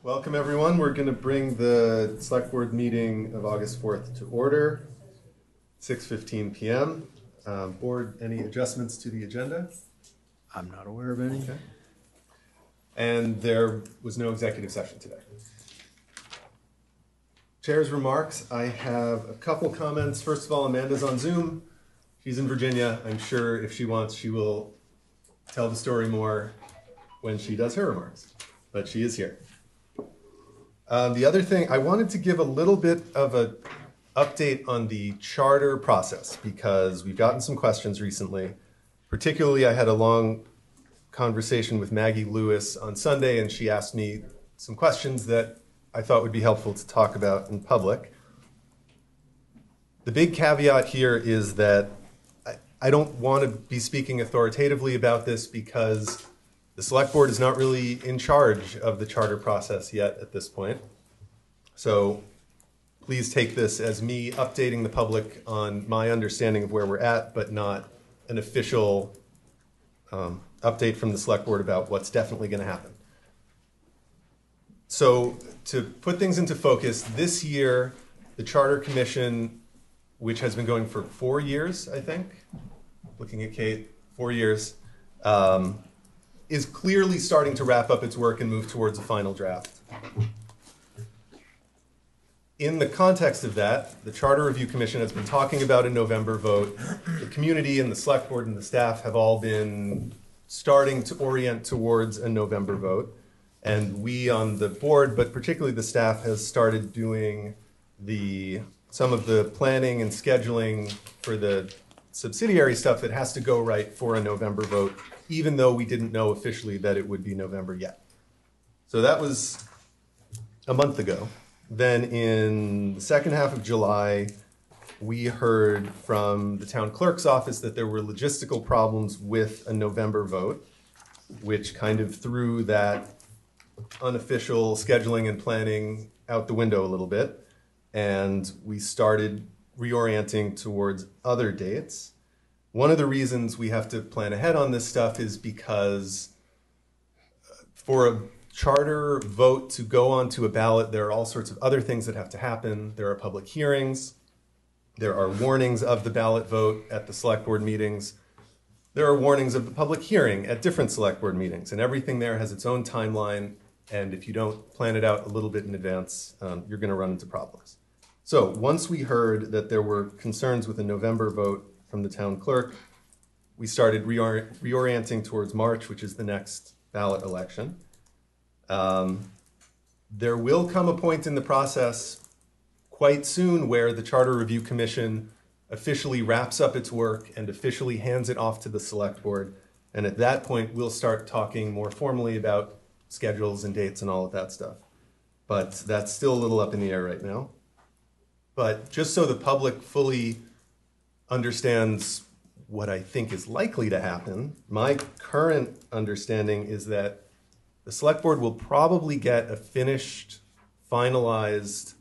Welcome, everyone. We're going to bring the Select Board meeting of August 4th to order, 6:15 p.m. Board, any adjustments to the agenda? I'm not aware of any. Okay. And there was no executive session today. Chair's remarks. I have a couple comments. First of all, Amanda's on Zoom. She's in Virginia. I'm sure if she wants, she will tell the story more when she does her remarks. But she is here. The other thing, I wanted to give a little bit of an update on the charter process because we've gotten some questions recently. Particularly, I had a long conversation with Maggie Lewis on Sunday, and she asked me some questions that I thought would be helpful to talk about in public. The big caveat here is that I don't want to be speaking authoritatively about this because the Select Board is not really in charge of the charter process yet at this point. So please take this as me updating the public on my understanding of where we're at, but not an official update from the Select Board about what's definitely going to happen. So to put things into focus, this year, the Charter Commission, which has been going for 4 years, I think, looking at Kate, 4 years, is clearly starting to wrap up its work and move towards a final draft. In the context of that, the Charter Review Commission has been talking about a November vote. The community and the Select Board and the staff have all been starting to orient towards a November vote. And we on the board, but particularly the staff, has started doing some of the planning and scheduling for the subsidiary stuff that has to go right for a November vote, even though we didn't know officially that it would be November yet. So that was a month ago. Then in the second half of July, we heard from the town clerk's office that there were logistical problems with a November vote, which kind of threw that unofficial scheduling and planning out the window a little bit. And we started reorienting towards other dates. One of the reasons we have to plan ahead on this stuff is because for a charter vote to go onto a ballot, there are all sorts of other things that have to happen. There are public hearings. There are warnings of the ballot vote at the Select Board meetings. There are warnings of the public hearing at different Select Board meetings. And everything there has its own timeline. And if you don't plan it out a little bit in advance, you're going to run into problems. So once we heard that there were concerns with a November vote from the town clerk, we started reorienting towards March, which is the next ballot election. There will come a point in the process quite soon where the Charter Review Commission officially wraps up its work and officially hands it off to the Select Board. And at that point, we'll start talking more formally about schedules and dates and all of that stuff. But that's still a little up in the air right now. But just so the public fully understands what I think is likely to happen, my current understanding is that the Select Board will probably get a finished, finalized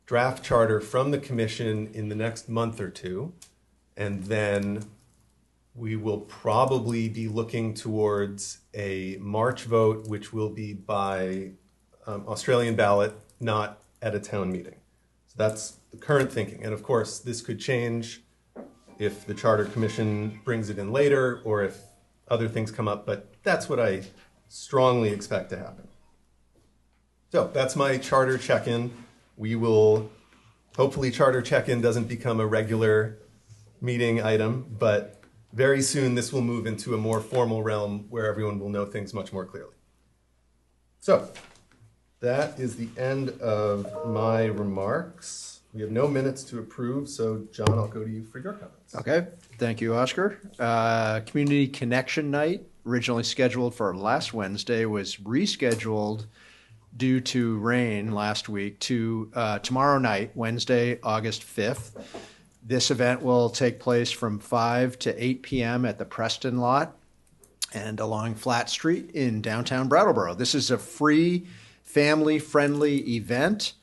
draft charter from the Commission in the next month or two. And then we will probably be looking towards a March vote, which will be by Australian ballot, not at a town meeting. So that's the current thinking. And of course, this could change if the Charter Commission brings it in later or if other things come up, but that's what I strongly expect to happen. So that's my charter check-in. We will, hopefully charter check-in doesn't become a regular meeting item, but very soon this will move into a more formal realm where everyone will know things much more clearly. So that is the end of my remarks. We have no minutes to approve, so John, I'll go to you for your comments. Okay, thank you, Oscar. Community Connection Night, originally scheduled for last Wednesday, was rescheduled due to rain last week to tomorrow night, Wednesday, August 5th. This event will take place from 5 to 8 p.m. at the Preston Lot and along Flat Street in downtown Brattleboro. This is a free, family-friendly event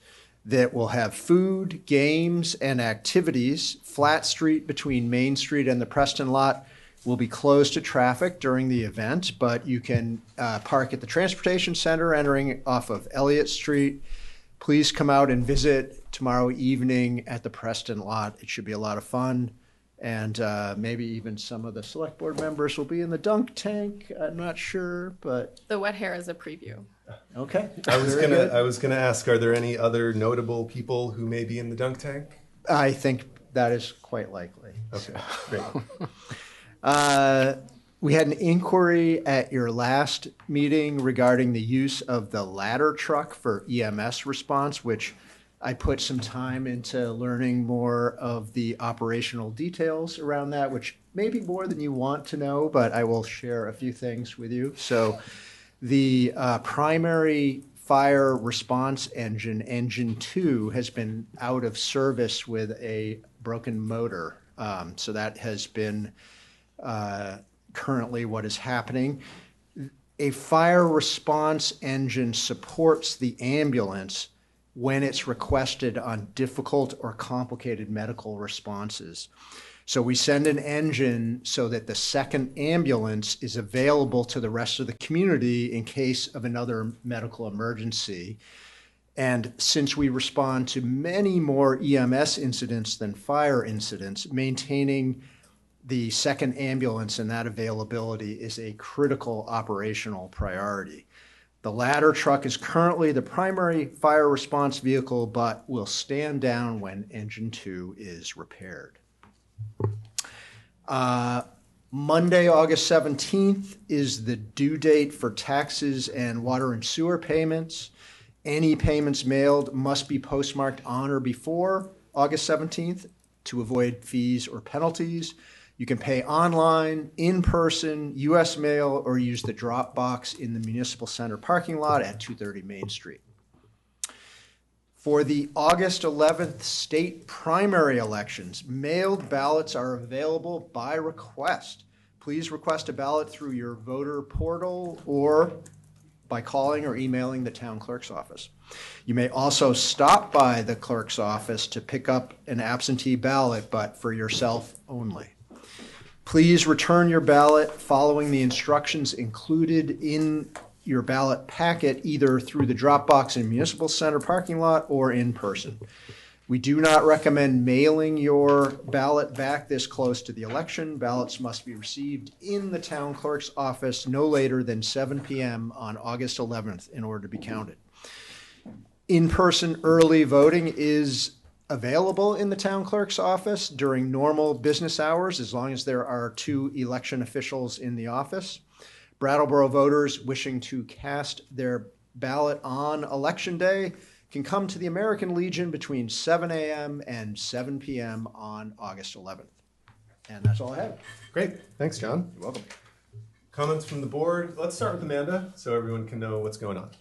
that will have food, games, and activities. Flat Street between Main Street and the Preston Lot will be closed to traffic during the event, but you can park at the transportation center entering off of Elliott Street. Please come out and visit tomorrow evening at the Preston lot. It should be a lot of fun. And maybe even some of the select board members will be in the dunk tank. I'm not sure, but The wet hair is a preview. okay. I was gonna ask, are there any other notable people who may be in the dunk tank? I think that is quite likely. Okay, great. We had an inquiry at your last meeting regarding the use of the ladder truck for EMS response, which I put some time into learning more of the operational details around that, which may be more than you want to know, but I will share a few things with you. So the primary fire response engine, engine 2, has been out of service with a broken motor. So that has been currently what is happening. A fire response engine supports the ambulance when it's requested on difficult or complicated medical responses. So we send an engine so that the second ambulance is available to the rest of the community in case of another medical emergency. And since we respond to many more EMS incidents than fire incidents, maintaining the second ambulance and that availability is a critical operational priority. The ladder truck is currently the primary fire response vehicle, but will stand down when engine 2 is repaired. Monday, August 17th is the due date for taxes and water and sewer payments. Any payments mailed must be postmarked on or before August 17th to avoid fees or penalties. You can pay online, in person, U.S. mail, or use the drop box in the Municipal Center parking lot at 230 Main Street. For the August 11th state primary elections, mailed ballots are available by request. Please request a ballot through your voter portal or by calling or emailing the town clerk's office. You may also stop by the clerk's office to pick up an absentee ballot, but for yourself only. Please return your ballot following the instructions included in your ballot packet, either through the drop box in Municipal Center parking lot or in person. We do not recommend mailing your ballot back this close to the election. Ballots must be received in the town clerk's office no later than 7 p.m. on August 11th in order to be counted. In-person early voting is available in the town clerk's office during normal business hours, as long as there are 2 election officials in the office. Brattleboro voters wishing to cast their ballot on election day can come to the American Legion between 7 a.m. and 7 p.m. on August 11th. And that's all I have. Great, thanks, John. You're welcome. Comments from the board? Let's start with Amanda, so everyone can know what's going on.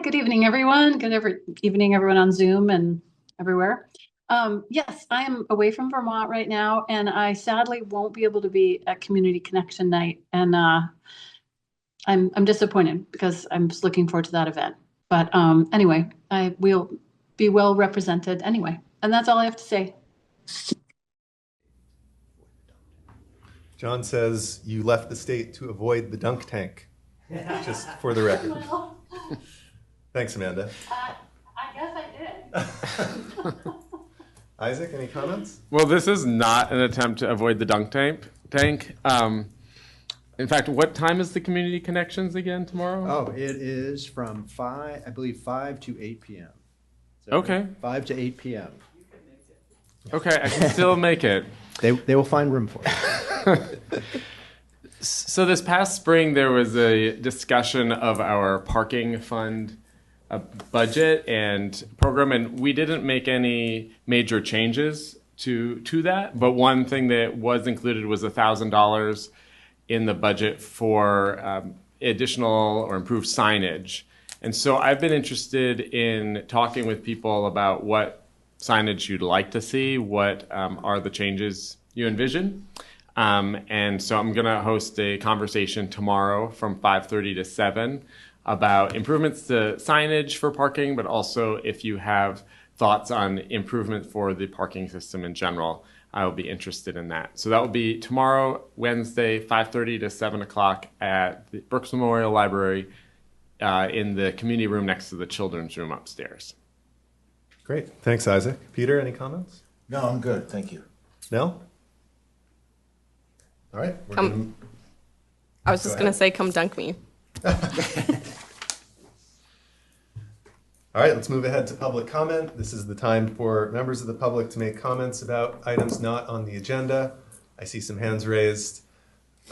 Good evening, everyone. Evening, everyone on Zoom and everywhere. Yes, I am away from Vermont right now, and I sadly won't be able to be at Community Connection Night. And I'm disappointed because I'm just looking forward to that event. But anyway, I will be well represented anyway. And that's all I have to say. John says you left the state to avoid the dunk tank, just for the record. Well, Thanks, Amanda. I guess I did. Isaac, any comments? Well, this is not an attempt to avoid the dunk tank. In fact, what time is the community connections again tomorrow? Oh, it is from 5 to 8 p.m. So Okay. 5 to 8 p.m. Okay, I can still make it. They will find room for it. So this past spring, there was a discussion of our parking fund budget and program, and we didn't make any major changes to that. But one thing that was included was $1,000 in the budget for additional or improved signage. And so I've been interested in talking with people about what signage you'd like to see, what are the changes you envision. And so I'm going to host a conversation tomorrow from 5:30 to 7 about improvements to signage for parking, but also if you have thoughts on improvement for the parking system in general, I will be interested in that. So that will be tomorrow, Wednesday, 5:30 to 7 o'clock at the Brooks Memorial Library in the community room next to the children's room upstairs. Great. Thanks, Isaac. Peter, any comments? No, I'm good, thank you. No? All right. I was just going to say, come dunk me. All right, let's move ahead to public comment. This is the time for members of the public to make comments about items not on the agenda. I see some hands raised.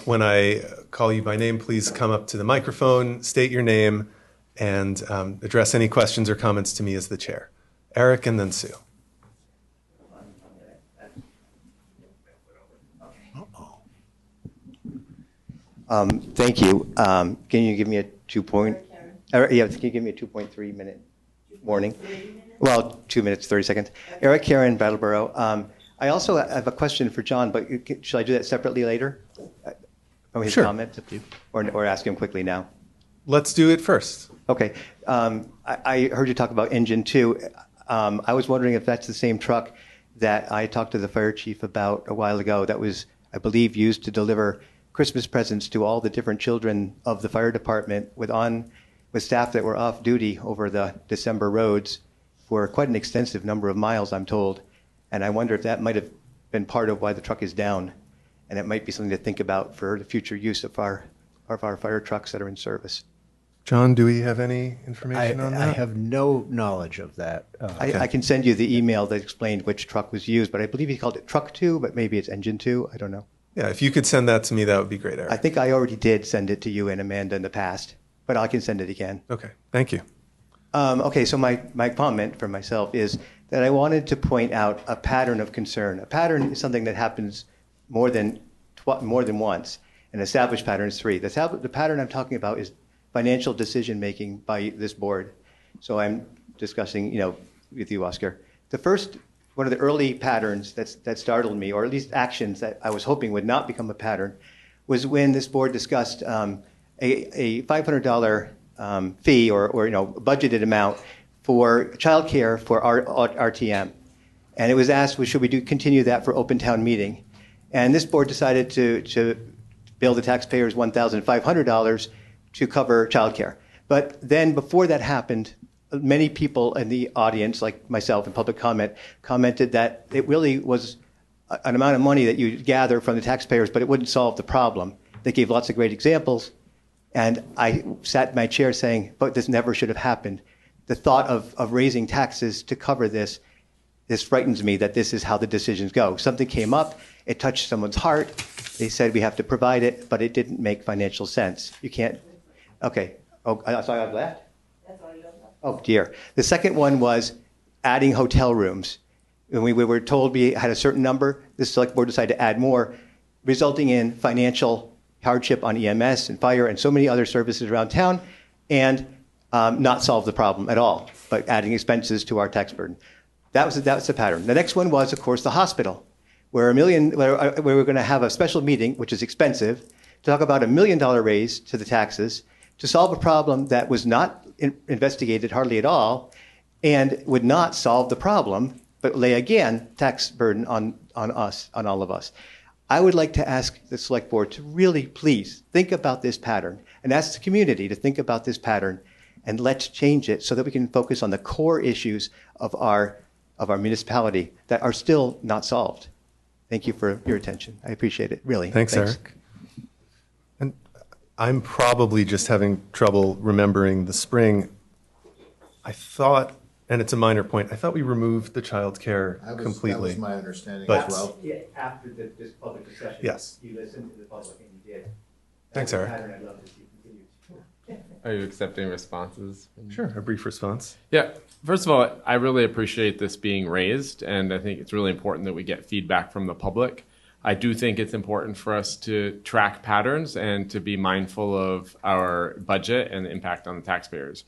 When I call you by name, please come up to the microphone, state your name, and address any questions or comments to me as the chair. Eric and then Sue. Thank you. Can you give me a 2.3 minute warning? Well, 2 minutes, 30 seconds. Eric Karen, Brattleboro. I also have a question for John, but should I do that separately later? From his Sure. comment? Or ask him quickly now? Let's do it first. Okay. I heard you talk about Engine 2. I was wondering if that's the same truck that I talked to the fire chief about a while ago that was, I believe, used to deliver Christmas presents to all the different children of the fire department with staff that were off duty over the December roads for quite an extensive number of miles, I'm told. And I wonder if that might have been part of why the truck is down. And it might be something to think about for the future use of our fire trucks that are in service. John, do we have any information on that? I have no knowledge of that. I can send you the email that explained which truck was used, but I believe he called it Truck 2, but maybe it's Engine 2. I don't know. Yeah, if you could send that to me, that would be great, Eric. I think I already did send it to you and Amanda in the past, but I can send it again. Okay, thank you. Okay, so my comment for myself is that I wanted to point out a pattern of concern. A pattern is something that happens more than once. An established pattern is 3. The pattern I'm talking about is financial decision-making by this board. So I'm discussing, with you, Oscar. One of the early patterns that startled me, or at least actions that I was hoping would not become a pattern, was when this board discussed a $500 fee or budgeted amount for childcare for our RTM. And it was asked, should we continue that for open town meeting? And this board decided to bill the taxpayers $1,500 to cover childcare. But then before that happened, many people in the audience, like myself in public comment, commented that it really was an amount of money that you gather from the taxpayers, but it wouldn't solve the problem. They gave lots of great examples. And I sat in my chair saying, but this never should have happened. The thought of raising taxes to cover this frightens me that this is how the decisions go. Something came up, it touched someone's heart. They said we have to provide it, but it didn't make financial sense. You can't, okay. Oh, I saw I've left? Oh dear. The second one was adding hotel rooms. When we were told we had a certain number, the select board decided to add more, resulting in financial hardship on EMS and fire and so many other services around town, and not solve the problem at all, but adding expenses to our tax burden. That was the pattern. The next one was, of course, the hospital, where we're going to have a special meeting, which is expensive, to talk about $1 million raise to the taxes to solve a problem that was not investigated hardly at all and would not solve the problem, but lay again tax burden on us, on all of us. I would like to ask the select board to really please think about this pattern and ask the community to think about this pattern, and let's change it so that we can focus on the core issues of our municipality that are still not solved. Thank you for your attention. I appreciate it, really. Thanks, Eric. And I'm probably just having trouble remembering the spring. I thought, and it's a minor point, I thought we removed the childcare completely. That was my understanding But- as well. Yeah, after this public discussion. Yes. You listened to the public and you did. Thanks, Eric. Pattern I'd love to see continued. Are you accepting responses? Sure, a brief response. Yeah. First of all, I really appreciate this being raised, and I think it's really important that we get feedback from the public. I do think it's important for us to track patterns and to be mindful of our budget and the impact on the taxpayers.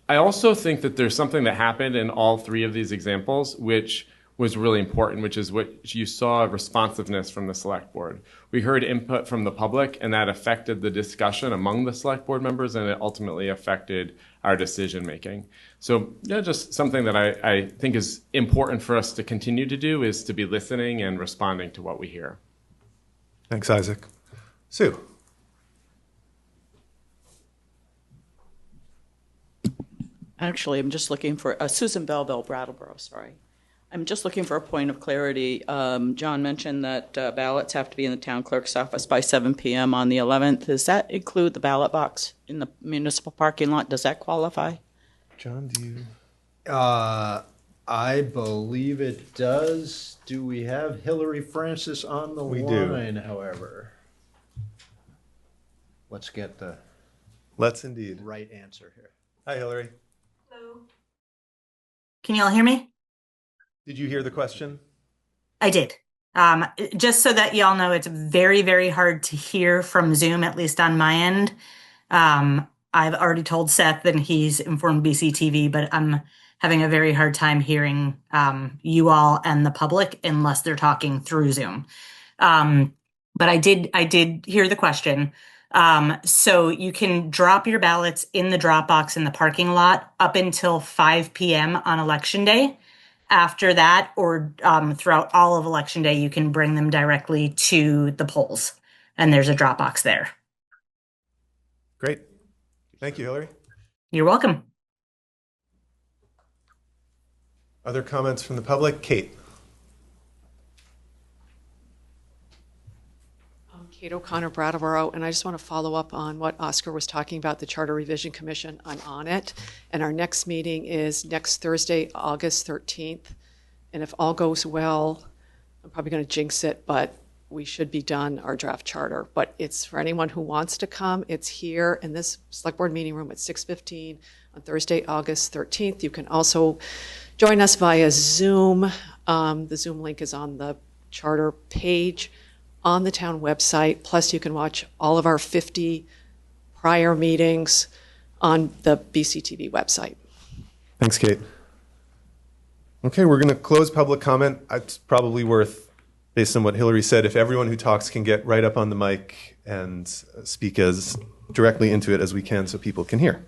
I also think that there's something that happened in all 3 of these examples, which was really important, which is what you saw, responsiveness from the select board. We heard input from the public, and that affected the discussion among the select board members, and it ultimately affected our decision making. So yeah, just something that I think is important for us to continue to do is to be listening and responding to what we hear. Thanks, Isaac. Sue? Actually, I'm just looking for, Susan Belleville, Brattleboro, sorry. I'm just looking for a point of clarity. John mentioned that ballots have to be in the town clerk's office by 7 p.m. on the 11th. Does that include the ballot box in the municipal parking lot? Does that qualify? John, do you? I believe it does. Do we have Hillary Francis on the line, however? Let's get the Let's indeed. right answer here. Hi, Hillary. Can you all hear me? Did you hear the question? I did. Just so that y'all know, it's very, very hard to hear from Zoom, at least on my end. I've already told Seth and he's informed BCTV, but I'm having a very hard time hearing you all and the public unless they're talking through Zoom. But I did hear the question. So you can drop your ballots in the drop box in the parking lot up until 5 p.m. on election day. After that, or throughout all of election day, you can bring them directly to the polls, and there's a drop box there. Great. Thank you, Hillary. You're welcome. Other comments from the public? Kate? Kate O'Connor, Brattleboro, and I just want to follow up on what Oscar was talking about, the Charter Revision Commission. I'm on it, and our next meeting is next Thursday, August 13th, and if all goes well, I'm probably going to jinx it, but we should be done our draft charter. But it's for anyone who wants to come. It's here in this select board meeting room at 6:15 on Thursday, August 13th. You can also join us via Zoom. The Zoom link is on the charter page on the town website. Plus, you can watch all of our 50 prior meetings on the BCTV website. Thanks, Kate. Okay, we're going to close public comment. It's probably worth, based on what Hillary said, if everyone who talks can get right up on the mic and speak as directly into it as we can so people can hear.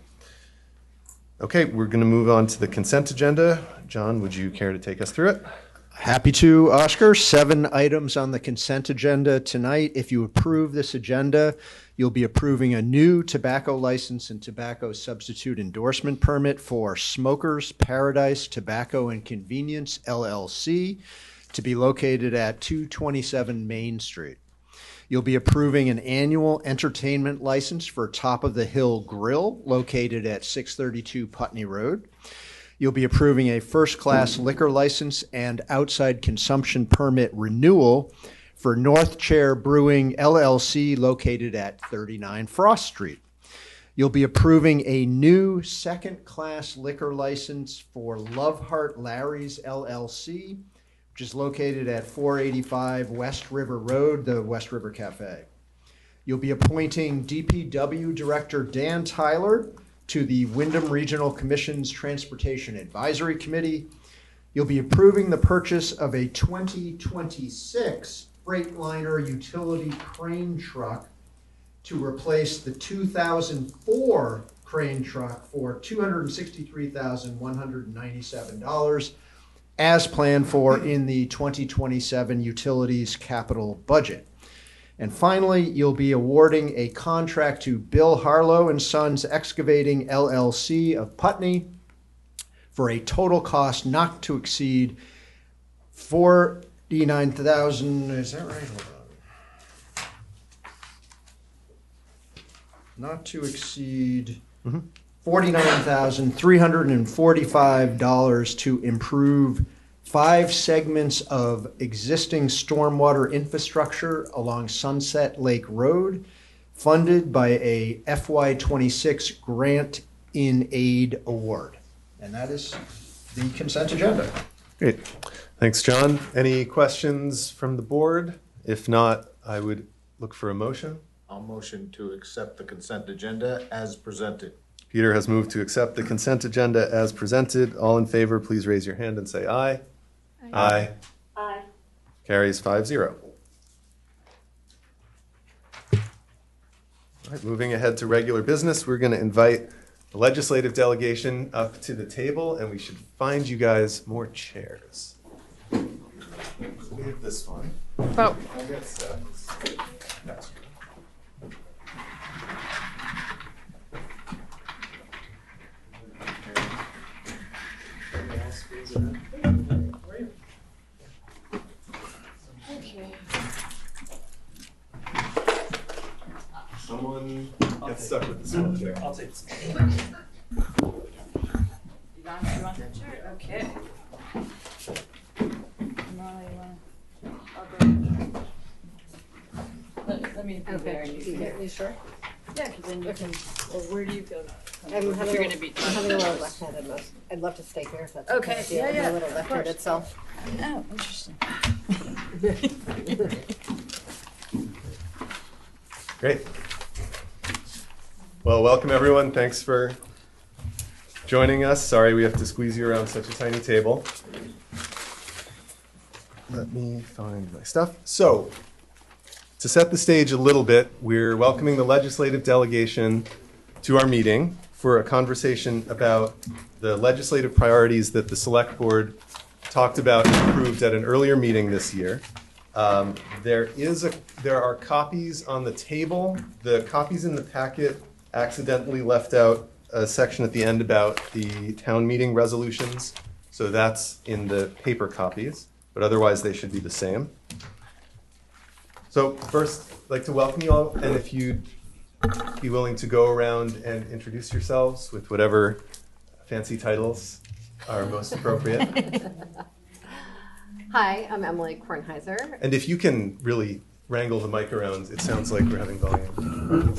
Okay, we're going to move on to the consent agenda. John, would you care to take us through it? Happy to, Oscar. 7 items on the consent agenda tonight. If you approve this agenda, you'll be approving a new tobacco license and tobacco substitute endorsement permit for Smokers Paradise Tobacco and Convenience, LLC, to be located at 227 Main Street. You'll be approving an annual entertainment license for Top of the Hill Grill, located at 632 Putney Road. You'll be approving a first-class liquor license and outside consumption permit renewal for North Chair Brewing, LLC, located at 39 Frost Street. You'll be approving a new second-class liquor license for Love Heart Larry's, LLC, which is located at 485 West River Road, the West River Cafe. You'll be appointing DPW Director Dan Tyler to the Wyndham Regional Commission's Transportation Advisory Committee. You'll be approving the purchase of a 2026 Freightliner utility crane truck to replace the 2004 crane truck for $263,197 as planned for in the 2027 utilities capital budget. And finally, you'll be awarding a contract to Bill Harlow and Sons Excavating, LLC of Putney for a total cost not to exceed $49,000. Is that right? Hold on. Not to exceed $49,345 to improve 5 segments of existing stormwater infrastructure along Sunset Lake Road, funded by a FY26 Grant in Aid Award. And that is the consent agenda. Great. Thanks, John. Any questions from the board? If not, I would look for a motion. I'll motion to accept the consent agenda as presented. Peter has moved to accept the consent agenda as presented. All in favor, please raise your hand and say aye. Aye. Aye. Carries 5-0. All right, moving ahead to regular business, we're going to invite the legislative delegation up to the table, and we should find you guys more chairs. We have this one. Oh. Someone gets stuck with this one. Here. I'll take this. You want that chair? Okay. Let me be there. You sure? Yeah, because then you can. Well, where do you go? I'm having, You're gonna be. I'm having a little left-handed most. I'd love to stay here if that's Okay, okay. yeah, yeah, A little of left-handed course. self. Oh, interesting. Great. Well, welcome everyone. Thanks for joining us. Sorry we have to squeeze you around such a tiny table. Let me find my stuff. So, to set the stage a little bit, we're welcoming the legislative delegation to our meeting for a conversation about the legislative priorities that the Select Board talked about and approved at an earlier meeting this year. There are copies on the table. The copies in the packet accidentally left out a section at the end about the town meeting resolutions. So that's in the paper copies, but otherwise they should be the same. So first, I'd like to welcome you all, and if you'd be willing to go around and introduce yourselves with whatever fancy titles are most appropriate. Hi, I'm Emily Kornheiser. And if you can really wrangle the mic around, it sounds like we're having volume.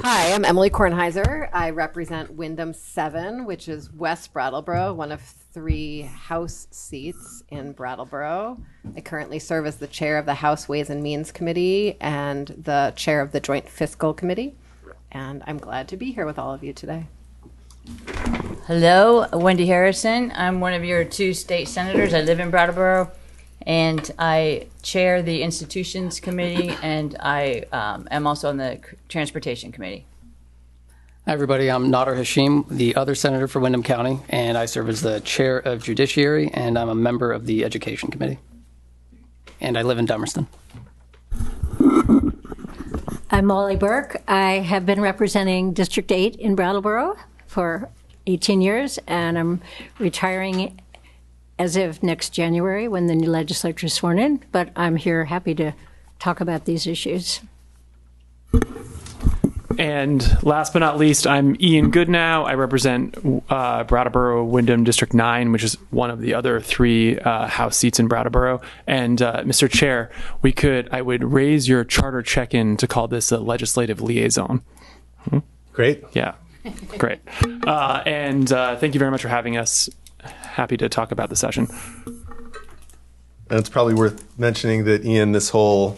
Hi, I'm Emily Kornheiser. I represent Wyndham 7, which is West Brattleboro, one of 3 House seats in Brattleboro. I currently serve as the chair of the House Ways and Means Committee and the chair of the Joint Fiscal Committee. And I'm glad to be here with all of you today. Hello, Wendy Harrison. I'm one of your 2 state senators. I live in Brattleboro, and I chair the Institutions Committee, and I am also on the Transportation Committee. Hi, everybody. I'm Nader Hashim, the other senator for Windham County, and I serve as the chair of Judiciary, and I'm a member of the Education Committee. And I live in Dummerston. I'm Molly Burke. I have been representing District 8 in Brattleboro for 18 years, and I'm retiring as of next January when the new legislature is sworn in, but I'm here happy to talk about these issues. And last but not least, I'm Ian Goodnow. I represent Brattleboro Wyndham District 9, which is one of the other 3 House seats in Brattleboro. And Mr. Chair, I would raise your charter check-in to call this a legislative liaison. Great. Yeah, great. And thank you very much for having us. Happy to talk about the session. And it's probably worth mentioning that, Ian, this whole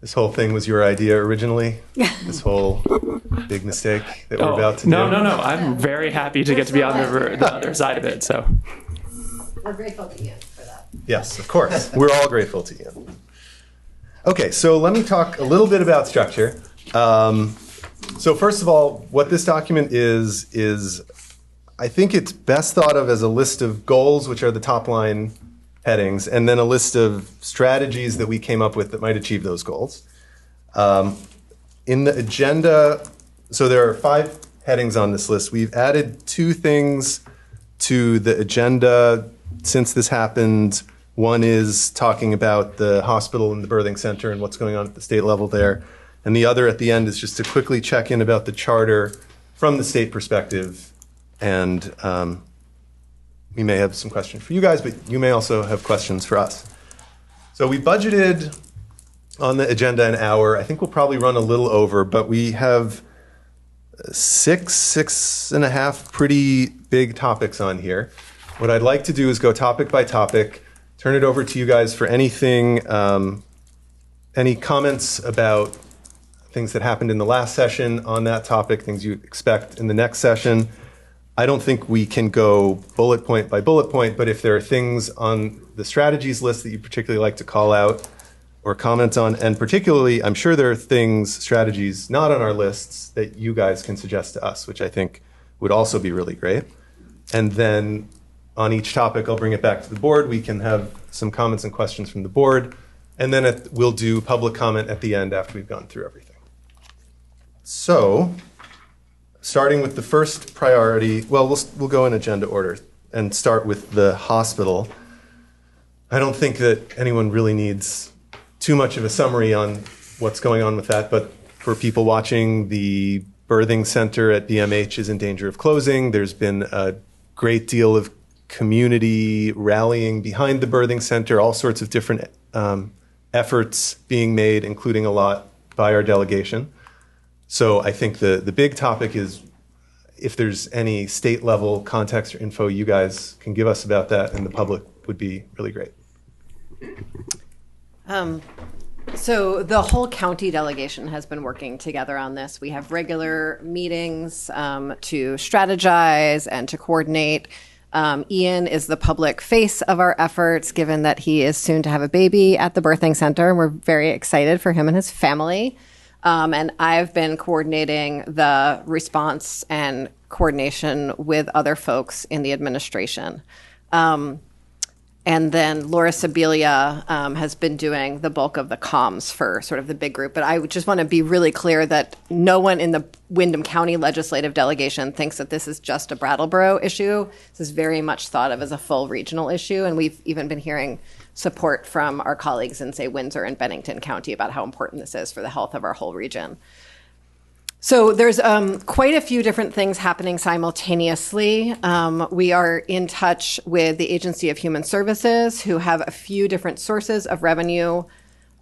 thing was your idea originally? This whole big mistake that we're about to do? No. I'm very happy to get to be on the other side of it. So We're grateful to Ian for that. Yes, of course. We're all grateful to Ian. Okay, so let me talk a little bit about structure. So first of all, what this document is I think it's best thought of as a list of goals, which are the top line headings, and then a list of strategies that we came up with that might achieve those goals. In the agenda, so there are 5 headings on this list. We've added 2 things to the agenda since this happened. One is talking about the hospital and the birthing center and what's going on at the state level there. And the other at the end is just to quickly check in about the charter from the state perspective. And we may have some questions for you guys, but you may also have questions for us. So we budgeted on the agenda an hour. I think we'll probably run a little over, but we have 6.5 pretty big topics on here. What I'd like to do is go topic by topic, turn it over to you guys for anything, any comments about things that happened in the last session on that topic, things you expect in the next session. I don't think we can go bullet point by bullet point, but if there are things on the strategies list that you particularly like to call out, or comment on, and particularly, I'm sure there are things, strategies not on our lists that you guys can suggest to us, which I think would also be really great. And then on each topic, I'll bring it back to the board. We can have some comments and questions from the board, and then we'll do public comment at the end after we've gone through everything. So, starting with the first priority, well, we'll go in agenda order and start with the hospital. I don't think that anyone really needs too much of a summary on what's going on with that, but for people watching, the birthing center at BMH is in danger of closing. There's been a great deal of community rallying behind the birthing center, all sorts of different efforts being made, including a lot by our delegation. So I think the big topic is if there's any state level context or info you guys can give us about that, and the public would be really great. So the whole county delegation has been working together on this. We have regular meetings to strategize and to coordinate. Ian is the public face of our efforts, given that he is soon to have a baby at the birthing center. We're very excited for him and his family. And I've been coordinating the response and coordination with other folks in the administration. And then Laura Sibilia has been doing the bulk of the comms for sort of the big group. But I just want to be really clear that no one in the Windham County legislative delegation thinks that this is just a Brattleboro issue. This is very much thought of as a full regional issue. And we've even been hearing support from our colleagues in, say, Windsor and Bennington County about how important this is for the health of our whole region. So there's quite a few different things happening simultaneously. We are in touch with the Agency of Human Services, who have a few different sources of revenue.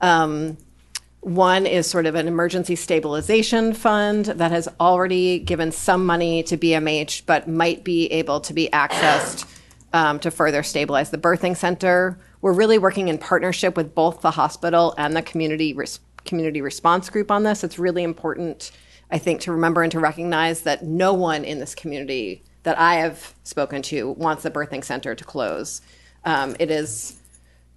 One is sort of an emergency stabilization fund that has already given some money to BMH, but might be able to be accessed to further stabilize the birthing center. We're really working in partnership with both the hospital and the community response group on this. It's really important, I think, to remember and to recognize that no one in this community that I have spoken to wants the birthing center to close. It is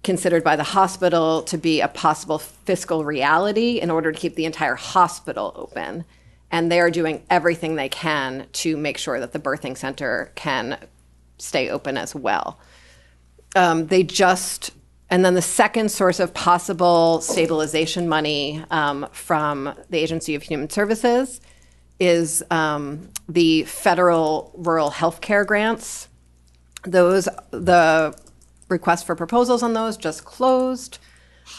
considered by the hospital to be a possible fiscal reality in order to keep the entire hospital open. And they are doing everything they can to make sure that the birthing center can stay open as well. And then the second source of possible stabilization money from the Agency of Human Services is the federal rural health care grants. The request for proposals on those just closed.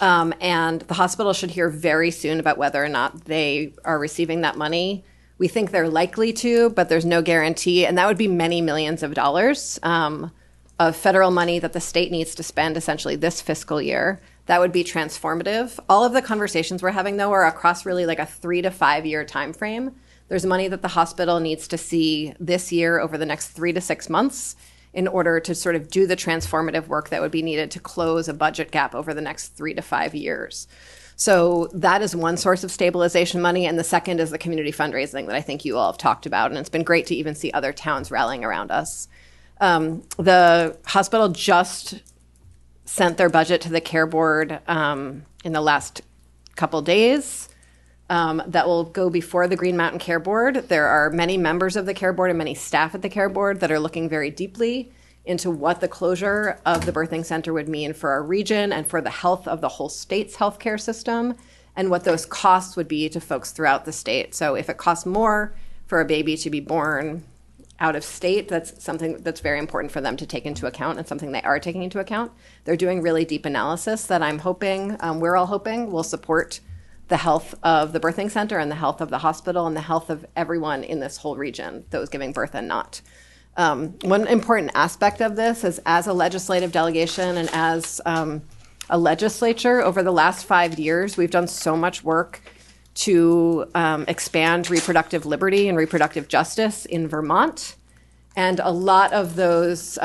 And the hospital should hear very soon about whether or not they are receiving that money. We think they're likely to, but there's no guarantee. And that would be many millions of dollars of federal money that the state needs to spend essentially this fiscal year. That would be transformative. All of the conversations we're having, though, are across really like a 3 to 5 year time frame. There's money that the hospital needs to see this year over the next 3 to 6 months in order to sort of do the transformative work that would be needed to close a budget gap over the next 3 to 5 years. So that is one source of stabilization money. And the second is the community fundraising that I think you all have talked about. And it's been great to even see other towns rallying around us. The hospital just sent their budget to the care board in the last couple days. That will go before the Green Mountain Care Board. There are many members of the care board and many staff at the care board that are looking very deeply into what the closure of the birthing center would mean for our region and for the health of the whole state's healthcare system, and what those costs would be to folks throughout the state. So if it costs more for a baby to be born out of state, that's something that's very important for them to take into account, and something they are taking into account. They're doing really deep analysis that I'm hoping, we're all hoping, will support the health of the birthing center and the health of the hospital and the health of everyone in this whole region, those giving birth and not. One important aspect of this is, as a legislative delegation and as a legislature, over the last 5 years, we've done so much work to expand reproductive liberty and reproductive justice in Vermont. And a lot of those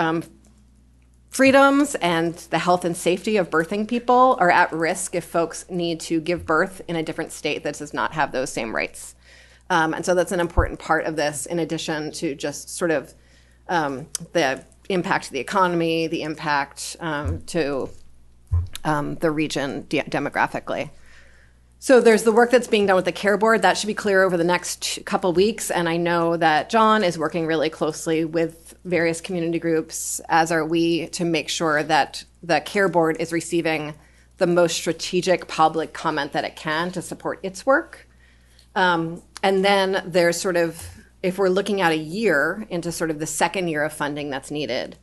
freedoms and the health and safety of birthing people are at risk if folks need to give birth in a different state that does not have those same rights. And so that's an important part of this, in addition to just sort of the impact to the economy, the impact to the region demographically. So there's the work that's being done with the care board. That should be clear over the next couple weeks. And I know that John is working really closely with various community groups, as are we, to make sure that the care board is receiving the most strategic public comment that it can to support its work. And then there's sort of, if we're looking at a year into sort of the second year of funding that's needed,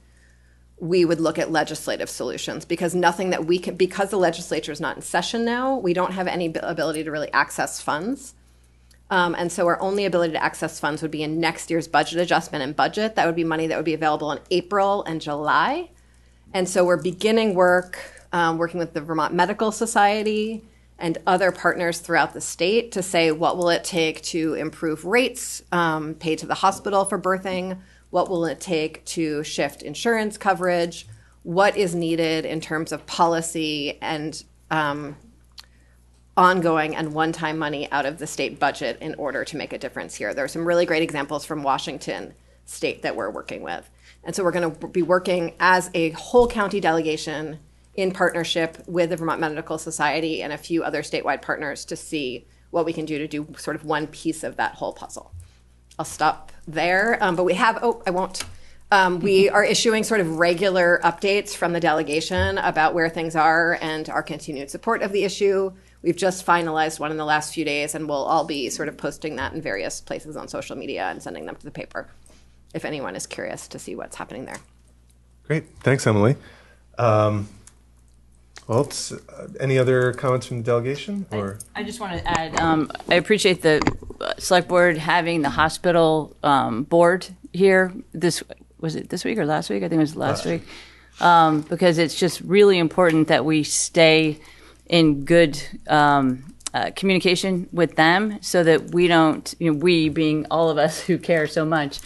we would look at legislative solutions, because nothing that we can, because the legislature is not in session now, we don't have any ability to really access funds. And so our only ability to access funds would be in next year's budget adjustment and budget. That would be money that would be available in April and July. And so we're beginning work, working with the Vermont Medical Society and other partners throughout the state to say, what will it take to improve rates paid to the hospital for birthing? What will it take to shift insurance coverage? What is needed in terms of policy and ongoing and one-time money out of the state budget in order to make a difference here? There are some really great examples from Washington State that we're working with. And so we're going to be working as a whole county delegation in partnership with the Vermont Medical Society and a few other statewide partners to see what we can do to do sort of one piece of that whole puzzle. I'll stop there, but we have, we are issuing sort of regular updates from the delegation about where things are and our continued support of the issue. We've just finalized one in the last few days, and we'll all be sort of posting that in various places on social media and sending them to the paper if anyone is curious to see what's happening there. Great. Thanks, Emily. Well, any other comments from the delegation? Or I just want to add, I appreciate the select board having the hospital board here. Was it this week or last week? I think it was last week. Because it's just really important that we stay in good communication with them, so that we don't, we being all of us who care so much,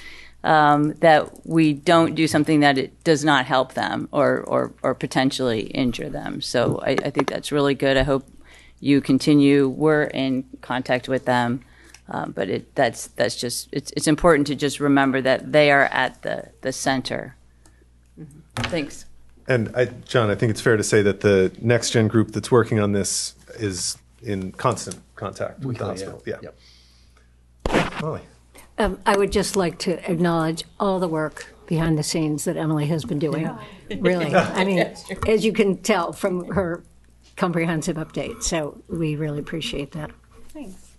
that we don't do something that it does not help them or potentially injure them. So I think that's really good. I hope you continue. We're in contact with them, but that's just it's important to just remember that they are at the center. Mm-hmm. Thanks. And John, I think it's fair to say that the Next Gen group that's working on this is in constant contact with the hospital. Yeah. Yep. Molly. I would just like to acknowledge all the work behind the scenes that Emily has been doing. Yeah. Really. I mean, as you can tell from her comprehensive update. So we really appreciate that. Thanks.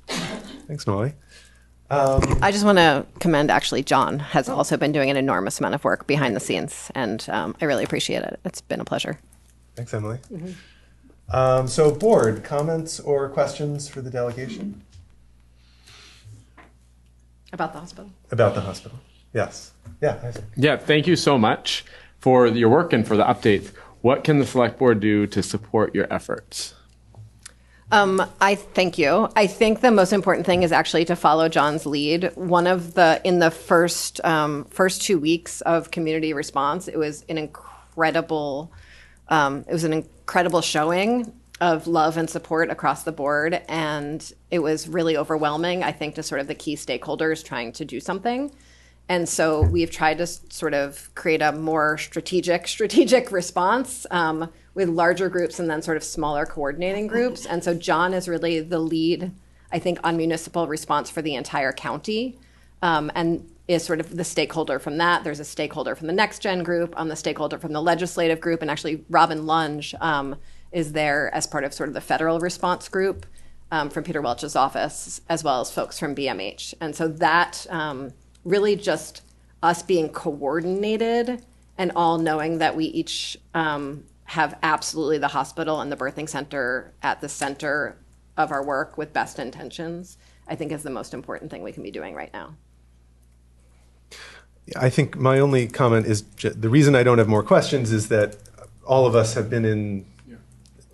Thanks, Molly. I just want to commend, actually, John has also been doing an enormous amount of work behind the scenes, and I really appreciate it. It's been a pleasure. Thanks, Emily. Mm-hmm. So board, comments or questions for the delegation? About the hospital? About the hospital, yes. Yeah, Isaac. Yeah, thank you so much for your work and for the updates. What can the select board do to support your efforts? I thank you. I think the most important thing is actually to follow John's lead. In the first 2 weeks of community response, it was an incredible showing of love and support across the board, and it was really overwhelming, I think, to sort of the key stakeholders trying to do something. And so we've tried to sort of create a more strategic response with larger groups and then sort of smaller coordinating groups. And so John is really the lead, I think, on municipal response for the entire county, and is sort of the stakeholder from that. There's a stakeholder from the Next Gen group, the stakeholder from the legislative group, and actually Robin Lunge is there as part of sort of the federal response group from Peter Welch's office, as well as folks from BMH. And so that really just us being coordinated and all knowing that we each have absolutely the hospital and the birthing center at the center of our work with best intentions, I think is the most important thing we can be doing right now. I think my only comment is the reason I don't have more questions is that all of us have been in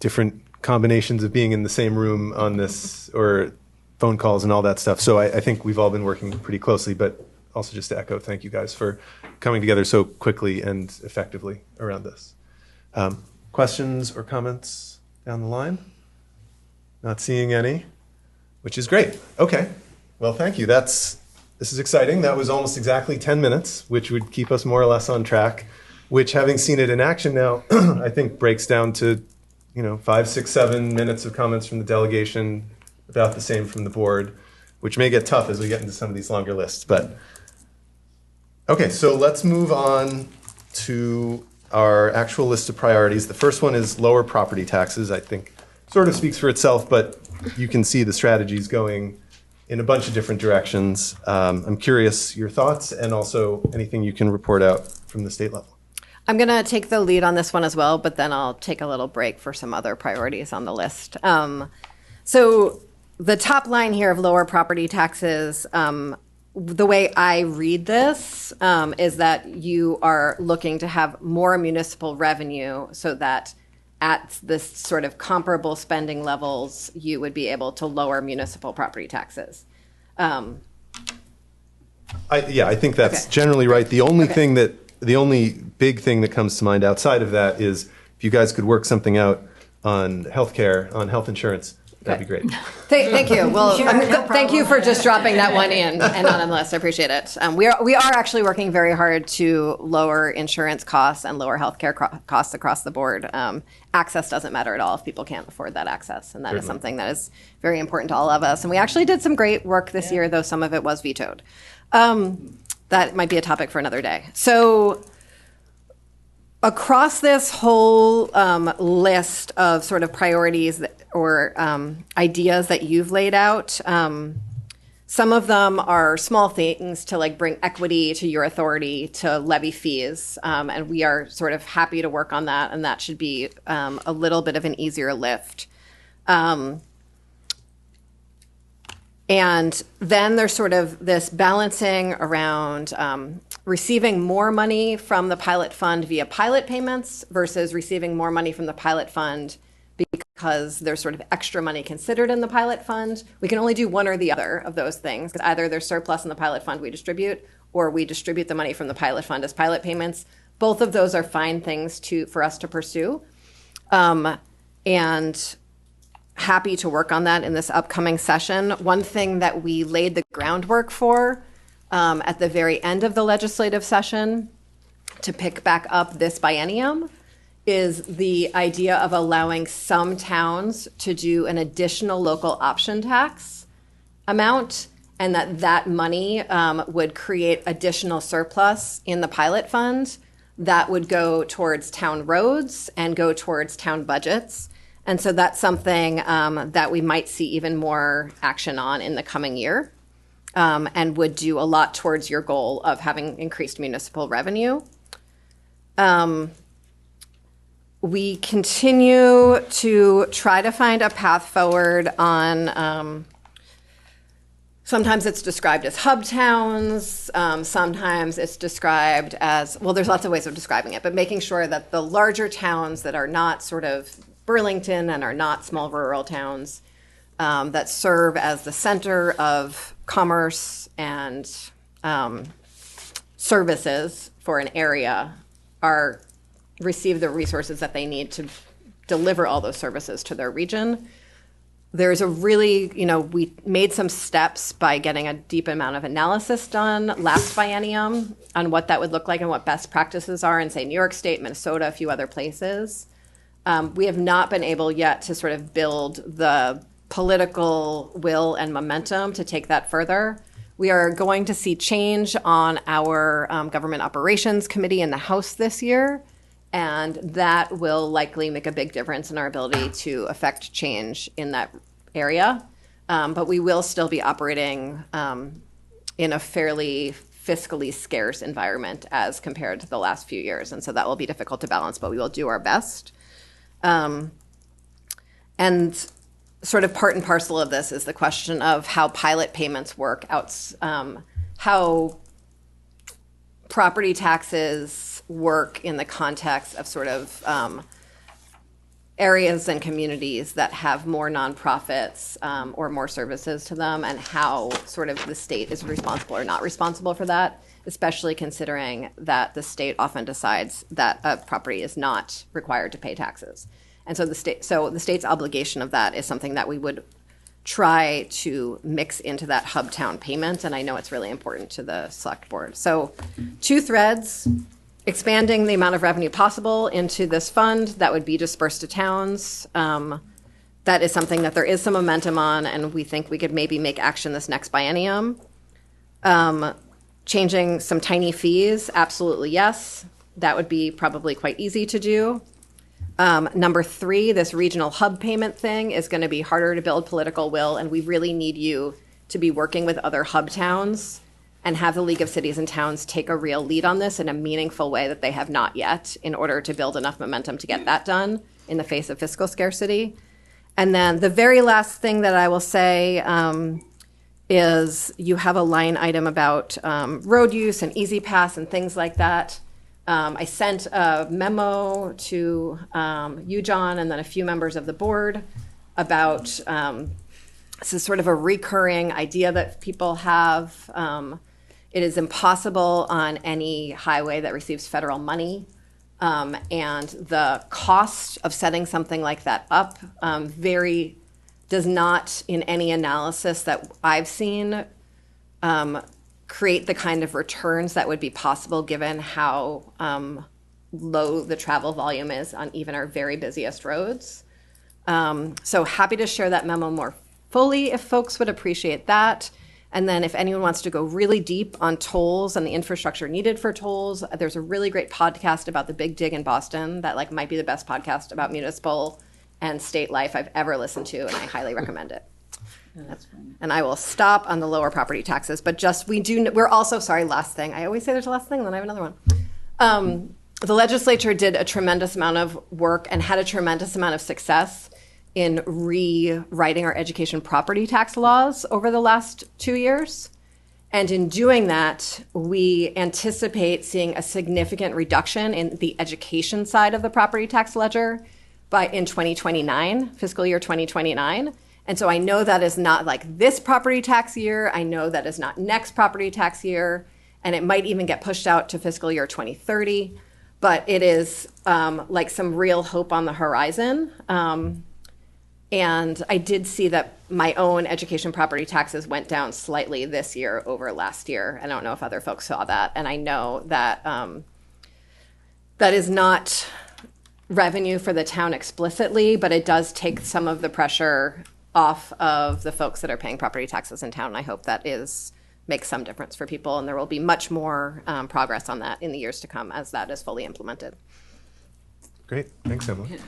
different combinations of being in the same room on this, or phone calls and all that stuff. So I think we've all been working pretty closely, but also just to echo, thank you guys for coming together so quickly and effectively around this. Questions or comments down the line? Not seeing any, which is great. Okay, well, thank you. This is exciting. That was almost exactly 10 minutes, which would keep us more or less on track, which, having seen it in action now, I think breaks down to 5, 6, 7 minutes of comments from the delegation, about the same from the board, which may get tough as we get into some of these longer lists. But okay, so let's move on to our actual list of priorities. The first one is lower property taxes. I think sort of speaks for itself, but you can see the strategies going in a bunch of different directions. I'm curious your thoughts and also anything you can report out from the state level. I'm going to take the lead on this one as well, but then I'll take a little break for some other priorities on the list. So the top line here of lower property taxes, the way I read this is that you are looking to have more municipal revenue so that at this sort of comparable spending levels, you would be able to lower municipal property taxes. I think that's generally right. The only big thing that comes to mind outside of that is if you guys could work something out on healthcare, on health insurance, that'd be great. Thank you. Well, thank you for just dropping that one in and not on the list. I appreciate it. We are actually working very hard to lower insurance costs and lower healthcare costs across the board. Access doesn't matter at all if people can't afford that access, and that is something that is very important to all of us. And we actually did some great work this year, though some of it was vetoed. That might be a topic for another day. So across this whole list of sort of priorities or ideas that you've laid out, some of them are small things to like bring equity to your authority to levy fees. And we are sort of happy to work on that. And that should be a little bit of an easier lift. And then there's sort of this balancing around receiving more money from the pilot fund via pilot payments versus receiving more money from the pilot fund because there's sort of extra money considered in the pilot fund. We can only do one or the other of those things because either there's surplus in the pilot fund we distribute or we distribute the money from the pilot fund as pilot payments. Both of those are fine things for us to pursue. And happy to work on that in this upcoming session. One thing that we laid the groundwork for at the very end of the legislative session to pick back up this biennium is the idea of allowing some towns to do an additional local option tax amount, and that money would create additional surplus in the pilot fund that would go towards town roads and go towards town budgets. And so that's something that we might see even more action on in the coming year and would do a lot towards your goal of having increased municipal revenue. We continue to try to find a path forward on, sometimes it's described as hub towns, sometimes it's described as, well, there's lots of ways of describing it, but making sure that the larger towns that are not sort of Burlington and are not small rural towns that serve as the center of commerce and services for an area receive the resources that they need to deliver all those services to their region. There's a really, we made some steps by getting a deep amount of analysis done last biennium on what that would look like and what best practices are in, say, New York State, Minnesota, a few other places. We have not been able yet to sort of build the political will and momentum to take that further. We are going to see change on our government operations committee in the House this year, and that will likely make a big difference in our ability to affect change in that area. But we will still be operating in a fairly fiscally scarce environment as compared to the last few years. And so that will be difficult to balance, but we will do our best. And sort of part and parcel of this is the question of how pilot payments work, how property taxes work in the context of sort of areas and communities that have more nonprofits or more services to them, and how sort of the state is responsible or not responsible for that, especially considering that the state often decides that a property is not required to pay taxes. And so the state's obligation of that is something that we would try to mix into that hub town payment, and I know it's really important to the select board. So 2 threads. expanding the amount of revenue possible into this fund that would be dispersed to towns. That is something that there is some momentum on, and we think we could maybe make action this next biennium. Changing some tiny fees, absolutely yes. That would be probably quite easy to do. Number 3, this regional hub payment thing is going to be harder to build political will, and we really need you to be working with other hub towns and have the League of Cities and Towns take a real lead on this in a meaningful way that they have not yet, in order to build enough momentum to get that done in the face of fiscal scarcity. And then the very last thing that I will say is you have a line item about road use and Easy Pass and things like that. I sent a memo to you, John, and then a few members of the board about this is sort of a recurring idea that people have. It is impossible on any highway that receives federal money. And the cost of setting something like that up does not, in any analysis that I've seen, create the kind of returns that would be possible given how low the travel volume is on even our very busiest roads. So happy to share that memo more fully if folks would appreciate that. And then if anyone wants to go really deep on tolls and the infrastructure needed for tolls, there's a really great podcast about the Big Dig in Boston that might be the best podcast about municipal and state life I've ever listened to, and I highly recommend it. And I will stop on the lower property taxes, but we're also, sorry, last thing. I always say there's a last thing, and then I have another one. The legislature did a tremendous amount of work and had a tremendous amount of success in rewriting our education property tax laws over the last 2 years. And in doing that, we anticipate seeing a significant reduction in the education side of the property tax ledger in 2029, fiscal year 2029. And so I know that is not like this property tax year. I know that is not next property tax year. And it might even get pushed out to fiscal year 2030. But it is like some real hope on the horizon. And I did see that my own education property taxes went down slightly this year over last year. I don't know if other folks saw that. And I know that that is not revenue for the town explicitly, but it does take some of the pressure off of the folks that are paying property taxes in town. And I hope that makes some difference for people. And there will be much more progress on that in the years to come as that is fully implemented. Great. Thanks, Emily.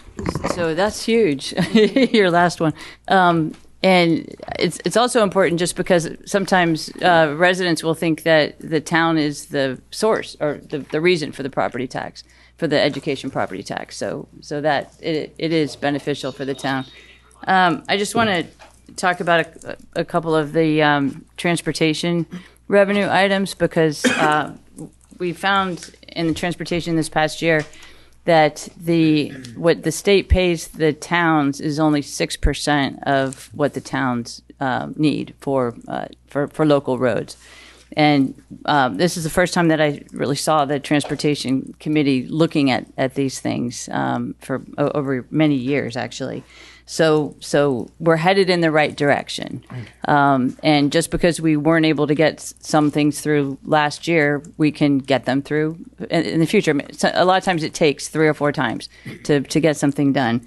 So that's huge, your last one. And it's also important just because sometimes residents will think that the town is the source or the reason for the property tax, for the education property tax. So that it is beneficial for the town. I just want to talk about a couple of the transportation revenue items because we found in the transportation this past year that what the state pays the towns is only 6% of what the towns need for local roads. And this is the first time that I really saw the Transportation Committee looking at these things for over many years, actually. So we're headed in the right direction. And just because we weren't able to get some things through last year, we can get them through in the future. A lot of times it takes 3 or 4 times to get something done.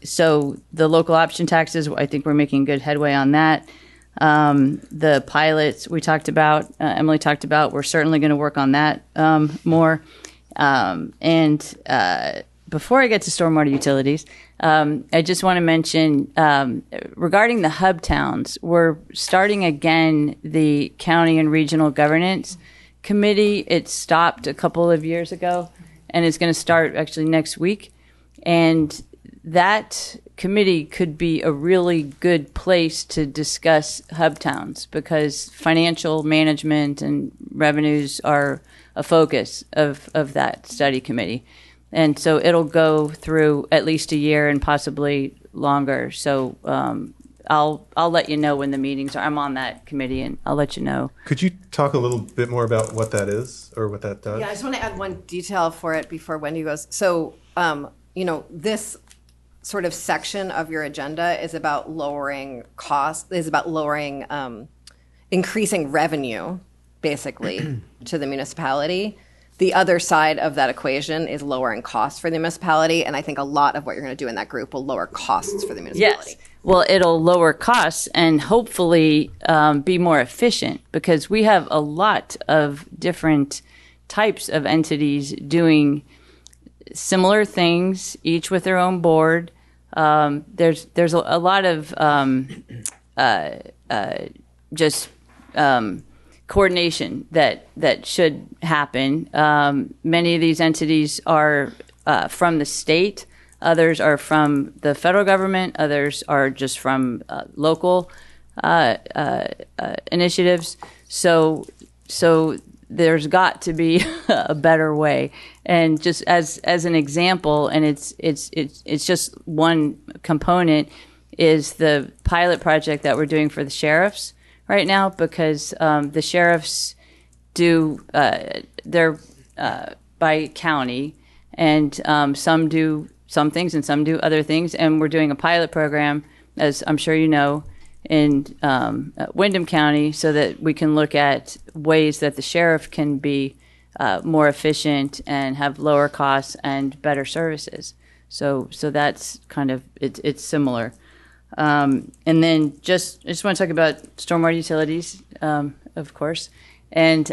So the local option taxes, I think we're making good headway on that. The pilots we talked about, Emily talked about, we're certainly going to work on that more. Before I get to stormwater utilities, I just want to mention regarding the hub towns, we're starting again the county and regional governance committee. It stopped a couple of years ago and it's going to start actually next week. And that committee could be a really good place to discuss hub towns because financial management and revenues are a focus of that study committee. And so it'll go through at least a year and possibly longer. So I'll let you know when the meetings are. I'm on that committee, and I'll let you know. Could you talk a little bit more about what that is or what that does? Yeah, I just want to add one detail for it before Wendy goes. So, this sort of section of your agenda is about lowering costs, increasing revenue, basically, to the municipality. The other side of that equation is lowering costs for the municipality, and I think a lot of what you're going to do in that group will lower costs for the municipality. Yes. Well, it'll lower costs and hopefully be more efficient, because we have a lot of different types of entities doing similar things, each with their own board. There's a lot of just coordination that should happen. Many of these entities are from the state. Others are from the federal government. Others are just from local initiatives. So there's got to be a better way. And just as an example, and it's just one component, is the pilot project that we're doing for the sheriffs right now, because the sheriffs do they're by county, and some do some things and some do other things, and we're doing a pilot program, as I'm sure you know, in Windham County, so that we can look at ways that the sheriff can be more efficient and have lower costs and better services. So that's kind of it's similar. And then I just want to talk about stormwater utilities, of course, and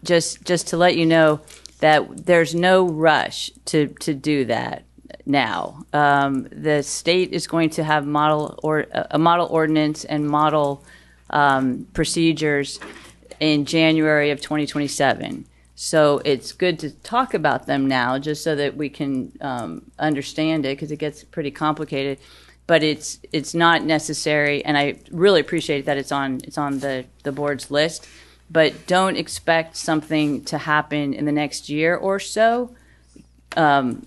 just to let you know that there's no rush to do that now. The state is going to have a model ordinance and model procedures in January of 2027. So it's good to talk about them now, just so that we can understand it, because it gets pretty complicated. But it's not necessary, and I really appreciate that it's on the board's list. But don't expect something to happen in the next year or so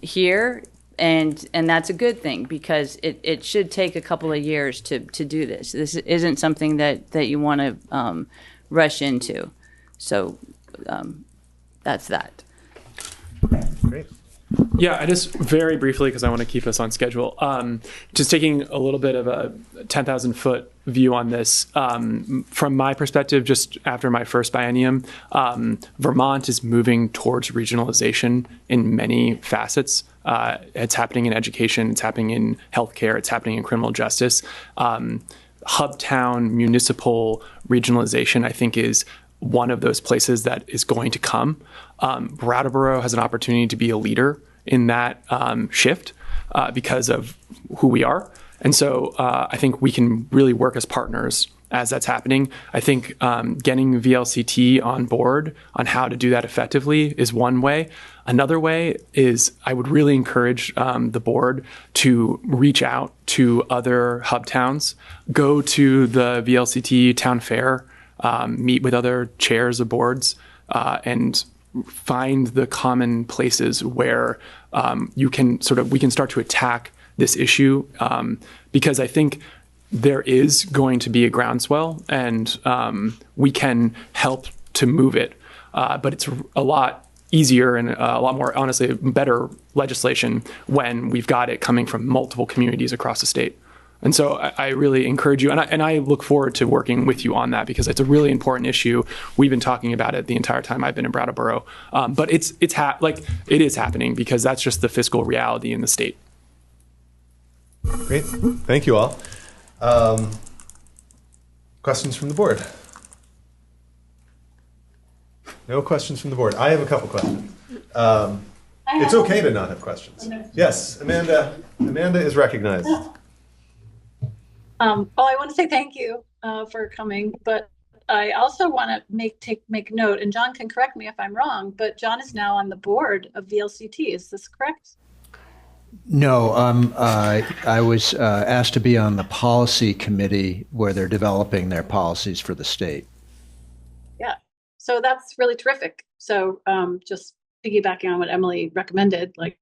here. And that's a good thing, because it should take a couple of years to do this. This isn't something that you want to rush into. So that's that. Great. Yeah, I just very briefly, because I want to keep us on schedule, just taking a little bit of a 10,000 foot view on this. From my perspective, just after my first biennium, Vermont is moving towards regionalization in many facets. It's happening in education, it's happening in healthcare, it's happening in criminal justice. Hubtown municipal regionalization, I think, is one of those places that is going to come. Brattleboro has an opportunity to be a leader in that shift because of who we are. And so I think we can really work as partners as that's happening. I think getting VLCT on board on how to do that effectively is one way. Another way is I would really encourage the board to reach out to other hub towns, go to the VLCT town fair, meet with other chairs of boards, and find the common places where we can start to attack this issue, because I think there is going to be a groundswell, and we can help to move it. But it's a lot easier and a lot more, honestly, better legislation when we've got it coming from multiple communities across the state. And so I really encourage you, and I look forward to working with you on that, because it's a really important issue. We've been talking about it the entire time I've been in Brattleboro, but it is happening, because that's just the fiscal reality in the state. Great, thank you all. Questions from the board? No questions from the board. I have a couple questions. It's okay to not have questions. Yes, Amanda. Amanda is recognized. I want to say thank you for coming, but I also want to make note, and John can correct me if I'm wrong, but John is now on the board of VLCT. Is this correct? No, I was asked to be on the policy committee where they're developing their policies for the state. Yeah, so that's really terrific. So just piggybacking on what Emily recommended, like,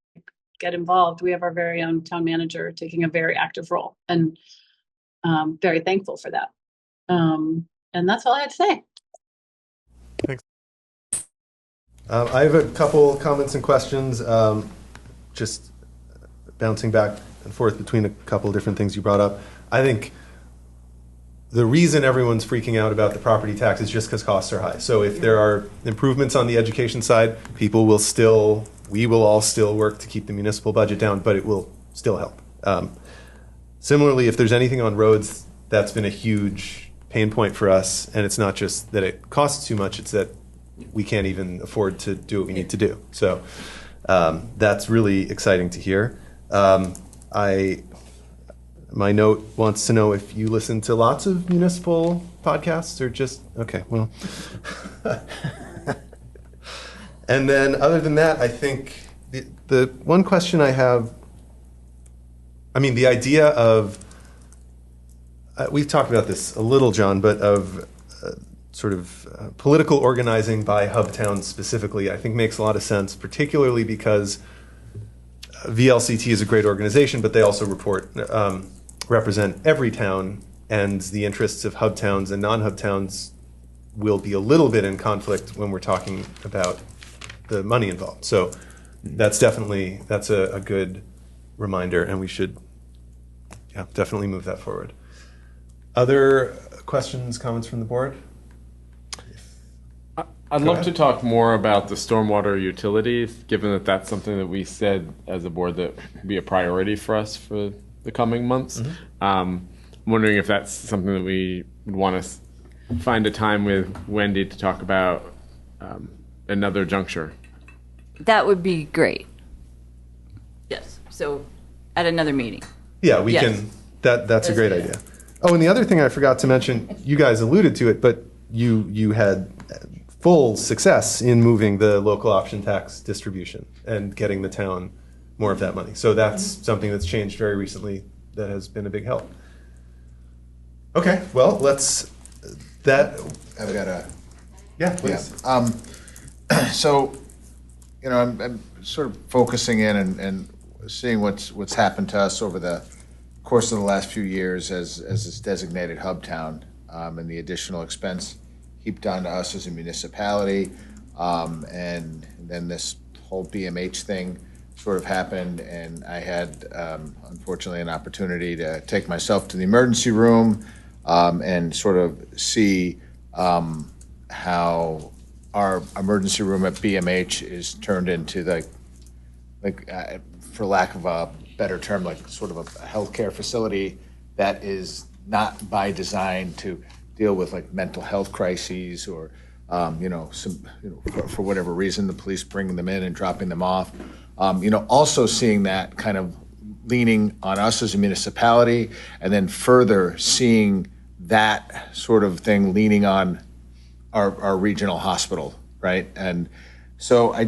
get involved. We have our very own town manager taking a very active role, and very thankful for that. And that's all I had to say. Thanks. I have a couple comments and questions, just bouncing back and forth between a couple of different things you brought up. I think the reason everyone's freaking out about the property tax is just because costs are high. So if there are improvements on the education side, we will all still work to keep the municipal budget down, but it will still help. Similarly, if there's anything on roads, that's been a huge pain point for us, and it's not just that it costs too much, it's that we can't even afford to do what we need to do. So that's really exciting to hear. My note wants to know if you listen to lots of municipal podcasts or just, okay, well. And then other than that, I think the one question I have, the idea of, we've talked about this a little, John, but of political organizing by hub towns specifically, I think makes a lot of sense, particularly because VLCT is a great organization, but they also represent every town, and the interests of hub towns and non-hub towns will be a little bit in conflict when we're talking about the money involved. So that's a good reminder, and we should definitely move that forward. Other questions, comments from the board? I'd love to talk more about the stormwater utilities, given that that's something that we said as a board that would be a priority for us for the coming months. I'm wondering if that's something that we would want to find a time with Wendy to talk about another juncture. That would be great. Yes. So at another meeting. Yeah, we can. That's a great idea. Oh, and the other thing I forgot to mention, you guys alluded to it, but you had full success in moving the local option tax distribution and getting the town more of that money. So that's something that's changed very recently that has been a big help. Okay, well, I've got a... Yeah, please. Yeah. So, I'm sort of focusing in and seeing what's happened to us over the course of the last few years as this designated hub town, and the additional expense heaped onto us as a municipality, and then this whole BMH thing sort of happened, and I had, unfortunately, an opportunity to take myself to the emergency room and sort of see how our emergency room at BMH is turned into for lack of a better term, like sort of a healthcare facility that is not by design to deal with like mental health crises or for whatever reason the police bringing them in and dropping them off. Also seeing that kind of leaning on us as a municipality, and then further seeing that sort of thing leaning on our regional hospital, right? And so I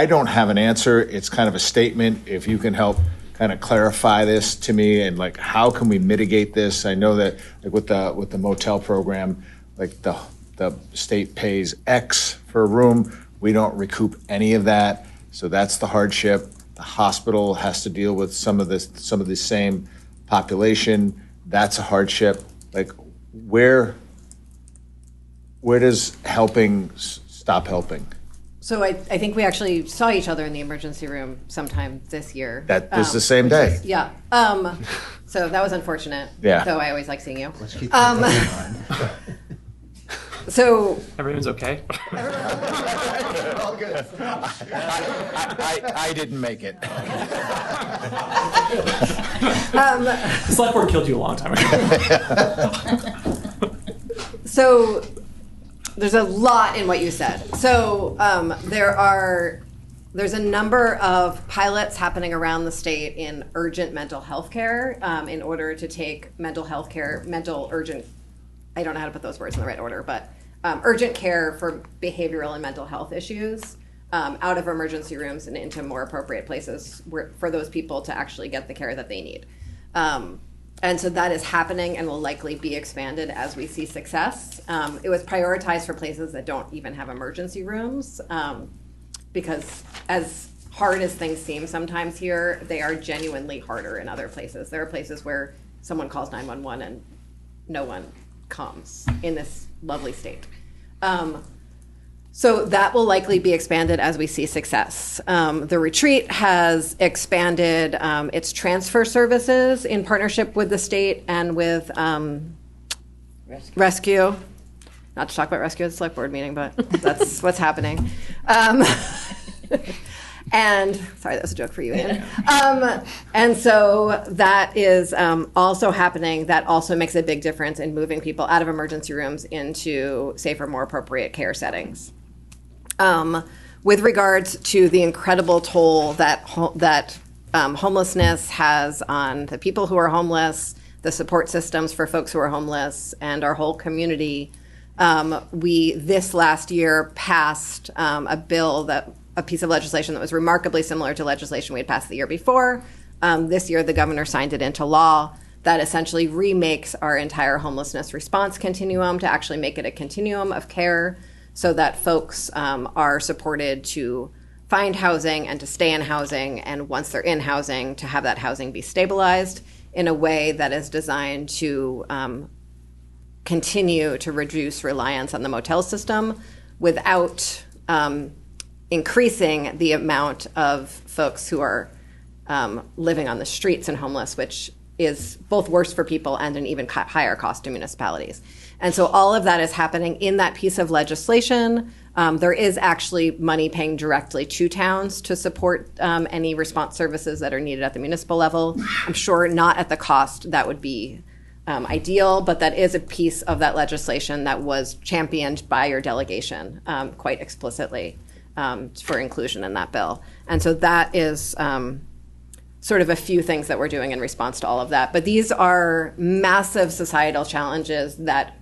don't have an answer. It's kind of a statement. If you can help kind of clarify this to me, and like how can we mitigate this? I know that like with the motel program, like the state pays X for a room, we don't recoup any of that, so that's the hardship. The hospital has to deal with some of the same population. That's a hardship. Like where does helping stop helping? So I think we actually saw each other in the emergency room sometime this year. That was the same day. Yeah. So that was unfortunate. Yeah. Though I always like seeing you. Let's keep that in mind. So everyone's okay. All good. I didn't make it. The select board killed you a long time ago. So there's a lot in what you said. So there's a number of pilots happening around the state in urgent mental health care in order to take urgent, I don't know how to put those words in the right order, but urgent care for behavioral and mental health issues out of emergency rooms and into more appropriate places for those people to actually get the care that they need. And so that is happening and will likely be expanded as we see success. It was prioritized for places that don't even have emergency rooms because as hard as things seem sometimes here, they are genuinely harder in other places. There are places where someone calls 911 and no one comes in this lovely state. So that will likely be expanded as we see success. The retreat has expanded its transfer services in partnership with the state and with rescue. Not to talk about rescue at the select board meeting, but that's what's happening. And sorry, that was a joke for you, Ian. And so that is also happening. That also makes a big difference in moving people out of emergency rooms into safer, more appropriate care settings. With regards to the incredible toll that homelessness has on the people who are homeless, the support systems for folks who are homeless, and our whole community, we this last year passed a piece of legislation that was remarkably similar to legislation we had passed the year before. This year, the governor signed it into law that essentially remakes our entire homelessness response continuum to actually make it a continuum of care so that folks are supported to find housing and to stay in housing, and once they're in housing, to have that housing be stabilized in a way that is designed to continue to reduce reliance on the motel system without increasing the amount of folks who are living on the streets and homeless, which is both worse for people and an even higher cost to municipalities. And so all of that is happening in that piece of legislation. There is actually money paying directly to towns to support any response services that are needed at the municipal level. I'm sure not at the cost that would be ideal, but that is a piece of that legislation that was championed by your delegation quite explicitly for inclusion in that bill. And so that is sort of a few things that we're doing in response to all of that. But these are massive societal challenges that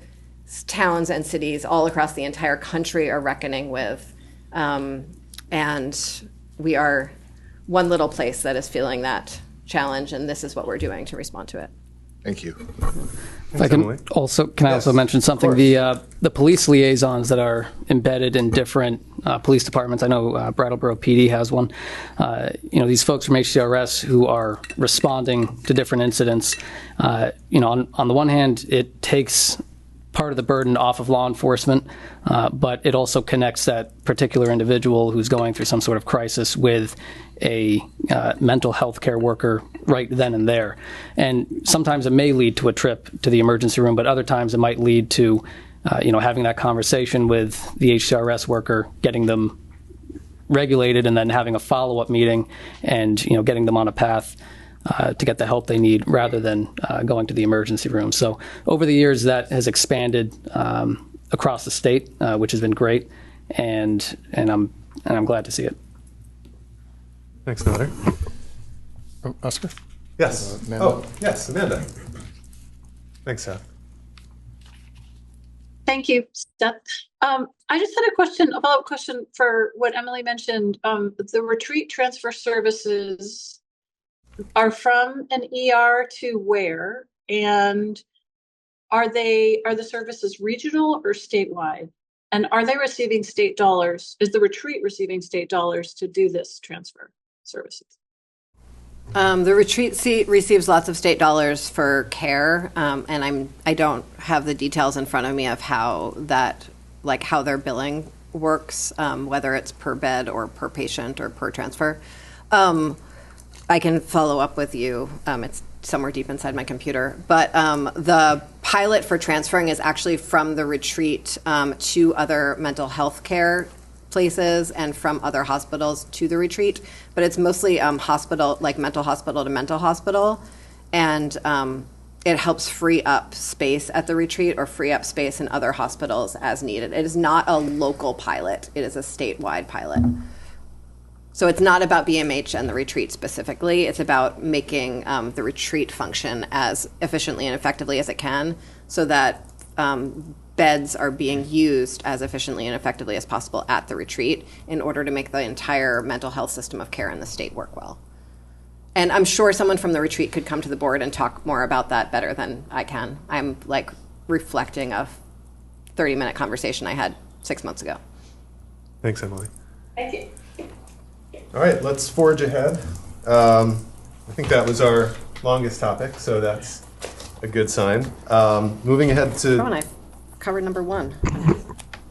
towns and cities all across the entire country are reckoning with. And we are one little place that is feeling that challenge, and this is what we're doing to respond to it. Thank you. If I can also mention something? The police liaisons that are embedded in different police departments. I know Brattleboro PD has one. These folks from HCRS who are responding to different incidents. On the one hand, it takes part of the burden off of law enforcement, but it also connects that particular individual who's going through some sort of crisis with a mental health care worker right then and there. And sometimes it may lead to a trip to the emergency room, but other times it might lead to having that conversation with the HCRS worker, getting them regulated, and then having a follow-up meeting and getting them on a path to get the help they need rather than going to the emergency room. So over the years, that has expanded across the state, which has been great, and I'm glad to see it. Thanks, Nader. Oscar? Yes. Amanda? Yes, Amanda. Thanks, Seth. Thank you, Seth. I just had a follow-up question for what Emily mentioned. The retreat transfer services are from an ER to where? And are the services regional or statewide? And are they receiving state dollars? Is the retreat receiving state dollars to do this transfer services? The retreat receives lots of state dollars for care, and I don't have the details in front of me of how their billing works, whether it's per bed or per patient or per transfer. I can follow up with you. It's somewhere deep inside my computer. But the pilot for transferring is actually from the retreat to other mental health care places and from other hospitals to the retreat. But it's mostly hospital, like mental hospital to mental hospital. And it helps free up space at the retreat or free up space in other hospitals as needed. It is not a local pilot. It is a statewide pilot. So it's not about BMH and the retreat specifically. It's about making the retreat function as efficiently and effectively as it can so that beds are being used as efficiently and effectively as possible at the retreat in order to make the entire mental health system of care in the state work well. And I'm sure someone from the retreat could come to the board and talk more about that better than I can. I'm reflecting a 30-minute conversation I had 6 months ago. Thanks, Emily. Thank you. All right, let's forge ahead. I think that was our longest topic, so that's a good sign. Moving ahead to... I covered number 1.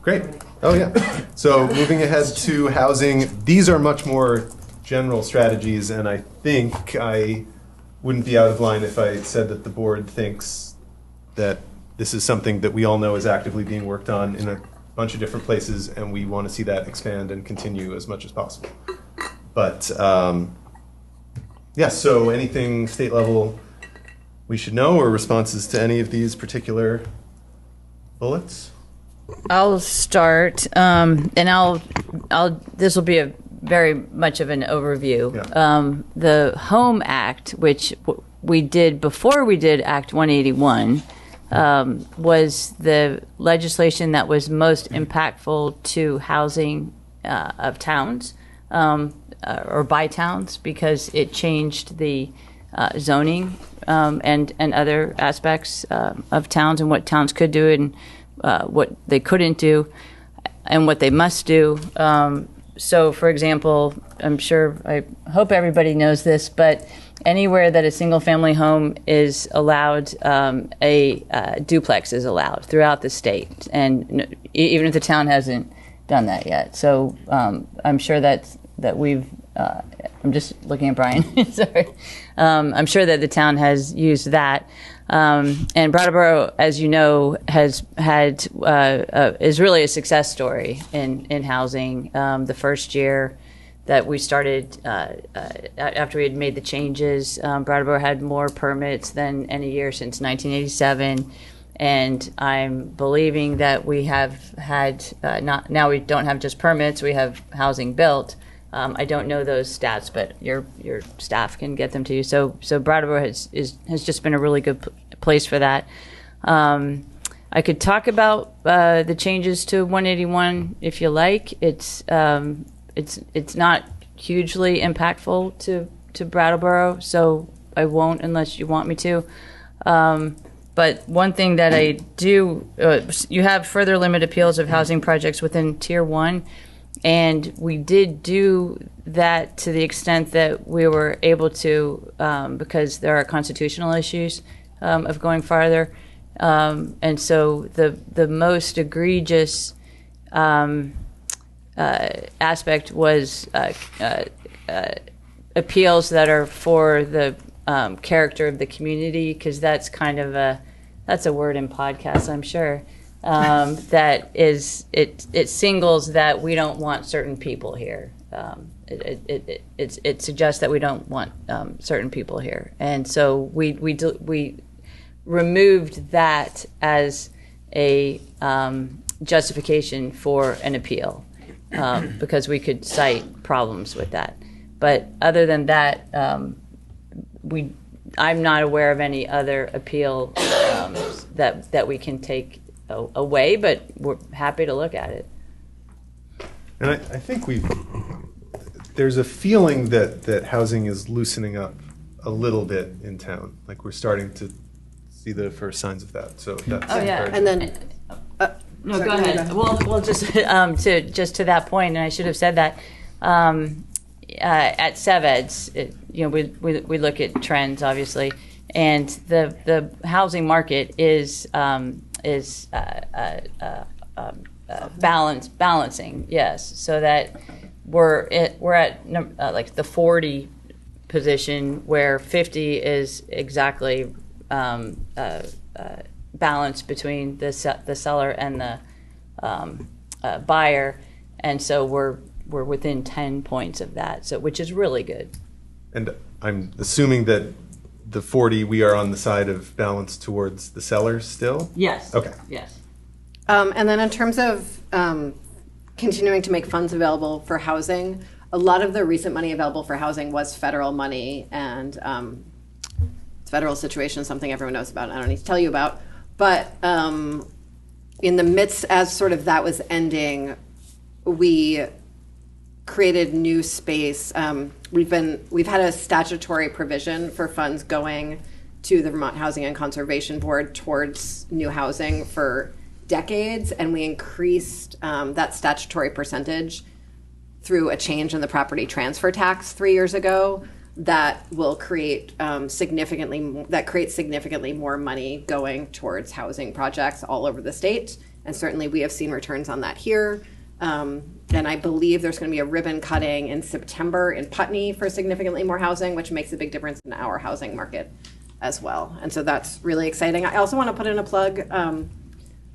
Great. Oh, yeah. So moving ahead to housing, these are much more general strategies, and I think I wouldn't be out of line if I said that the board thinks that this is something that we all know is actively being worked on in a bunch of different places, and we want to see that expand and continue as much as possible. But yeah, so anything state level we should know, or responses to any of these particular bullets? I'll start, and this will be a very much of an overview. Yeah. The Home Act, which we did before we did Act 181, was the legislation that was most impactful to housing of towns or by towns, because it changed the zoning and other aspects of towns, and what towns could do and what they couldn't do and what they must do. So, for example, I hope everybody knows this, but anywhere that a single-family home is allowed, a duplex is allowed throughout the state, and even if the town hasn't done that yet. So I'm sure that we've. I'm just looking at Brian. Sorry. I'm sure that the town has used that. And Brattleboro, as you know, has had is really a success story in housing. The first year that we started, after we had made the changes, Brattleboro had more permits than any year since 1987. And I'm believing that we have had now we don't have just permits; we have housing built. I don't know those stats, but your staff can get them to you. So Brattleboro has just been a really good place for that. I could talk about the changes to 181 if you like. It's not hugely impactful to Brattleboro, so I won't unless you want me to. But one thing that I do, you have further limit appeals of housing projects within Tier 1. And we did do that to the extent that we were able to, because there are constitutional issues of going farther. And so the most egregious aspect was appeals that are for the character of the community, because that's kind of that's a word in podcasts, I'm sure. That is, it singles that we don't want certain people here. It suggests that we don't want certain people here, and so we removed that as a justification for an appeal, because we could cite problems with that. But other than that, I'm not aware of any other appeal that we can take away, but we're happy to look at it. And I think there's a feeling that housing is loosening up a little bit in town. Like we're starting to see the first signs of that. So that's encouraging. And then no, go ahead. Well, just to that point, and I should have said that at CEVEDS, we look at trends obviously, and the housing market is balancing, yes, so that we're at like the 40 position, where 50 is exactly balanced between the seller and the buyer, and so we're within 10 points of that, so which is really good. And I'm assuming that the 40, we are on the side of balance towards the sellers still? Yes. Okay. Yes. And then in terms of continuing to make funds available for housing, a lot of the recent money available for housing was federal money, and the federal situation is something everyone knows about. I don't need to tell you about. But in the midst, as sort of that was ending, we created new space. We've had a statutory provision for funds going to the Vermont Housing and Conservation Board towards new housing for decades, and we increased that statutory percentage through a change in the property transfer tax 3 years ago that will create significantly more money going towards housing projects all over the state. And certainly we have seen returns on that here. And I believe there's going to be a ribbon cutting in September in Putney for significantly more housing, which makes a big difference in our housing market as well. And so that's really exciting. I also want to put in a plug.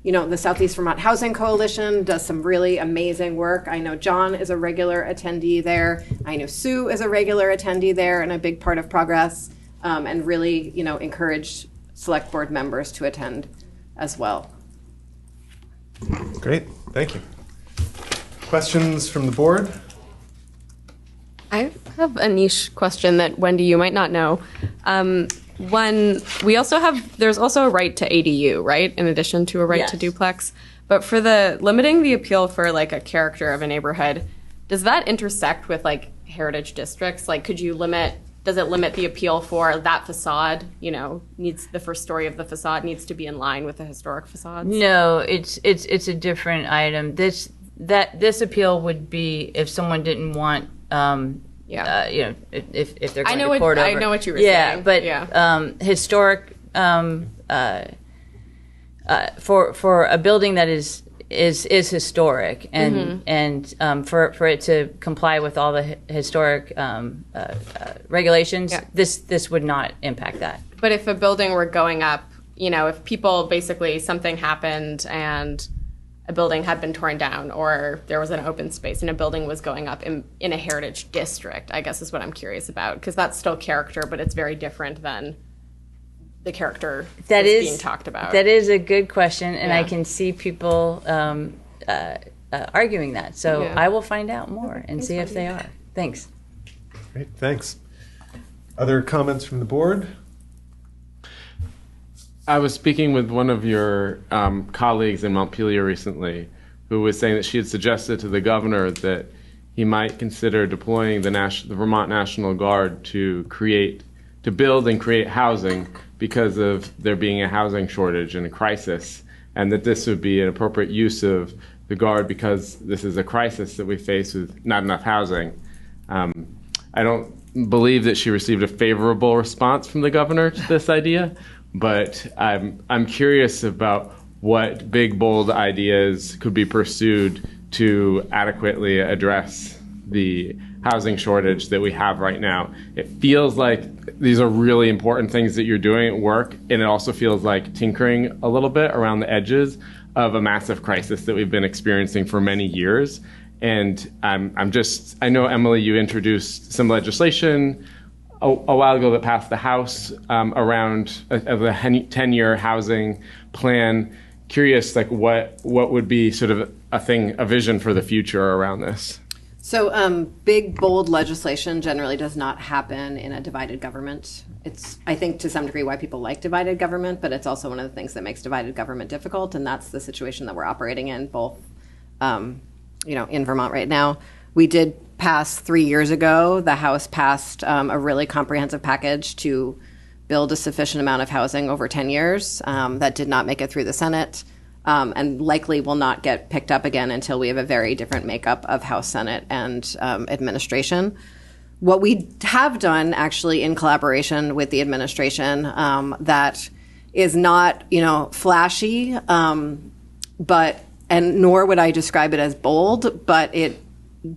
The Southeast Vermont Housing Coalition does some really amazing work. I know John is a regular attendee there. I know Sue is a regular attendee there and a big part of progress, and really, encourage select board members to attend as well. Great, thank you. Questions from the board? I have a niche question that, Wendy, you might not know. There's also a right to ADU, right? In addition to a right to duplex. But for limiting the appeal for like a character of a neighborhood, does that intersect with like heritage districts? Like, does it limit the appeal for that facade, needs the first story of the facade needs to be in line with the historic facades? No, it's a different item. This appeal would be if someone didn't want, if they're going to court over. I know what you were saying. But historic, for a building that is historic and for it to comply with all the historic regulations, this would not impact that. But if a building were going up, if people basically something happened and a building had been torn down or there was an open space and a building was going up in a heritage district, I guess is what I'm curious about, because that's still character, but it's very different than the character that's being talked about. That is a good question, and I can see people arguing that. So I will find out more and see if they are. Thanks. Great, thanks. Other comments from the board? I was speaking with one of your colleagues in Montpelier recently who was saying that she had suggested to the governor that he might consider deploying the Vermont National Guard to build and create housing because of there being a housing shortage and a crisis, and that this would be an appropriate use of the Guard because this is a crisis that we face with not enough housing. I don't believe that she received a favorable response from the governor to this idea, but I'm curious about what big, bold ideas could be pursued to adequately address the housing shortage that we have right now. It feels like these are really important things that you're doing at work, and it also feels like tinkering a little bit around the edges of a massive crisis that we've been experiencing for many years. And I know, Emily, you introduced some legislation a while ago that passed the House around a 10-year housing plan. Curious, like what would be sort of a vision for the future around this? So big, bold legislation generally does not happen in a divided government. It's, I think, to some degree why people like divided government, but it's also one of the things that makes divided government difficult, and that's the situation that we're operating in, both, in Vermont right now. We did pass 3 years ago, the House passed a really comprehensive package to build a sufficient amount of housing over 10 years. That did not make it through the Senate. And likely will not get picked up again until we have a very different makeup of House, Senate, and administration. What we have done, actually, in collaboration with the administration, that is not, flashy, nor would I describe it as bold, but it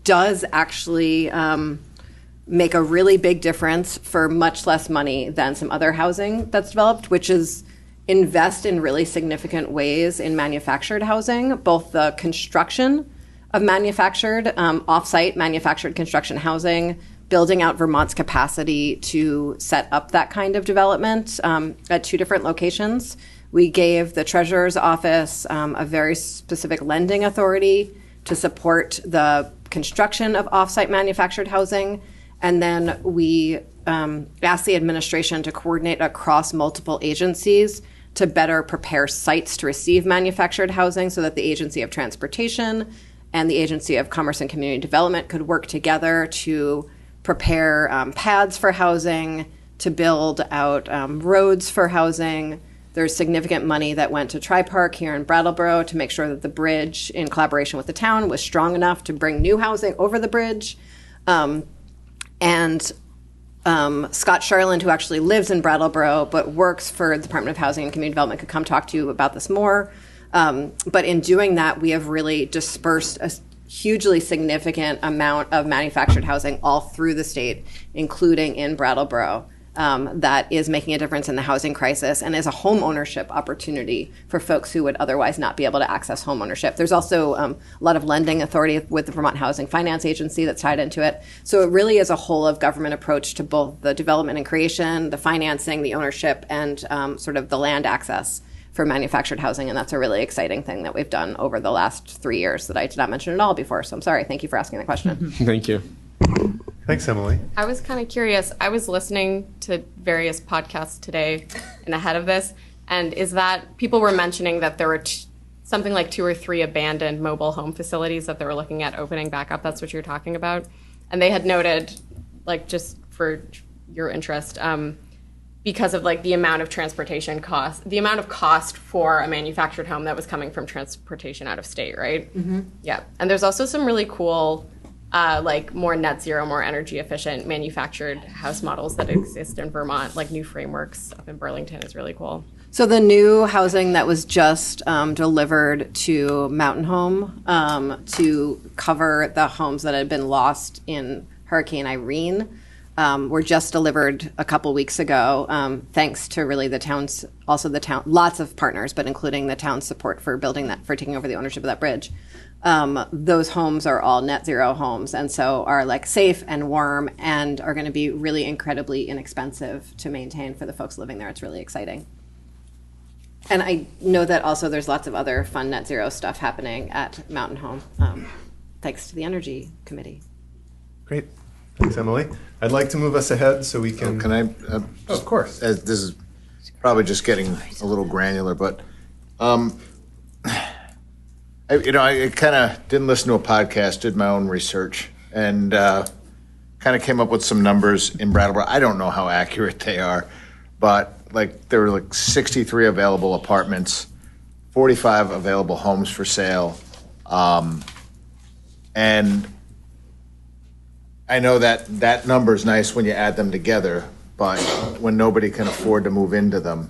does actually make a really big difference for much less money than some other housing that's developed, which is invest in really significant ways in manufactured housing, both the construction of manufactured, off-site manufactured construction housing, building out Vermont's capacity to set up that kind of development at 2 different locations. We gave the Treasurer's Office a very specific lending authority to support the construction of off-site manufactured housing. And then we asked the administration to coordinate across multiple agencies to better prepare sites to receive manufactured housing so that the Agency of Transportation and the Agency of Commerce and Community Development could work together to prepare pads for housing, to build out roads for housing. There's significant money that went to Tri-Park here in Brattleboro to make sure that the bridge, in collaboration with the town, was strong enough to bring new housing over the bridge. Scott Sharland, who actually lives in Brattleboro but works for the Department of Housing and Community Development, could come talk to you about this more. But in doing that, we have really dispersed a hugely significant amount of manufactured housing all through the state, including in Brattleboro. that is making a difference in the housing crisis and is a home ownership opportunity for folks who would otherwise not be able to access home ownership. There's also a lot of lending authority with the Vermont Housing Finance Agency that's tied into it. So it really is a whole of government approach to both the development and creation, the financing, the ownership, and sort of the land access for manufactured housing. And that's a really exciting thing that we've done over the last 3 years that I did not mention at all before. So I'm sorry. Thank you for asking the question. Thank you. Thanks, Emily. I was kind of curious. I was listening to various podcasts today and ahead of this, and is that people were mentioning that there were something like 2 or 3 abandoned mobile home facilities that they were looking at opening back up. That's what you're talking about. And they had noted, like, just for your interest, because of like the amount of transportation cost, the amount of cost for a manufactured home that was coming from transportation out of state, right? Mm-hmm. Yeah. And there's also some really cool like more net zero, more energy efficient manufactured house models that exist in Vermont, like new frameworks up in Burlington is really cool. So the new housing that was just delivered to Mountain Home to cover the homes that had been lost in Hurricane Irene were just delivered a couple weeks ago, thanks to really the town's, also the town, lots of partners, but including the town's support for building that, for taking over the ownership of that bridge. Those homes are all net zero homes, and so are like safe and warm and are going to be really incredibly inexpensive to maintain for the folks living there. It's really exciting. And I know that also there's lots of other fun net zero stuff happening at Mountain Home, thanks to the Energy Committee. Great. Thanks, Emily. I'd like to move us ahead so we can... Can I? Of course. This is probably just getting a little granular, but I kind of didn't listen to a podcast, did my own research, and kind of came up with some numbers in Brattleboro. I don't know how accurate they are, but like there were like 63 available apartments, 45 available homes for sale, and I know that that number is nice when you add them together, but when nobody can afford to move into them.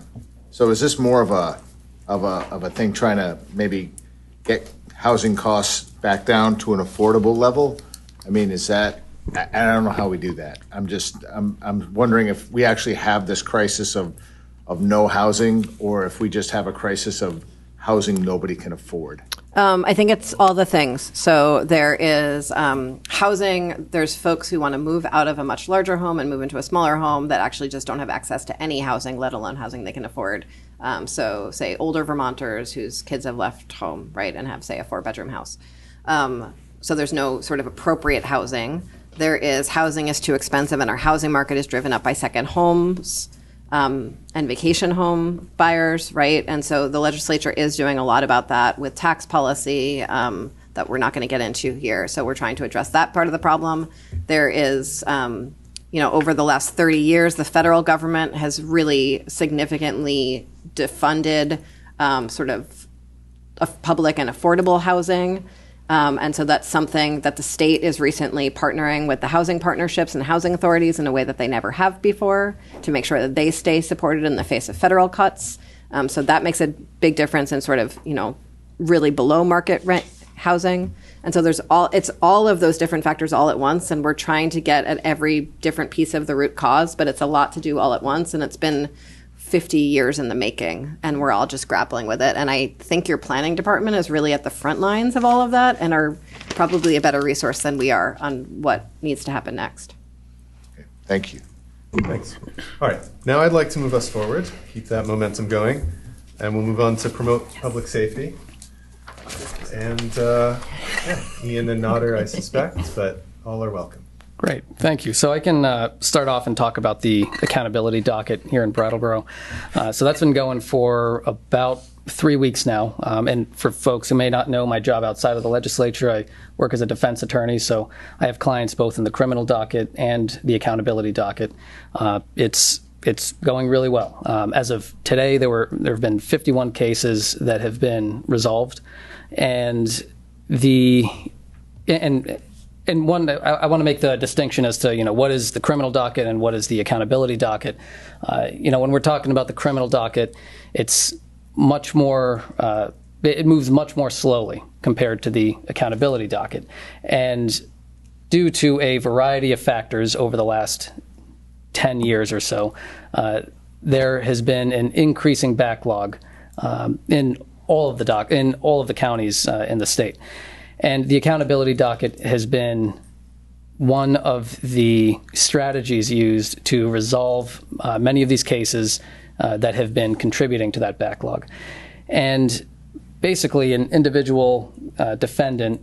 So is this more of a thing trying to maybe get housing costs back down to an affordable level? I mean, is that, I don't know how we do that. I'm wondering if we actually have this crisis of no housing, or if we just have a crisis of housing nobody can afford. I think it's all the things. So there is housing, there's folks who want to move out of a much larger home and move into a smaller home that actually just don't have access to any housing, let alone housing they can afford. So say older Vermonters whose kids have left home, right, and have, say, a 4-bedroom house. So there's no sort of appropriate housing. There is housing is too expensive, and our housing market is driven up by second homes. And vacation home buyers, right? And so the legislature is doing a lot about that with tax policy that we're not going to get into here. So we're trying to address that part of the problem. There is, over the last 30 years, the federal government has really significantly defunded sort of public and affordable housing. And so that's something that the state is recently partnering with the housing partnerships and housing authorities in a way that they never have before to make sure that they stay supported in the face of federal cuts. So that makes a big difference in sort of, really below market rent housing. And so it's all of those different factors all at once. And we're trying to get at every different piece of the root cause, but it's a lot to do all at once. And it's been 50 years in the making, and we're all just grappling with it. And I think your planning department is really at the front lines of all of that and are probably a better resource than we are on what needs to happen next. Okay. Thank you. Thanks. All right. Now I'd like to move us forward, keep that momentum going, and we'll move on to promote public safety. And Ian and Nodder, I suspect, but all are welcome. Great, thank you. So I can start off and talk about the accountability docket here in Brattleboro. So that's been going for about 3 weeks now. And for folks who may not know my job outside of the legislature, I work as a defense attorney. So I have clients both in the criminal docket and the accountability docket. It's going really well. As of today, there have been 51 cases that have been resolved, and one, I want to make the distinction as to, what is the criminal docket and what is the accountability docket. When we're talking about the criminal docket, it's much more, it moves much more slowly compared to the accountability docket. And due to a variety of factors over the last 10 years or so, there has been an increasing backlog in all of the counties in the state. And the accountability docket has been one of the strategies used to resolve many of these cases that have been contributing to that backlog. And basically, an individual defendant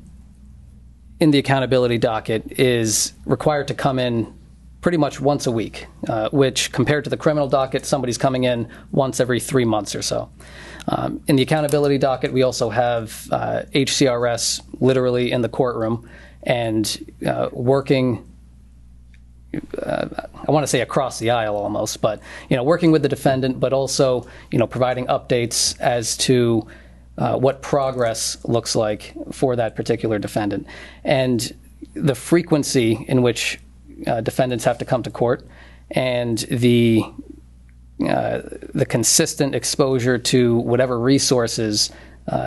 in the accountability docket is required to come in pretty much once a week, which compared to the criminal docket, somebody's coming in once every 3 months or so. In the accountability docket, we also have HCRS literally in the courtroom and working, I want to say across the aisle almost, but working with the defendant, but also providing updates as to what progress looks like for that particular defendant, and the frequency in which defendants have to come to court, and the consistent exposure to whatever resources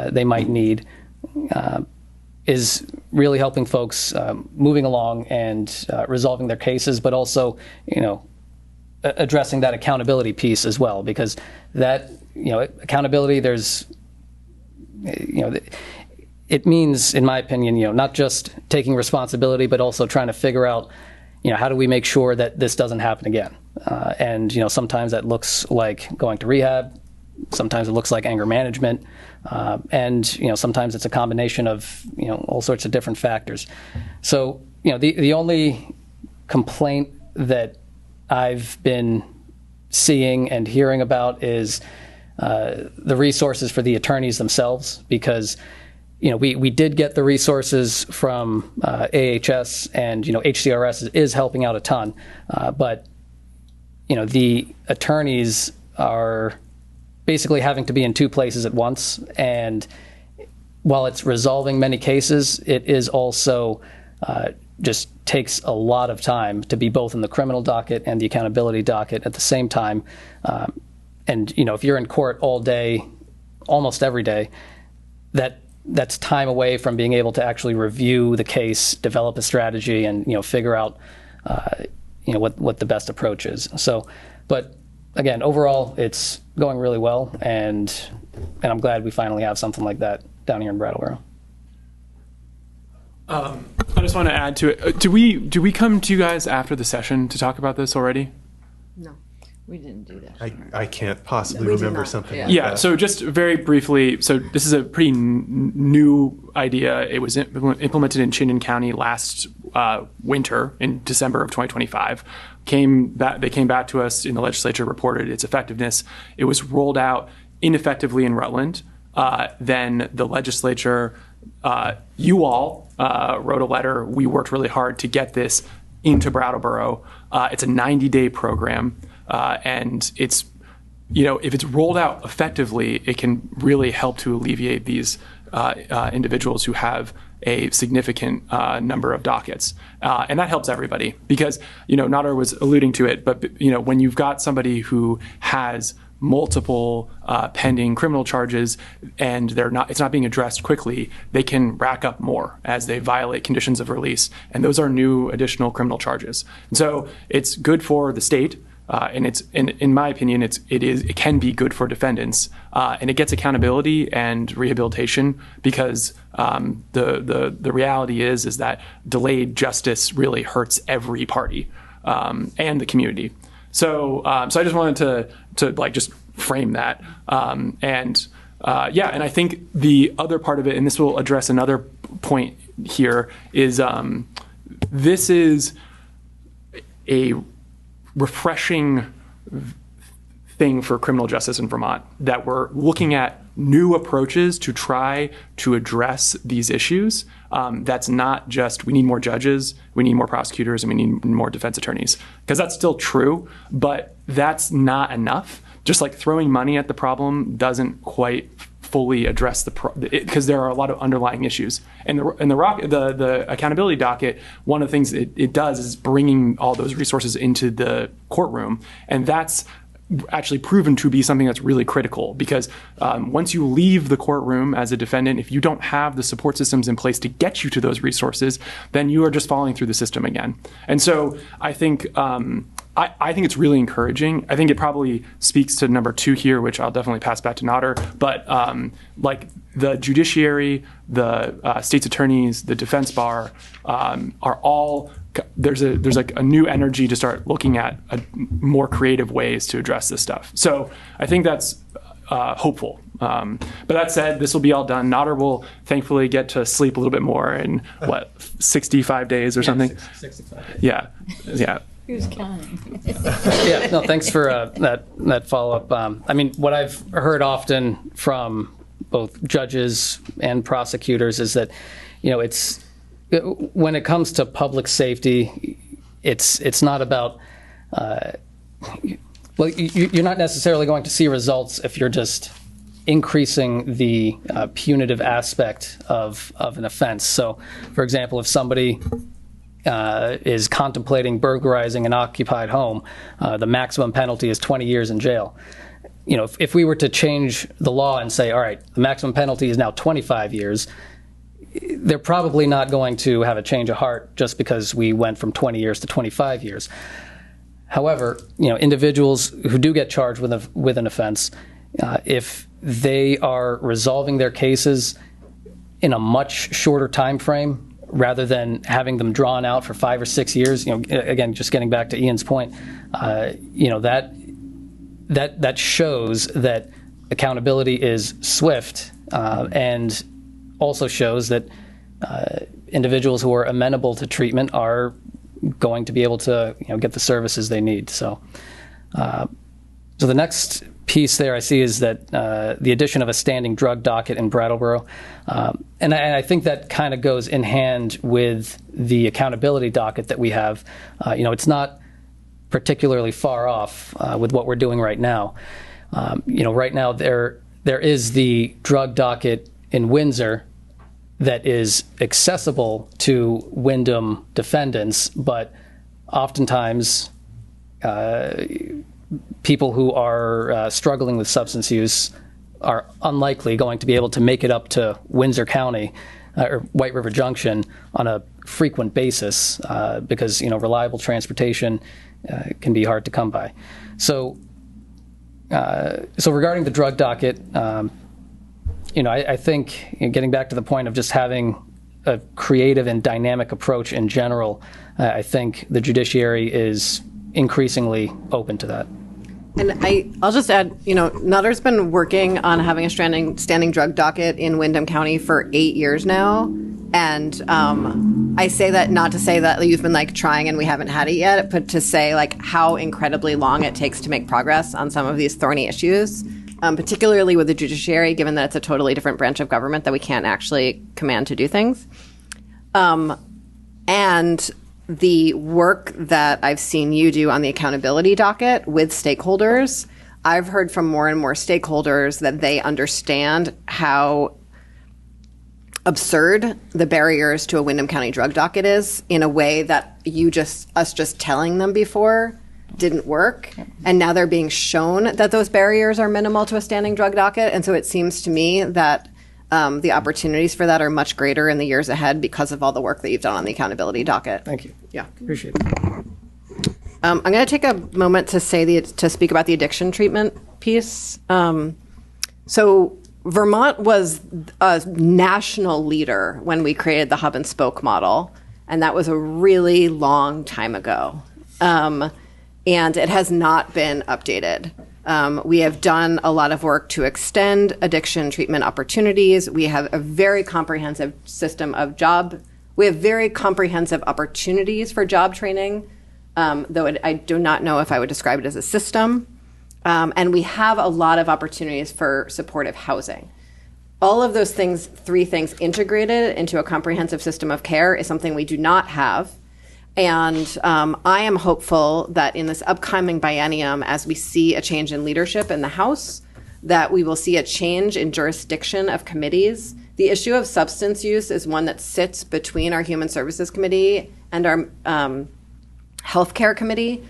they might need is really helping folks moving along and resolving their cases, but also, addressing that accountability piece as well, because that, accountability, there's, it means, in my opinion, not just taking responsibility, but also trying to figure out, how do we make sure that this doesn't happen again? And, sometimes that looks like going to rehab. Sometimes it looks like anger management. And, sometimes it's a combination of, all sorts of different factors. So, the only complaint that I've been seeing and hearing about is the resources for the attorneys themselves, because we did get the resources from AHS, and HCRS is helping out a ton, but the attorneys are basically having to be in two places at once, and while it's resolving many cases, it is also just takes a lot of time to be both in the criminal docket and the accountability docket at the same time. And if you're in court all day, almost every day, that's time away from being able to actually review the case, develop a strategy, and figure out what the best approach is. So, but again, overall, it's going really well, and I'm glad we finally have something like that down here in Brattleboro. I just want to add to it. Do we come to you guys after the session to talk about this already? No, we didn't do that. I can't possibly remember something like Yeah, that. so just very briefly, so this is a pretty new idea. It was implemented in Chittenden County last winter in December of 2025. They came back to us in the legislature, reported its effectiveness. It was rolled out ineffectively in Rutland. Then the legislature, you all wrote a letter. We worked really hard to get this into Brattleboro. It's a 90-day program, and it's, if it's rolled out effectively, it can really help to alleviate these individuals who have a significant number of dockets. And that helps everybody because, Nader was alluding to it, but, when you've got somebody who has multiple pending criminal charges and it's not being addressed quickly, they can rack up more as they violate conditions of release. And those are new additional criminal charges. And so it's good for the state. And in my opinion, it can be good for defendants, and it gets accountability and rehabilitation because the reality is that delayed justice really hurts every party and the community. So I just wanted to just frame that, and I think the other part of it, and this will address another point here, is this is a refreshing thing for criminal justice in Vermont, that we're looking at new approaches to try to address these issues. That's not just we need more judges, we need more prosecutors, and we need more defense attorneys, because that's still true, but that's not enough. Just like throwing money at the problem doesn't quite fully address because there are a lot of underlying issues. And the accountability docket, one of the things it does is bringing all those resources into the courtroom, and that's actually proven to be something that's really critical because once you leave the courtroom as a defendant, if you don't have the support systems in place to get you to those resources, then you are just falling through the system again. And so I think I think it's really encouraging. I think it probably speaks to number 2 here, which I'll definitely pass back to Nader. But like the judiciary, the state's attorneys, the defense bar are all, there's like a new energy to start looking at more creative ways to address this stuff. So I think that's hopeful. But that said, this will be all done. Nader will thankfully get to sleep a little bit more in 65 days or something. 65 days. Yeah. Who's counting? Yeah, no, thanks for that follow-up. I mean, what I've heard often from both judges and prosecutors is that, it's when it comes to public safety, it's not about, well, you're not necessarily going to see results if you're just increasing the punitive aspect of an offense. So, for example, if somebody is contemplating burglarizing an occupied home, the maximum penalty is 20 years in jail. If we were to change the law and say, all right, the maximum penalty is now 25 years, they're probably not going to have a change of heart just because we went from 20 years to 25 years. However, individuals who do get charged with an offense, if they are resolving their cases in a much shorter time frame, rather than having them drawn out for 5 or 6 years, again, just getting back to Ian's point, that shows that accountability is swift, and also shows that individuals who are amenable to treatment are going to be able to get the services they need. So the next piece there I see is that the addition of a standing drug docket in Brattleboro. And I think that kind of goes in hand with the accountability docket that we have. It's not particularly far off with what we're doing right now. Right now there is the drug docket in Windsor that is accessible to Wyndham defendants, but oftentimes people who are struggling with substance use are unlikely going to be able to make it up to Windsor County or White River Junction on a frequent basis because reliable transportation can be hard to come by. So regarding the drug docket, I think getting back to the point of just having a creative and dynamic approach in general, I think the judiciary is increasingly open to that. And I'll just add, Nutter's been working on having a standing drug docket in Windham County for 8 years now. And I say that not to say that you've been trying and we haven't had it yet, but to say how incredibly long it takes to make progress on some of these thorny issues, particularly with the judiciary, given that it's a totally different branch of government that we can't actually command to do things. And the work that I've seen you do on the accountability docket with stakeholders, I've heard from more and more stakeholders that they understand how absurd the barriers to a Windham County drug docket is in a way that us just telling them before didn't work. And now they're being shown that those barriers are minimal to a standing drug docket. And so it seems to me that the opportunities for that are much greater in the years ahead because of all the work that you've done on the accountability docket. Thank you. Yeah. Appreciate it. I'm going to take a moment to speak about the addiction treatment piece. So Vermont was a national leader when we created the hub and spoke model, and that was a really long time ago. And it has not been updated. We have done a lot of work to extend addiction treatment opportunities. We have a very comprehensive system of we have very comprehensive opportunities for job training, though I do not know if I would describe it as a system. And we have a lot of opportunities for supportive housing. All of those things, 3 things integrated into a comprehensive system of care is something we do not have. And I am hopeful that in this upcoming biennium, as we see a change in leadership in the House, that we will see a change in jurisdiction of committees. The issue of substance use is one that sits between our Human Services Committee and our Healthcare Committee.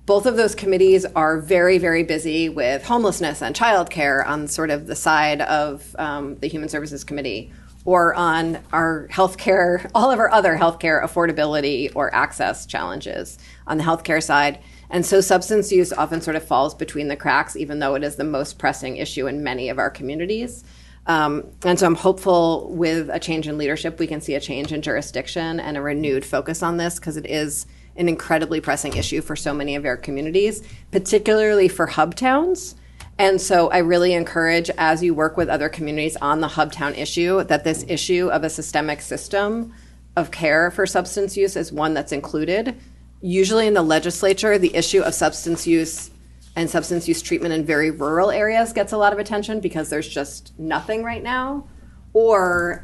Both of those committees are very, very busy with homelessness and childcare on sort of the side of the Human Services Committee, or on our healthcare, all of our other healthcare affordability or access challenges on the healthcare side. And so substance use often sort of falls between the cracks, even though it is the most pressing issue in many of our communities. And so I'm hopeful with a change in leadership, we can see a change in jurisdiction and a renewed focus on this, because it is an incredibly pressing issue for so many of our communities, particularly for hub towns. And so I really encourage, as you work with other communities on the hub town issue, that this issue of a systemic system of care for substance use is one that's included. Usually in the legislature, the issue of substance use and substance use treatment in very rural areas gets a lot of attention because there's just nothing right now. Or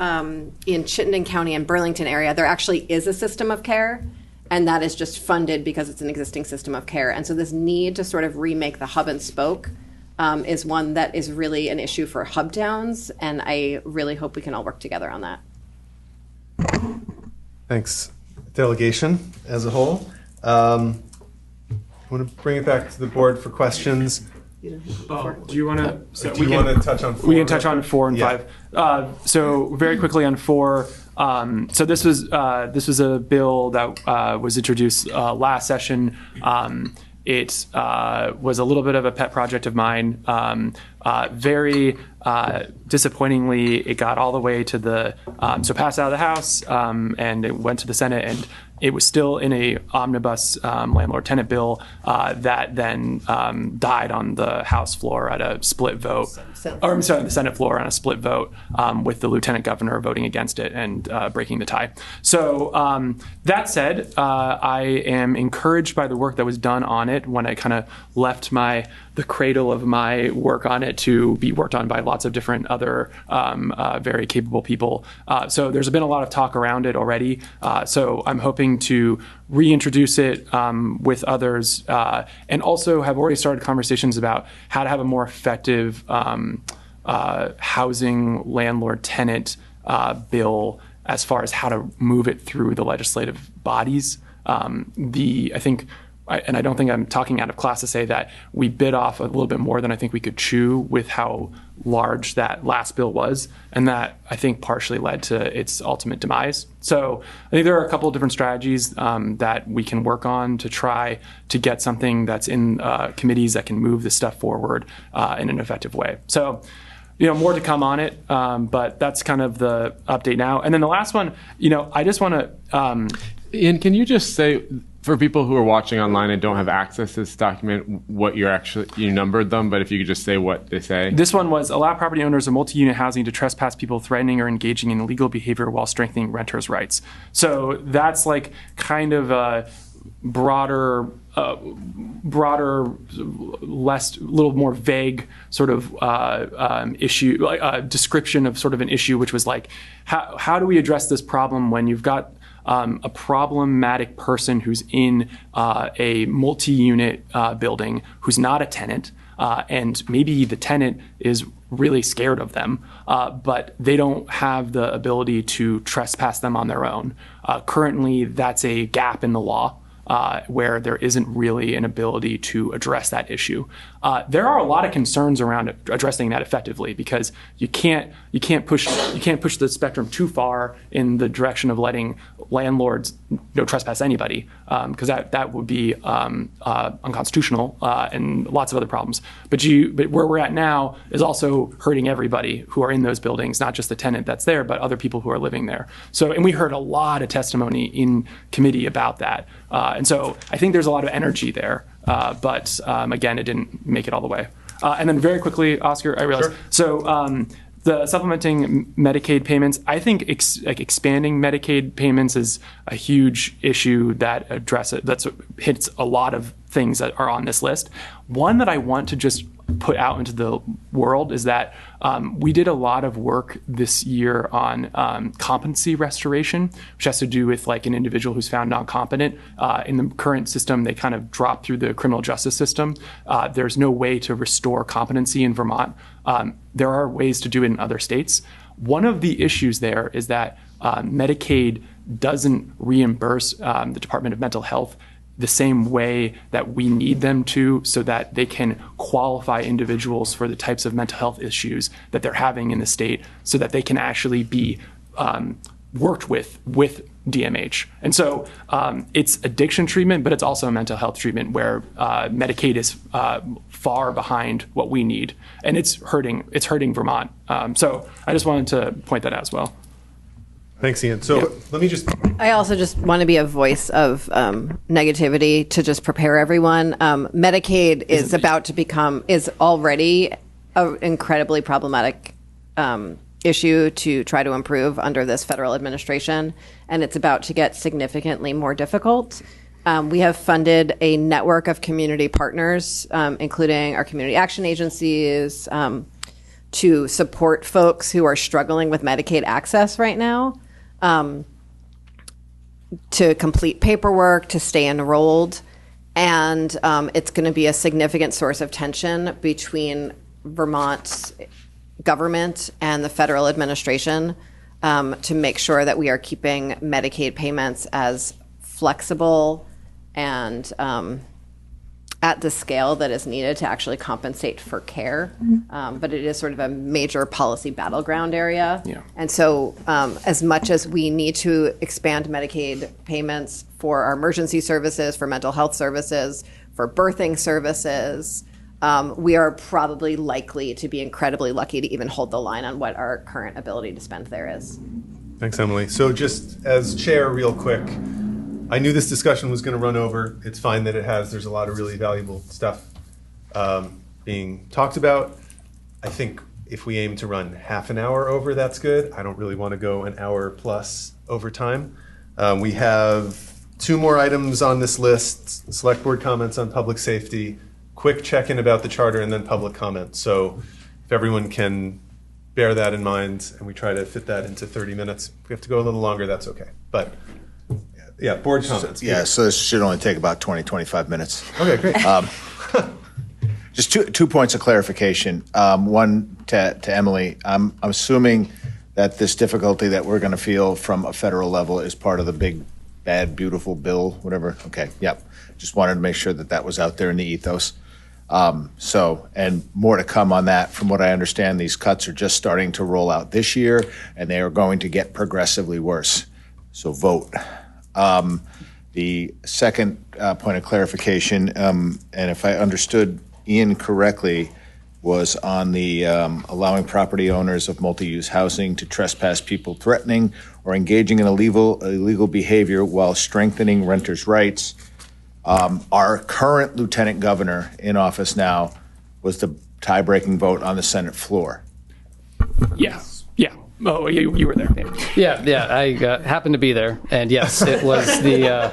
in Chittenden County and Burlington area, there actually is a system of care, and that is just funded because it's an existing system of care. And so this need to sort of remake the hub and spoke is one that is really an issue for hub towns, and I really hope we can all work together on that. Thanks. Delegation as a whole. I want to bring it back to the board for questions. Do you want to? So do you want to touch on 4? We can touch on 4 and 5. So very quickly on 4. So this was a bill that was introduced last session. It was a little bit of a pet project of mine. Very disappointingly, it got all the way to the so passed out of the House, and it went to the Senate, and it was still in a omnibus landlord-tenant bill that then died on the House floor at a split vote, or I'm sorry, the Senate floor on a split vote, with the lieutenant governor voting against it and breaking the tie. So that said, I am encouraged by the work that was done on it when I kind of left the cradle of my work on it to be worked on by lots of different other very capable people. So there's been a lot of talk around it already. So I'm hoping to reintroduce it with others, and also have already started conversations about how to have a more effective housing landlord-tenant bill as far as how to move it through the legislative bodies. I think, and I don't think I'm talking out of class to say that we bit off a little bit more than I think we could chew with how large that last bill was, and that I think partially led to its ultimate demise. So I think there are a couple of different strategies that we can work on to try to get something that's in committees that can move this stuff forward in an effective way. So, more to come on it, but that's kind of the update now. And then the last one, I just want to... Ian, can you just say, for people who are watching online and don't have access to this document, what you numbered them, but if you could just say what they say. This one was allow property owners of multi-unit housing to trespass people threatening or engaging in illegal behavior while strengthening renters' rights. So that's like kind of a broader, less, little more vague sort of issue, description of sort of an issue, which was like, how do we address this problem when you've got a problematic person who's in a multi-unit building who's not a tenant, and maybe the tenant is really scared of them, but they don't have the ability to trespass them on their own. Currently, that's a gap in the law. Where there isn't really an ability to address that issue. There are a lot of concerns around addressing that effectively, because you can't push the spectrum too far in the direction of letting landlords trespass anybody, because that would be unconstitutional and lots of other problems. But where we're at now is also hurting everybody who are in those buildings, not just the tenant that's there, but other people who are living there. So, and we heard a lot of testimony in committee about that. And so I think there's a lot of energy there, but again, it didn't make it all the way. And then very quickly, Oscar, I realized, sure. So the supplementing Medicaid payments, I think expanding Medicaid payments is a huge issue that hits a lot of things that are on this list. One that I want to just put out into the world is that we did a lot of work this year on competency restoration, which has to do with like an individual who's found non-competent. In the current system, they kind of drop through the criminal justice system. There's no way to restore competency in Vermont. There are ways to do it in other states. One of the issues there is that Medicaid doesn't reimburse the Department of Mental Health the same way that we need them to, so that they can qualify individuals for the types of mental health issues that they're having in the state, so that they can actually be worked with DMH. And so it's addiction treatment, but it's also a mental health treatment where Medicaid is far behind what we need, and it's hurting Vermont. So I just wanted to point that out as well. Thanks, Ian. So let me just... I also just want to be a voice of negativity to just prepare everyone. Medicaid is already an incredibly problematic issue to try to improve under this federal administration, and it's about to get significantly more difficult. We have funded a network of community partners, including our community action agencies, to support folks who are struggling with Medicaid access right now, to complete paperwork, to stay enrolled. And it's going to be a significant source of tension between Vermont's government and the federal administration to make sure that we are keeping Medicaid payments as flexible and at the scale that is needed to actually compensate for care. But it is sort of a major policy battleground area. Yeah. And so as much as we need to expand Medicaid payments for our emergency services, for mental health services, for birthing services, we are probably likely to be incredibly lucky to even hold the line on what our current ability to spend there is. Thanks, Emily. So just as chair, real quick, I knew this discussion was going to run over. It's fine that it has. There's a lot of really valuable stuff being talked about. I think if we aim to run half an hour over, that's good. I don't really want to go an hour plus over time. We have 2 more items on this list: select board comments on public safety, quick check-in about the charter, and then public comment. So if everyone can bear that in mind and we try to fit that into 30 minutes, if we have to go a little longer, that's okay. But yeah, board comments. So this should only take about 20, 25 minutes. Okay, great. Just two points of clarification. One to Emily. I'm assuming that this difficulty that we're going to feel from a federal level is part of the big, bad, beautiful bill, whatever. Okay, yep. Just wanted to make sure that that was out there in the ethos. And more to come on that. From what I understand, these cuts are just starting to roll out this year, and they are going to get progressively worse. So vote. The second point of clarification, and if I understood Ian correctly, was on the allowing property owners of multi-use housing to trespass people threatening or engaging in illegal behavior while strengthening renters' rights. Our current lieutenant governor in office now was the tie-breaking vote on the Senate floor. Yeah. Oh, you were there. Yeah. I happened to be there, and yes, it was the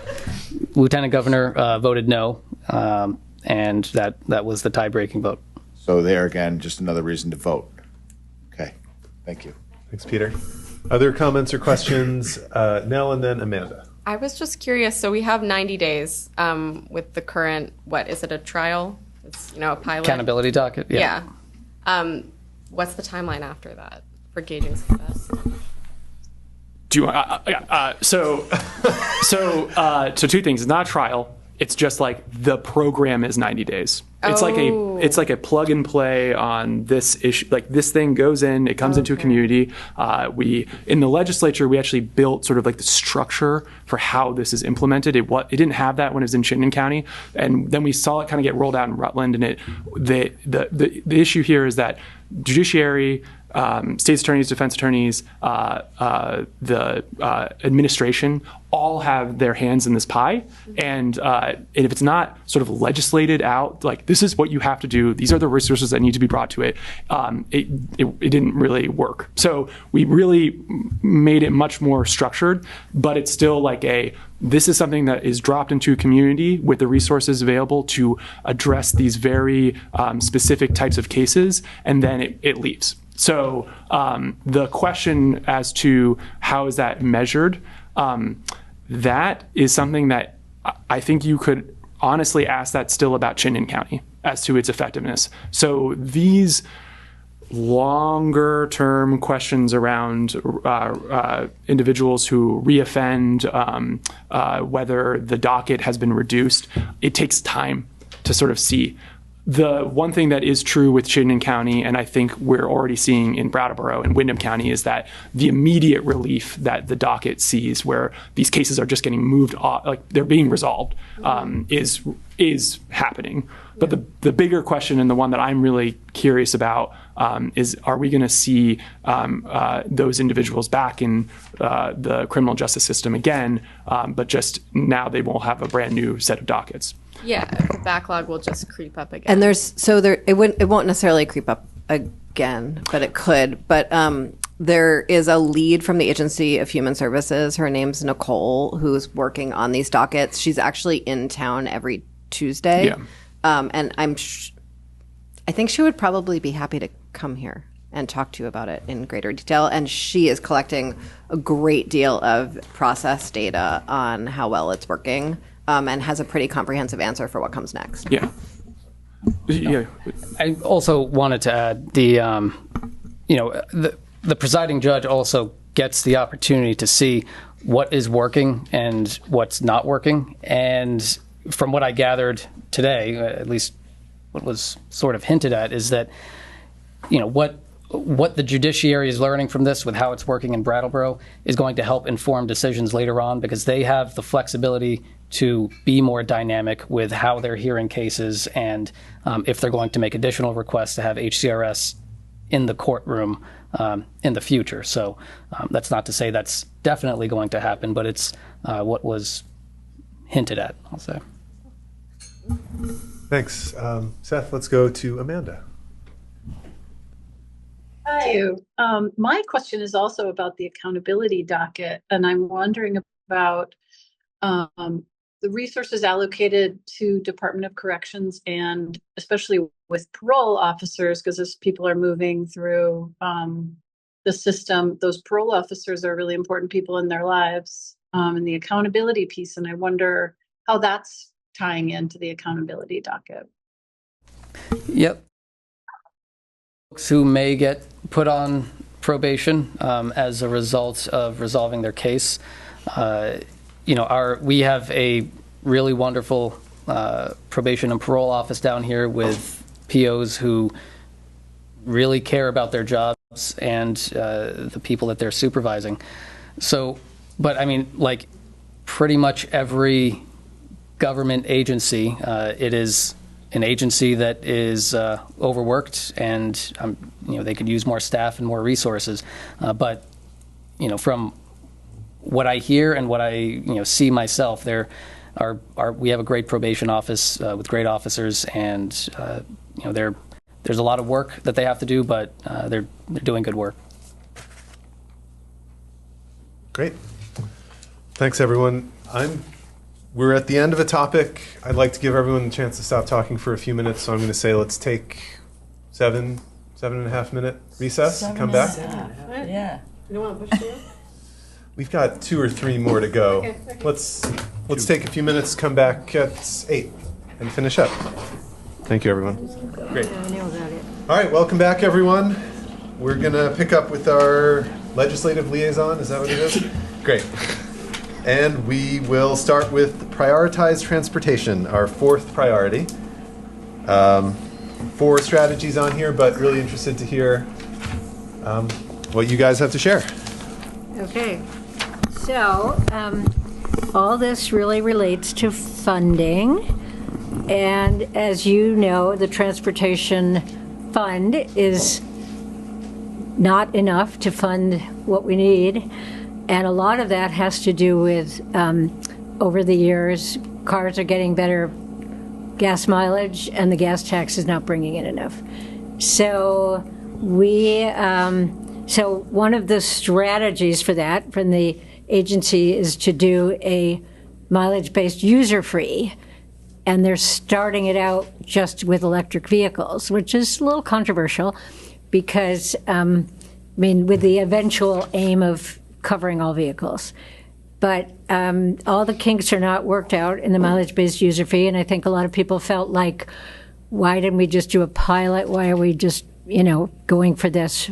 lieutenant governor voted no, and that was the tie-breaking vote. So there again, just another reason to vote. Okay, thank you. Thanks, Peter. Other comments or questions? Nell and then Amanda. I was just curious. So we have 90 days with the current, what is it, a trial? It's a pilot. Accountability docket. Yeah. What's the timeline after that for gauging success? Do you so 2 things. It's not a trial. It's just like the program is 90 days. It's like a plug and play on this issue. Like this thing goes in, it comes into a community. We in the legislature we actually built sort of like the structure for how this is implemented. It didn't have that when it was in Chittenden County, and then we saw it kind of get rolled out in Rutland. And the issue here is that judiciary, state's attorneys, defense attorneys, the administration all have their hands in this pie. And if it's not sort of legislated out, like this is what you have to do, these are the resources that need to be brought to it, it didn't really work. So we really made it much more structured, but it's still like this is something that is dropped into a community with the resources available to address these very specific types of cases, and then it leaves. So the question as to how is that measured, that is something that I think you could honestly ask that still about Chittenden County as to its effectiveness. So these longer term questions around individuals who reoffend, whether the docket has been reduced, it takes time to sort of see. the one thing that is true with Chittenden County, and I think we're already seeing in Brattleboro and Windham County, is that the immediate relief that the docket sees, where these cases are just getting moved off, like they're being resolved, is happening. But the bigger question, and the one that I'm really curious about, is are we going to see those individuals back in the criminal justice system again, but just now they won't have a brand new set of dockets? Yeah, the backlog will just creep up again. And it won't necessarily creep up again, but it could. But there is a lead from the Agency of Human Services. Her name's Nicole, who's working on these dockets. She's actually in town every Tuesday. Yeah. And I think she would probably be happy to come here and talk to you about it in greater detail. And she is collecting a great deal of process data on how well it's working, and has a pretty comprehensive answer for what comes next. Yeah. Yeah. I also wanted to add the presiding judge also gets the opportunity to see what is working and what's not working. And from what I gathered today, at least what was sort of hinted at, is that, what the judiciary is learning from this with how it's working in Brattleboro is going to help inform decisions later on, because they have the flexibility to be more dynamic with how they're hearing cases, and if they're going to make additional requests to have HCRS in the courtroom in the future. So that's not to say that's definitely going to happen, but it's what was hinted at, I'll say. Thanks. Seth, let's go to Amanda. Hi. My question is also about the accountability docket, and I'm wondering about the resources allocated to Department of Corrections, and especially with parole officers, because as people are moving through the system, those parole officers are really important people in their lives, and the accountability piece. And I wonder how that's tying into the accountability docket. Yep. Folks who may get put on probation as a result of resolving their case. We have a really wonderful probation and parole office down here with POs who really care about their jobs and the people that they're supervising. So, but I mean, like pretty much every government agency, it is an agency that is overworked, and they could use more staff and more resources. But from what I hear and what I see myself, we have a great probation office with great officers, and there's a lot of work that they have to do, but they're doing good work. Great. Thanks, everyone. We're at the end of a topic. I'd like to give everyone a chance to stop talking for a few minutes, so I'm going to say let's take 7.5 minute recess. Come back. Yeah. You don't want to push through? We've got 2 or 3 more to go. Okay. Let's take a few minutes, come back at 8, and finish up. Thank you, everyone. Great. All right, welcome back, everyone. We're going to pick up with our legislative liaison. Is that what it is? Great. And we will start with prioritized transportation, our 4th priority. 4 strategies on here, but really interested to hear what you guys have to share. Okay. So, all this really relates to funding. And as you know, the transportation fund is not enough to fund what we need. And a lot of that has to do with, over the years, cars are getting better gas mileage, and the gas tax is not bringing in enough. So so one of the strategies for that from the agency is to do a mileage-based user-free, and they're starting it out just with electric vehicles, which is a little controversial because, with the eventual aim of covering all vehicles. But all the kinks are not worked out in the mileage-based user fee, and I think a lot of people felt like, why didn't we just do a pilot? Why are we just, going for this?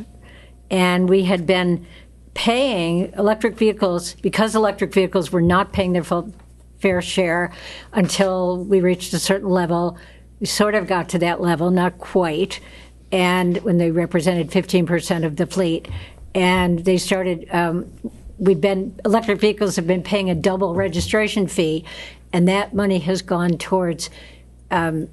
And we had been paying electric vehicles, because electric vehicles were not paying their full fair share until we reached a certain level. sort of got to that level, not quite, and when they represented 15% of the fleet. And they started, electric vehicles have been paying a double registration fee, and that money has gone towards charging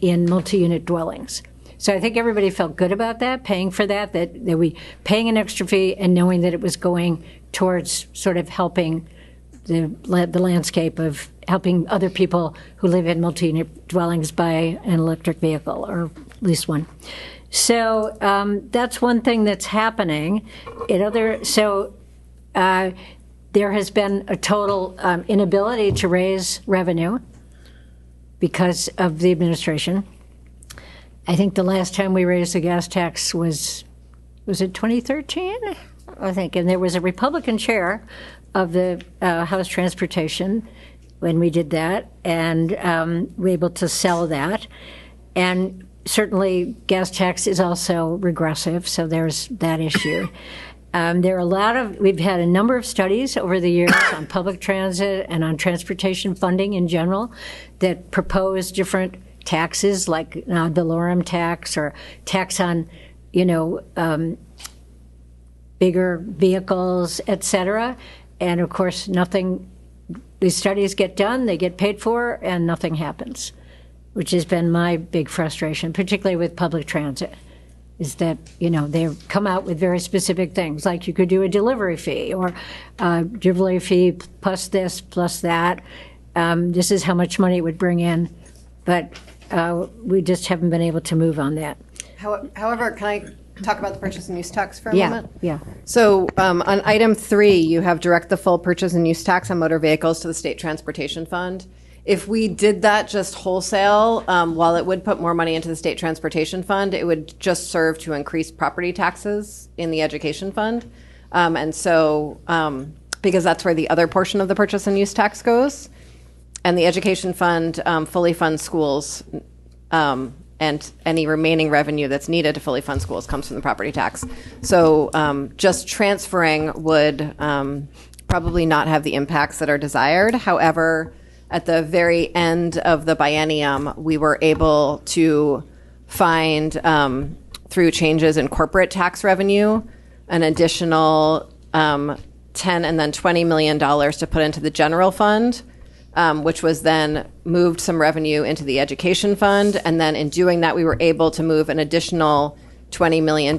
in multi-unit dwellings. So I think everybody felt good about that, paying for that we paying an extra fee and knowing that it was going towards sort of helping the landscape of helping other people who live in multi-unit dwellings buy an electric vehicle, or at least one. So that's one thing that's happening. There has been a total inability to raise revenue because of the administration. I think the last time we raised the gas tax was it 2013? I think, and there was a Republican chair of the House Transportation when we did that, and we were able to sell that. And certainly gas tax is also regressive, so there's that issue. We've had a number of studies over the years on public transit and on transportation funding in general that propose different taxes, like the Lorem tax or tax on, bigger vehicles, et cetera. And of course, these studies get done, they get paid for, and nothing happens, which has been my big frustration, particularly with public transit, is that, they come out with very specific things, like you could do a delivery fee, or delivery fee plus this, plus that. This is how much money it would bring in, but we just haven't been able to move on that. However, can I talk about the purchase and use tax for a moment? Yeah. So on item 3, you have direct the full purchase and use tax on motor vehicles to the State Transportation Fund. If we did that just wholesale, while it would put more money into the State Transportation Fund, it would just serve to increase property taxes in the Education Fund. Because that's where the other portion of the purchase and use tax goes. And the Education Fund fully funds schools, and any remaining revenue that's needed to fully fund schools comes from the property tax. So just transferring would probably not have the impacts that are desired. However, at the very end of the biennium, we were able to find, through changes in corporate tax revenue, an additional $10 and then $20 million to put into the general fund, which was then moved some revenue into the education fund. And then in doing that, we were able to move an additional $20 million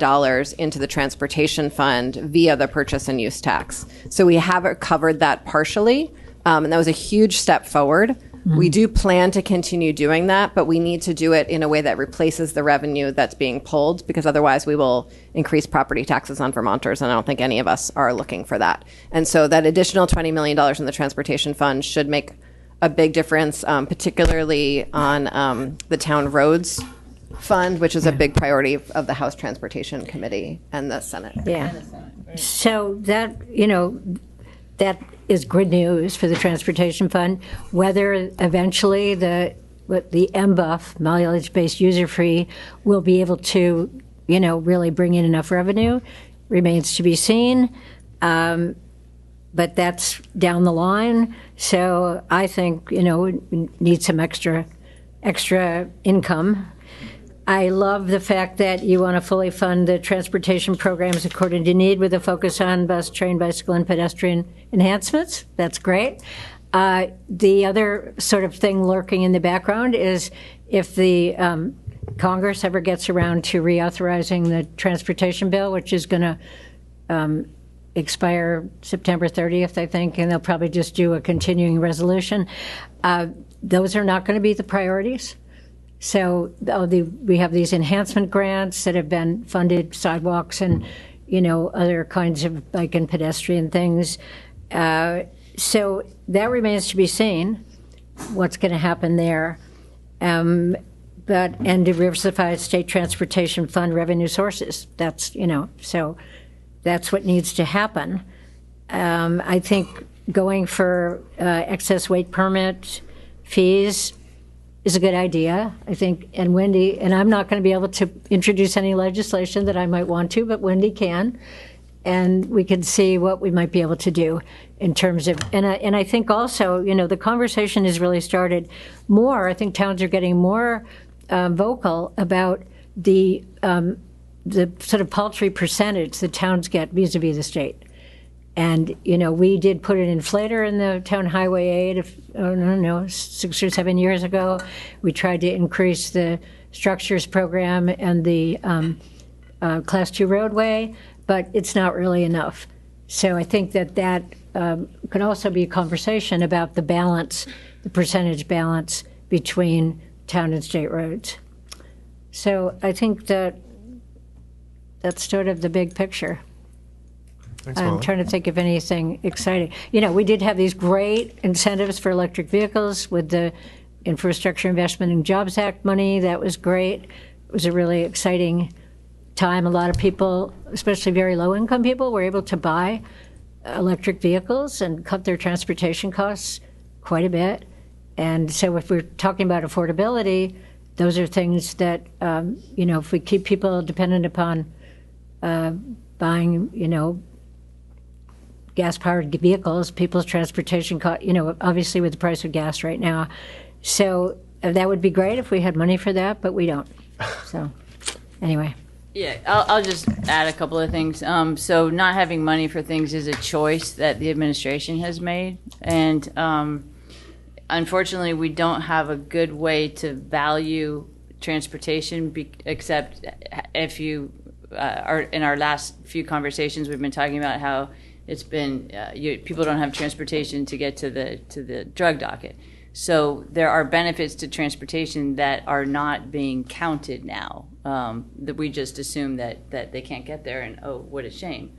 into the transportation fund via the purchase and use tax. So we have covered that partially. And that was a huge step forward. Mm-hmm. We do plan to continue doing that, but we need to do it in a way that replaces the revenue that's being pulled, because otherwise we will increase property taxes on Vermonters, and I don't think any of us are looking for that. And so that additional $20 million in the transportation fund should make a big difference, particularly on the town roads fund, which is a big priority of the House Transportation Committee and the Senate. Yeah. So that, that is good news for the transportation fund. Whether eventually the MBUF, mileage-based user fee, will be able to, really bring in enough revenue remains to be seen. But that's down the line. So I think, we need some extra income. I love the fact that you want to fully fund the transportation programs according to need, with a focus on bus, train, bicycle, and pedestrian enhancements. That's great. The other sort of thing lurking in the background is if the Congress ever gets around to reauthorizing the transportation bill, which is going to expire September 30th, I think, and they'll probably just do a continuing resolution. Those are not going to be the priorities. So we have these enhancement grants that have been funded, sidewalks and, other kinds of bike and pedestrian things. So that remains to be seen, what's going to happen there. And diversified state transportation fund revenue sources. That's, so that's what needs to happen. I think going for excess weight permit fees is a good idea, I think. And Wendy, and I'm not going to be able to introduce any legislation that I might want to, but Wendy can. and we can see what we might be able to do in terms of, and I think also, the conversation has really started more. I think towns are getting more vocal about the sort of paltry percentage that towns get vis-a-vis the state. And, we did put an inflator in the town highway aid, 6 or 7 years ago. We tried to increase the structures program and the Class 2 roadway, but it's not really enough. So I think that could also be a conversation about the balance, the percentage balance between town and state roads. So I think that's sort of the big picture. Thanks, I'm Molly. trying to think of anything exciting. We did have these great incentives for electric vehicles with the Infrastructure Investment and Jobs Act money. That was great. It was a really exciting time. A lot of people, especially very low-income people, were able to buy electric vehicles and cut their transportation costs quite a bit. And so if we're talking about affordability, those are things that, if we keep people dependent upon buying, gas-powered vehicles, people's transportation cost, obviously with the price of gas right now. So that would be great if we had money for that, but we don't. So anyway. Yeah, I'll just add a couple of things. So not having money for things is a choice that the administration has made. And unfortunately, we don't have a good way to value transportation, except if you are in our last few conversations, we've been talking about how it's been people don't have transportation to get to the drug docket. So there are benefits to transportation that are not being counted now. That we just assume that they can't get there, and oh, what a shame.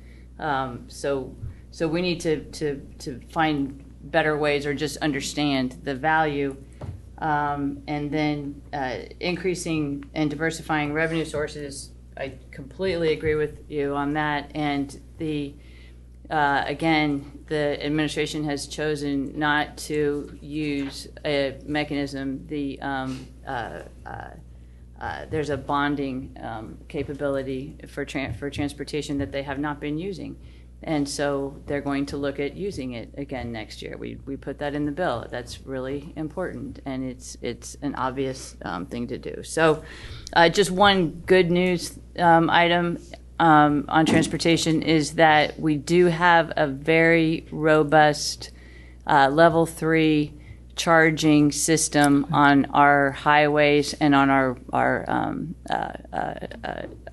So we need to find better ways, or just understand the value, and then increasing and diversifying revenue sources. I completely agree with you on that, and again, the administration has chosen not to use a mechanism. There's a bonding capability for transportation that they have not been using, and so they're going to look at using it again next year. We put that in the bill. That's really important, and it's an obvious thing to do. So, just one good news item. On transportation is that we do have a very robust level 3 charging system on our highways and on our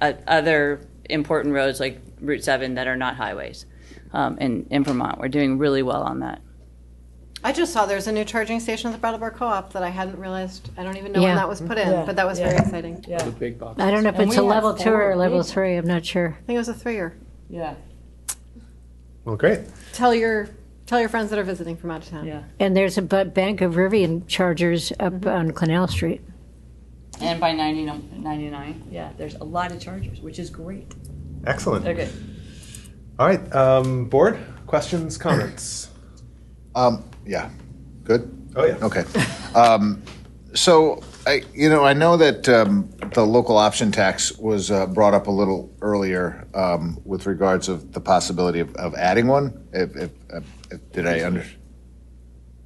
other important roads like Route 7 that are not highways in Vermont. We're doing really well on that. I just saw there's a new charging station at the Brattleboro Co-op that I hadn't realized. I don't even know when that was put in, but that was very exciting. Yeah. The big box. I don't know if it's a level 2 or level 3. I'm not sure. I think it was a 3-year. Yeah. Well, great. Tell your friends that are visiting from out of town. Yeah. And there's a Bank of Rivian chargers up on Canal Street. And by 99, yeah, there's a lot of chargers, which is great. Excellent. Okay. All right, board, questions, comments? Yeah, good? Oh, yeah. Okay. So, I know that the local option tax was brought up a little earlier with regards of the possibility of adding one. Did I understand?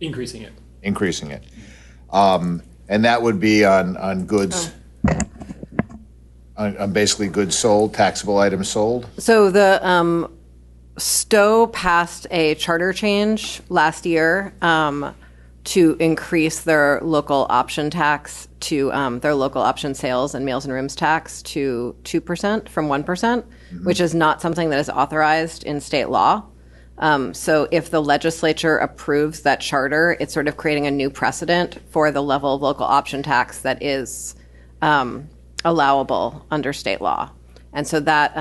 Increasing it. Increasing it. And that would be on goods, on basically goods sold, taxable items sold? So the Stowe passed a charter change last year to increase their local option tax to their local option sales and meals and rooms tax to 2% from 1%, which is not something that is authorized in state law. So if the legislature approves that charter, it's sort of creating a new precedent for the level of local option tax that is allowable under state law. And so that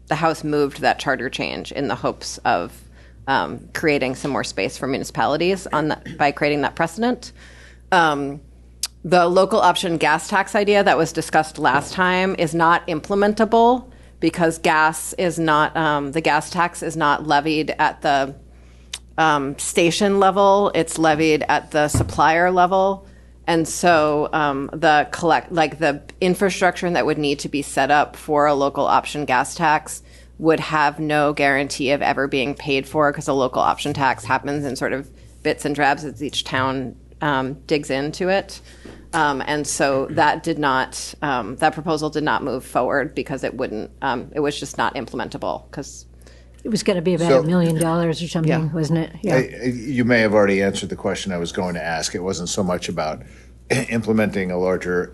the House moved that charter change in the hopes of creating some more space for municipalities by creating that precedent. The local option gas tax idea that was discussed last time is not implementable because gas is not, the gas tax is not levied at the station level, it's levied at the supplier level. And so the infrastructure that would need to be set up for a local option gas tax would have no guarantee of ever being paid for because the local option tax happens in sort of bits and drabs as each town digs into it. And so that did not, that proposal did not move forward because it wouldn't, it was just not implementable because it was going to be about $1 million or something, wasn't it? Yeah. You may have already answered the question I was going to ask. It wasn't so much about implementing a larger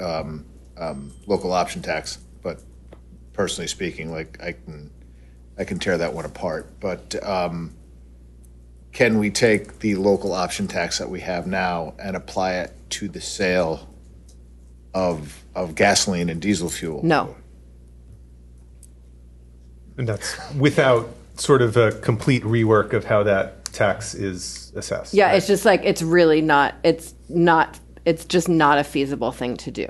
local option tax, but personally speaking, like I can tear that one apart. But can we take the local option tax that we have now and apply it to the sale of gasoline and diesel fuel? No. And that's without sort of a complete rework of how that tax is assessed. Yeah, right? it's just like, it's really not, it's just not a feasible thing to do.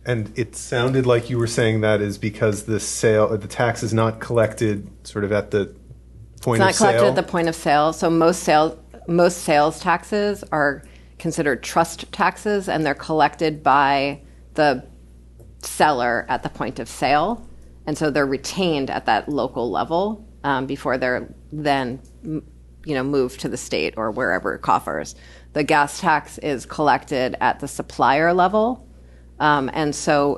And it sounded like you were saying that is because the tax is not collected sort of at the point of sale. It's not collected at the point of sale. So most sales taxes are considered trust taxes, and they're collected by the seller at the point of sale. And so they're retained at that local level before they're then moved to the state or wherever it coffers. The gas tax is collected at the supplier level. And so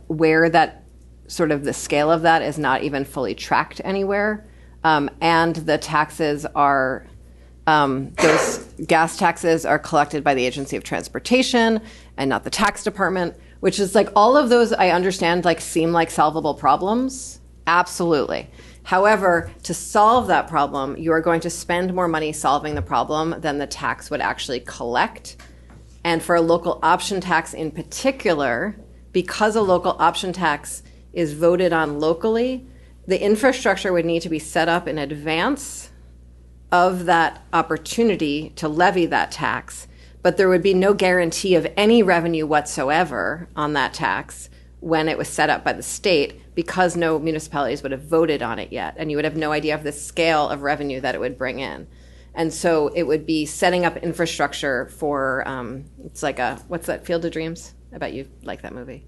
where that sort of the scale of that is not even fully tracked anywhere. And the taxes are, those gas taxes are collected by the Agency of Transportation and not the tax department, which is like all of those I understand like seem like solvable problems. Absolutely. However, to solve that problem, you are going to spend more money solving the problem than the tax would actually collect. And for a local option tax in particular, because a local option tax is voted on locally, the infrastructure would need to be set up in advance of that opportunity to levy that tax. But there would be no guarantee of any revenue whatsoever on that tax when it was set up by the state, because no municipalities would have voted on it yet. And you would have no idea of the scale of revenue that it would bring in. And so it would be setting up infrastructure for, it's like what's that, Field of Dreams? I bet you like that movie.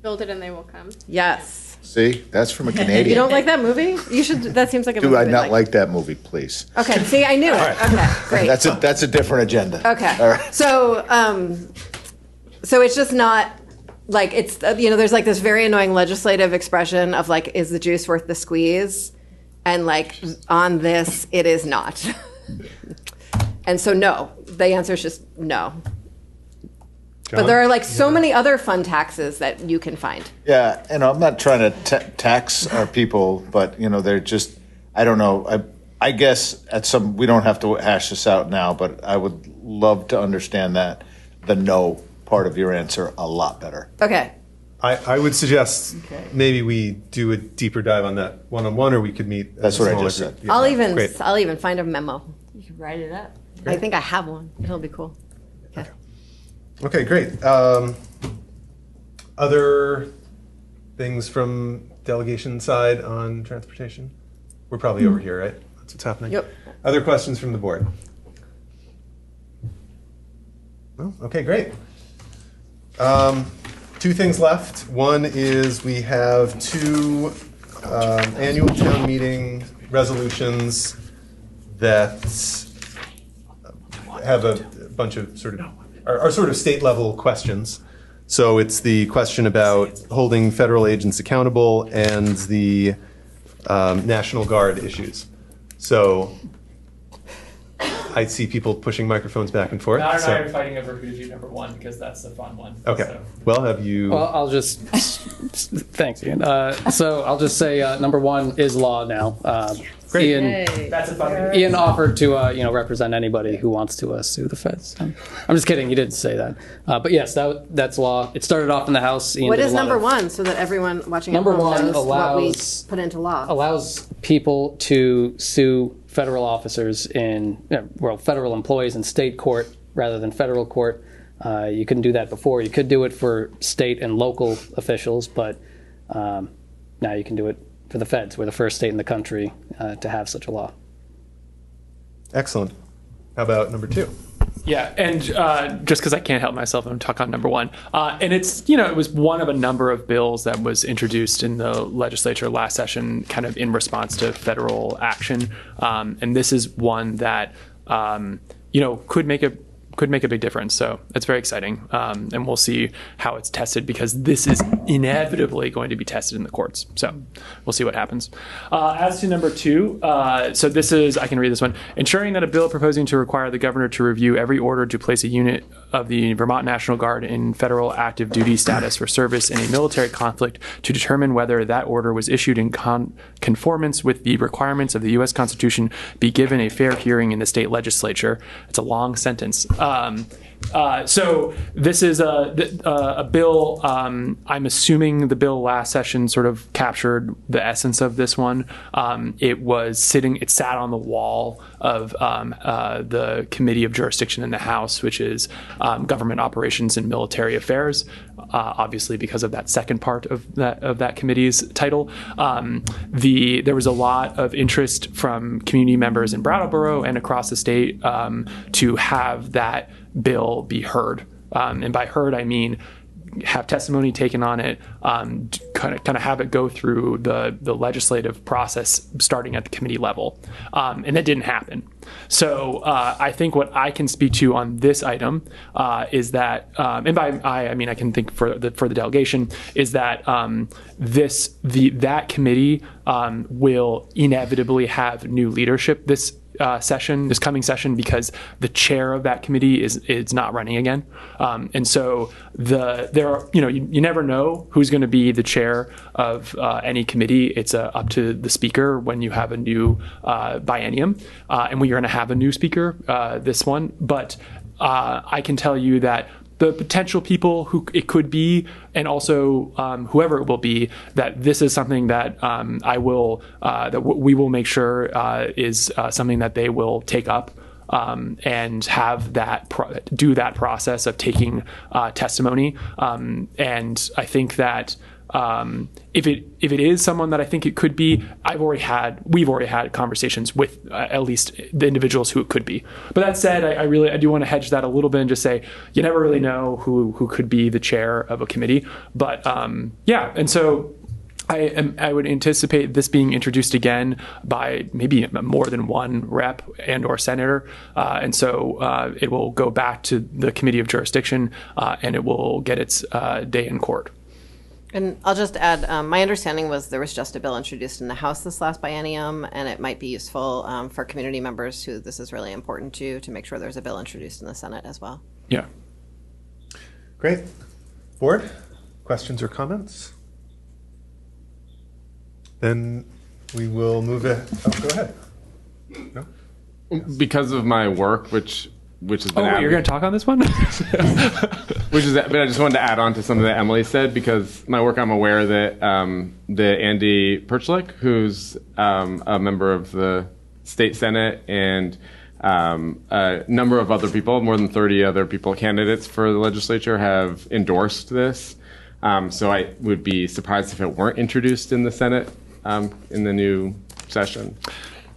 Build it and they will come. Yes. See, that's from a Canadian. You don't like that movie? You should, that seems like a movie. Do I not like that movie, please? Okay, see, I knew it. Okay, great. That's a different agenda. Okay. All right. So it's just not, like, it's, there's like this very annoying legislative expression of like, is the juice worth the squeeze? And like, on this, it is not. And so no, the answer is just no. John? But there are like so many other fun taxes that you can find. Yeah, and I'm not trying to tax our people, but they're just, I don't know. I guess we don't have to hash this out now, but I would love to understand the no part of your answer a lot better. Okay. I would suggest maybe we do a deeper dive on that one-on-one, or we could meet. That's what I just said. Yeah. I'll even find a memo. You can write it up. I think I have one. It'll be cool. Okay, great. Other things from delegation side on transportation? We're probably over here, right? That's what's happening? Yep. Other questions from the board? Well, okay, great. Two things left. One is we have two annual town meeting resolutions that have a bunch of are sort of state level questions. So it's the question about holding federal agents accountable and the National Guard issues. So I see people pushing microphones back and forth. Now and I are fighting over who to do number one because that's the fun one. Okay. So. Well, have you? Well, I'll just thanks, Ian. So I'll just say number one is law now. Great. Ian, That's a fun one. Ian offered to represent anybody who wants to sue the feds. I'm just kidding. He didn't say that. But yes, that's law. It started off in the House. Ian What did is a lot number of- one, so that everyone watching Number at home one knows what we allows- put into law? allows people to sue federal officers federal employees in state court rather than federal court. You couldn't do that before. You could do it for state and local officials, but now you can do it for the feds. We're the first state in the country to have such a law. Excellent. How about number two? Yeah, and just because I can't help myself, I'm talking on number one. And it's, it was one of a number of bills that was introduced in the legislature last session, kind of in response to federal action. And this is one that, could make a big difference. So it's very exciting. And we'll see how it's tested, because this is inevitably going to be tested in the courts. So we'll see what happens. As to number two, so this is, I can read this one. Ensuring that a bill proposing to require the governor to review every order to place a unit of the Vermont National Guard in federal active duty status for service in a military conflict to determine whether that order was issued in conformance with the requirements of the U.S. Constitution be given a fair hearing in the state legislature. It's a long sentence. So this is a bill. I'm assuming the bill last session sort of captured the essence of this one. It sat on the wall of the Committee of Jurisdiction in the House, which is Government Operations and Military Affairs. Obviously, because of that second part of that committee's title, there was a lot of interest from community members in Brattleboro and across the state to have that bill be heard. And by heard, I mean have testimony taken on it, kind of have it go through the legislative process starting at the committee level. And that didn't happen. So I think what I can speak to on this item is that, and by I mean I can think for the delegation, is that that committee will inevitably have new leadership this coming session, because the chair of that committee is not running again, and so you never know who's going to be the chair of any committee. It's up to the speaker when you have a new biennium, and we're going to have a new speaker this one. But I can tell you that the potential people who it could be, and also whoever it will be, that this is something that we will make sure is something that they will take up and have do that process of taking testimony. And I think that if it is someone that I think it could be, we've already had conversations with at least the individuals who it could be. But that said, I do want to hedge that a little bit and just say you never really know who could be the chair of a committee. But and so I would anticipate this being introduced again by maybe more than one rep and or senator. And so it will go back to the Committee of Jurisdiction and it will get its day in court. And I'll just add, my understanding was there was just a bill introduced in the House this last biennium, and it might be useful for community members who this is really important to make sure there's a bill introduced in the Senate as well. Yeah. Great. Board, questions or comments? Then we will move it. Oh, go ahead. No? Because of my work, which has been you're going to talk on this one? But I just wanted to add on to something that Emily said, because my work, I'm aware that the Andy Perchlik, who's a member of the state Senate, and a number of other people, more than 30 other people, candidates for the legislature, have endorsed this. So I would be surprised if it weren't introduced in the Senate in the new session.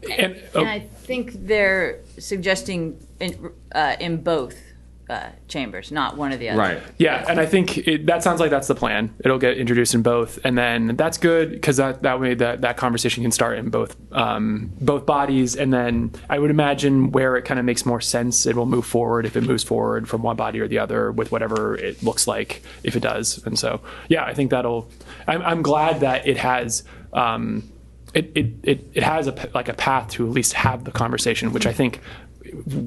And I think they're suggesting in both chambers, not one or the other. Right. Yeah, and I think that sounds like that's the plan. It'll get introduced in both, and then that's good, because that way that conversation can start in both bodies, and then I would imagine where it kind of makes more sense, it will move forward if it moves forward from one body or the other with whatever it looks like, if it does. And so, yeah, I think I'm glad that it has. It has a path to at least have the conversation, which I think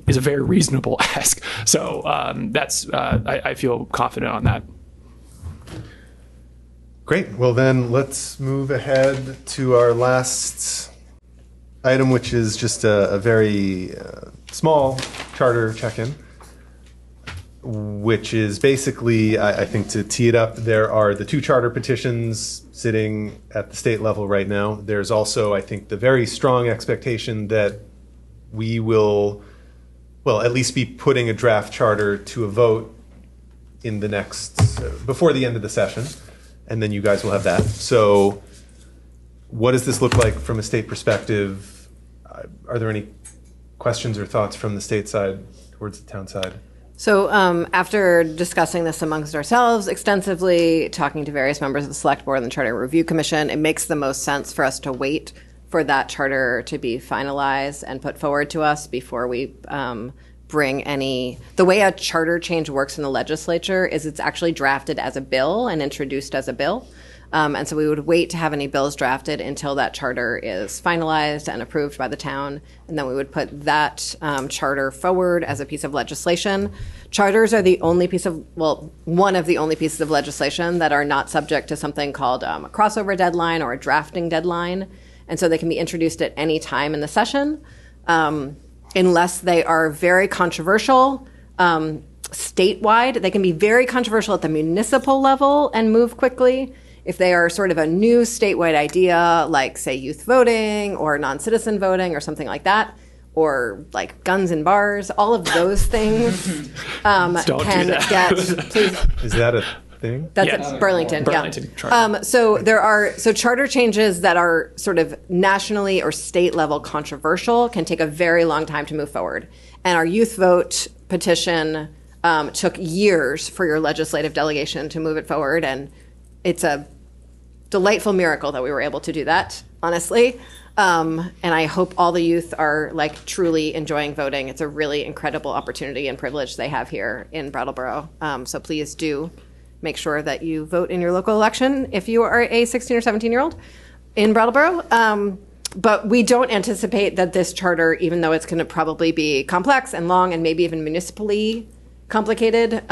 is a very reasonable ask. So I feel confident on that. Great. Well, then let's move ahead to our last item, which is just a very small charter check-in, which is basically, I think, to tee it up, there are the 2 charter petitions sitting at the state level right now. There's also, I think, the very strong expectation that we will, at least be putting a draft charter to a vote in the next, before the end of the session, and then you guys will have that. So what does this look like from a state perspective? Are there any questions or thoughts from the state side towards the town side? So after discussing this amongst ourselves extensively, talking to various members of the Select Board and the Charter Review Commission, it makes the most sense for us to wait for that charter to be finalized and put forward to us before we bring any. The way a charter change works in the legislature is it's actually drafted as a bill and introduced as a bill. And so we would wait to have any bills drafted until that charter is finalized and approved by the town. And then we would put that charter forward as a piece of legislation. Charters are the only one of the only pieces of legislation that are not subject to something called a crossover deadline or a drafting deadline. And so they can be introduced at any time in the session, unless they are very controversial. Statewide, they can be very controversial at the municipal level and move quickly. If they are sort of a new statewide idea, like, say, youth voting or non-citizen voting or something like that, or like guns in bars, all of those things can get. Please. Is that a thing? That's at Burlington. Burlington Yeah. charter. So charter changes that are sort of nationally or state level controversial can take a very long time to move forward. And our youth vote petition took years for your legislative delegation to move it forward, and it's a delightful miracle that we were able to do that, honestly. And I hope all the youth are like truly enjoying voting. It's a really incredible opportunity and privilege they have here in Brattleboro. So please do make sure that you vote in your local election if you are a 16 or 17-year-old in Brattleboro. But we don't anticipate that this charter, even though it's going to probably be complex and long and maybe even municipally complicated,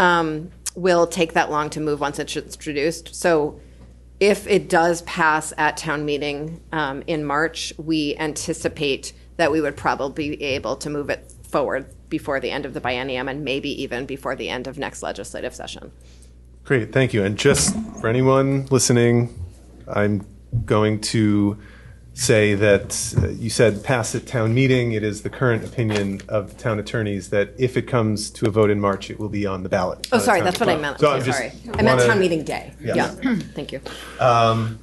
will take that long to move once it's introduced. So if it does pass at town meeting in March, we anticipate that we would probably be able to move it forward before the end of the biennium and maybe even before the end of next legislative session. Great, thank you. And just for anyone listening, I'm going to say that you said pass at town meeting. It is the current opinion of the town attorneys that if it comes to a vote in March, it will be on the ballot. Oh, sorry, that's what I meant. So Okay, sorry. I meant town meeting day. Yeah. Thank you. And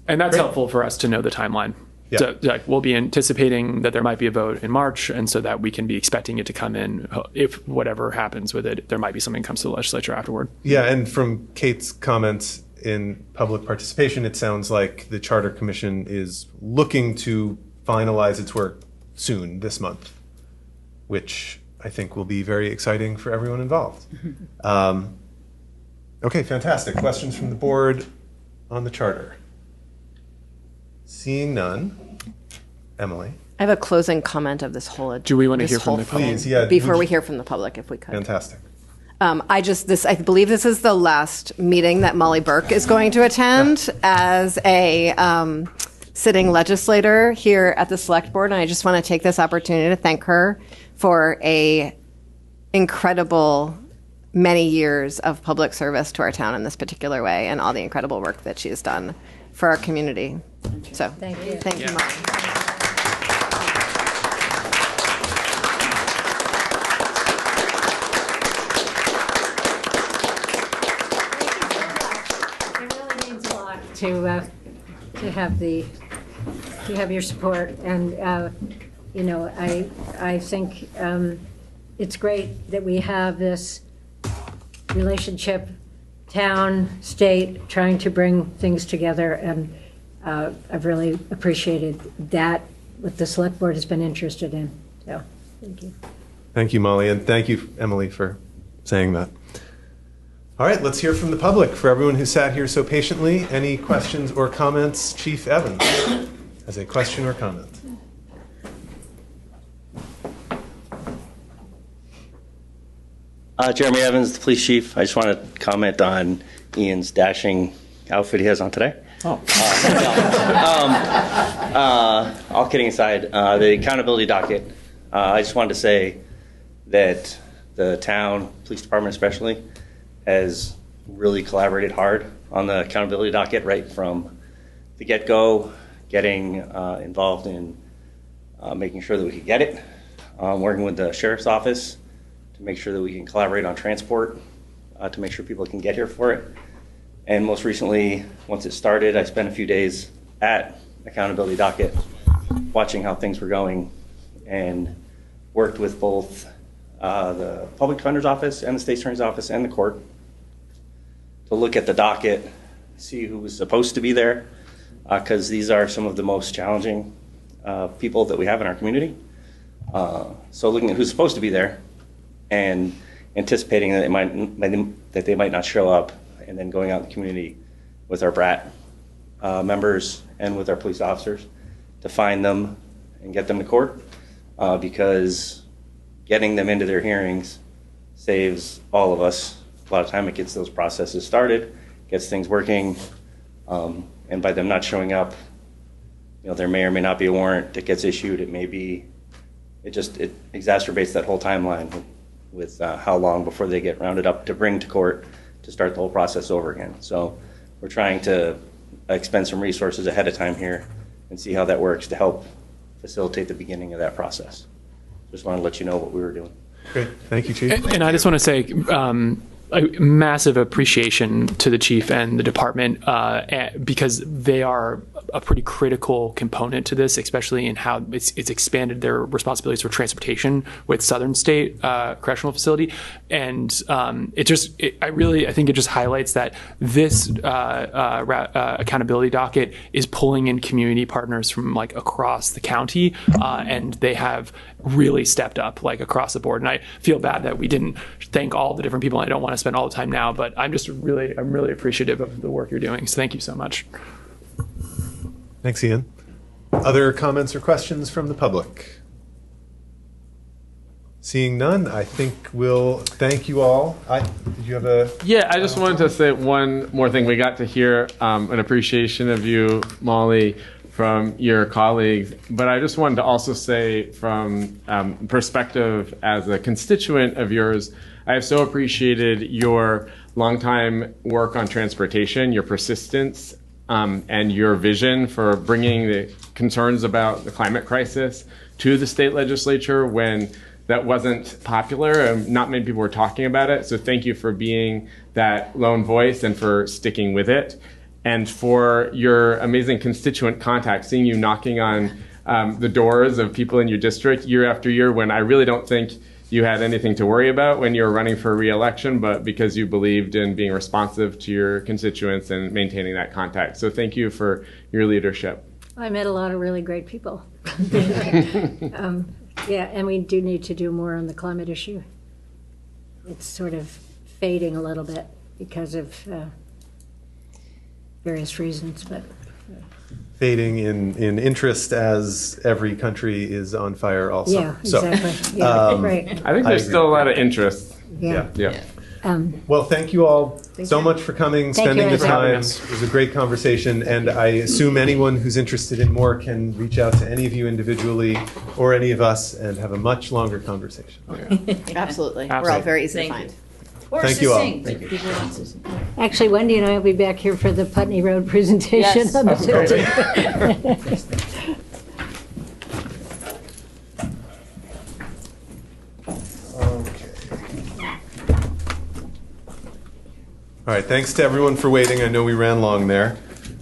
that's helpful for us to know the timeline. Yeah. So like, we'll be anticipating that there might be a vote in March, and so that we can be expecting it to come in. If whatever happens with it, there might be something that comes to the legislature afterward. Yeah, and from Kate's comments in public participation, it sounds like the Charter Commission is looking to finalize its work soon, this month, which I think will be very exciting for everyone involved. Okay, fantastic. Questions from the board on the charter? Seeing none. Emily? I have a closing comment of this whole. Do we want to hear from the public? Please, yeah. Before we hear from the public, if we could. Fantastic. I believe this is the last meeting that Molly Burke is going to attend as a sitting legislator here at the Select Board, and I just want to take this opportunity to thank her for a incredible many years of public service to our town in this particular way, and all the incredible work that she has done for our community. So, thank you, Molly. to have your support, and I think it's great that we have this relationship, town, state, trying to bring things together, and I've really appreciated that what the Select Board has been interested in. So, thank you. Thank you, Molly, and thank you, Emily, for saying that. All right, let's hear from the public. For everyone who sat here so patiently, any questions or comments? Chief Evans has a question or comment. Jeremy Evans, the police chief. I just want to comment on Ian's dashing outfit he has on today. All kidding aside, the accountability docket, I just wanted to say that the town, police department especially, has really collaborated hard on the accountability docket right from the get-go, getting involved in making sure that we could get it, working with the sheriff's office to make sure that we can collaborate on transport to make sure people can get here for it. And most recently, once it started, I spent a few days at accountability docket watching how things were going and worked with both the public defender's office and the state attorney's office and the court to look at the docket, see who was supposed to be there, because these are some of the most challenging people that we have in our community. So looking at who's supposed to be there and anticipating that they might not show up, and then going out in the community with our BRAT members and with our police officers to find them and get them to court, because getting them into their hearings saves all of us a lot of time. It gets those processes started, gets things working, and by them not showing up, there may or may not be a warrant that gets issued. It exacerbates that whole timeline with how long before they get rounded up to bring to court to start the whole process over again. So we're trying to expend some resources ahead of time here and see how that works to help facilitate the beginning of that process. Just want to let you know what we were doing. Great. Thank you, Chief. And I just want to say a massive appreciation to the chief and the department because they are a pretty critical component to this, especially in how it's expanded their responsibilities for transportation with Southern State Correctional Facility. And I think it just highlights that this accountability docket is pulling in community partners from like across the county, and they have really stepped up like across the board. And I feel bad that we didn't thank all the different people. I don't want to spend all the time now, but I'm really appreciative of the work you're doing. So thank you so much. Thanks, Ian. Other comments or questions from the public? Seeing none, I think we'll thank you all. Did you have a... Yeah, I just wanted to say one more thing. We got to hear an appreciation of you, Molly, from your colleagues. But I just wanted to also say from perspective as a constituent of yours, I have so appreciated your longtime work on transportation, your persistence, and your vision for bringing the concerns about the climate crisis to the state legislature when that wasn't popular and not many people were talking about it. So thank you for being that lone voice and for sticking with it. And for your amazing constituent contact, seeing you knocking on the doors of people in your district year after year when I really don't think you had anything to worry about when you were running for re-election, but because you believed in being responsive to your constituents and maintaining that contact. So thank you for your leadership. I met a lot of really great people. Yeah, and we do need to do more on the climate issue. It's sort of fading a little bit because of various reasons, but... Fading in interest as every country is on fire also. Yeah, exactly. So, right. I think there's still a lot of interest. Yeah. Well, thank you all so much for coming, spending the time. Us. It was a great conversation, and I assume anyone who's interested in more can reach out to any of you individually or any of us and have a much longer conversation. Absolutely. We're all Absolutely. very easy to Thank find. you. Or Thank you all. Sing. Thank you. People want to sing. Actually, Wendy and I will be back here for the Putney Road presentation Yes. on the Oh, great. 15th. All right, thanks to everyone for waiting. I know we ran long there.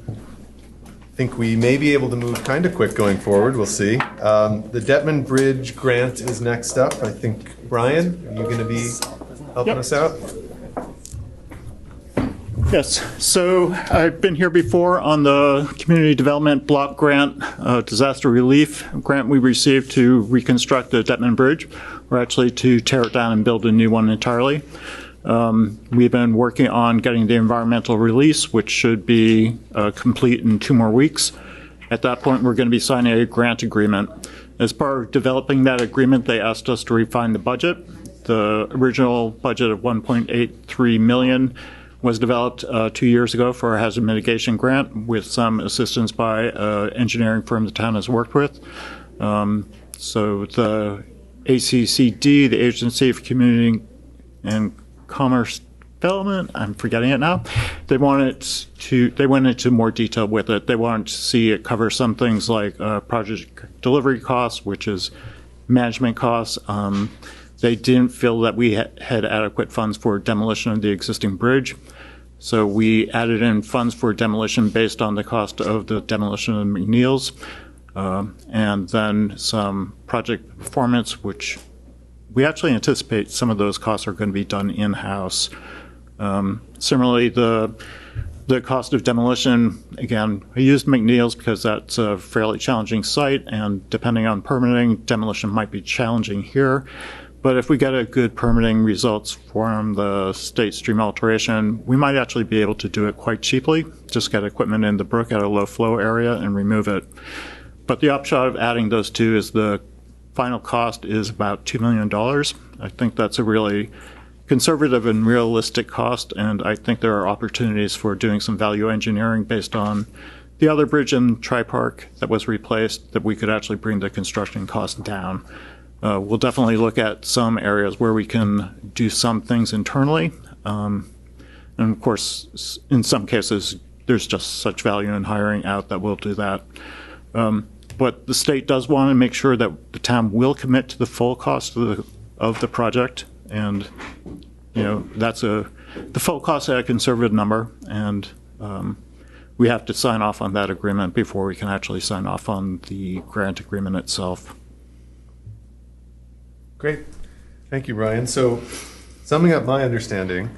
I think we may be able to move kind of quick going forward. We'll see. The Detman Bridge grant is next up. I think, Brian, are you going to be helping us out? Yes, so I've been here before on the Community Development Block Grant, disaster relief grant we received to reconstruct the Detman Bridge, or actually to tear it down and build a new one entirely. We've been working on getting the environmental release, which should be complete in 2 more weeks. At that point, we're going to be signing a grant agreement. As part of developing that agreement, they asked us to refine the budget. The original budget of $1.83 million was developed 2 years ago for a hazard mitigation grant with some assistance by an engineering firm the town has worked with. So the ACCD, the Agency for Community and Commerce Development, I'm forgetting it now, they went into more detail with it. They wanted to see it cover some things like project delivery costs, which is management costs. They didn't feel that we had adequate funds for demolition of the existing bridge. So we added in funds for demolition based on the cost of the demolition of McNeil's, and then some project performance, which we actually anticipate some of those costs are going to be done in-house. Similarly, the cost of demolition, again, I used McNeil's because that's a fairly challenging site, and depending on permitting, demolition might be challenging here. But if we get a good permitting results from the state stream alteration, we might actually be able to do it quite cheaply, just get equipment in the brook at a low flow area and remove it. But the upshot of adding those two is the final cost is about $2 million. I think that's a really conservative and realistic cost, and I think there are opportunities for doing some value engineering based on the other bridge in Tri-Park that was replaced, that we could actually bring the construction cost down. We'll definitely look at some areas where we can do some things internally. And of course, in some cases, there's just such value in hiring out that we'll do that. But the state does want to make sure that the town will commit to the full cost of the project. And, you know, that's the full cost at a conservative number. And we have to sign off on that agreement before we can actually sign off on the grant agreement itself. Great. Thank you, Brian. So, summing up my understanding,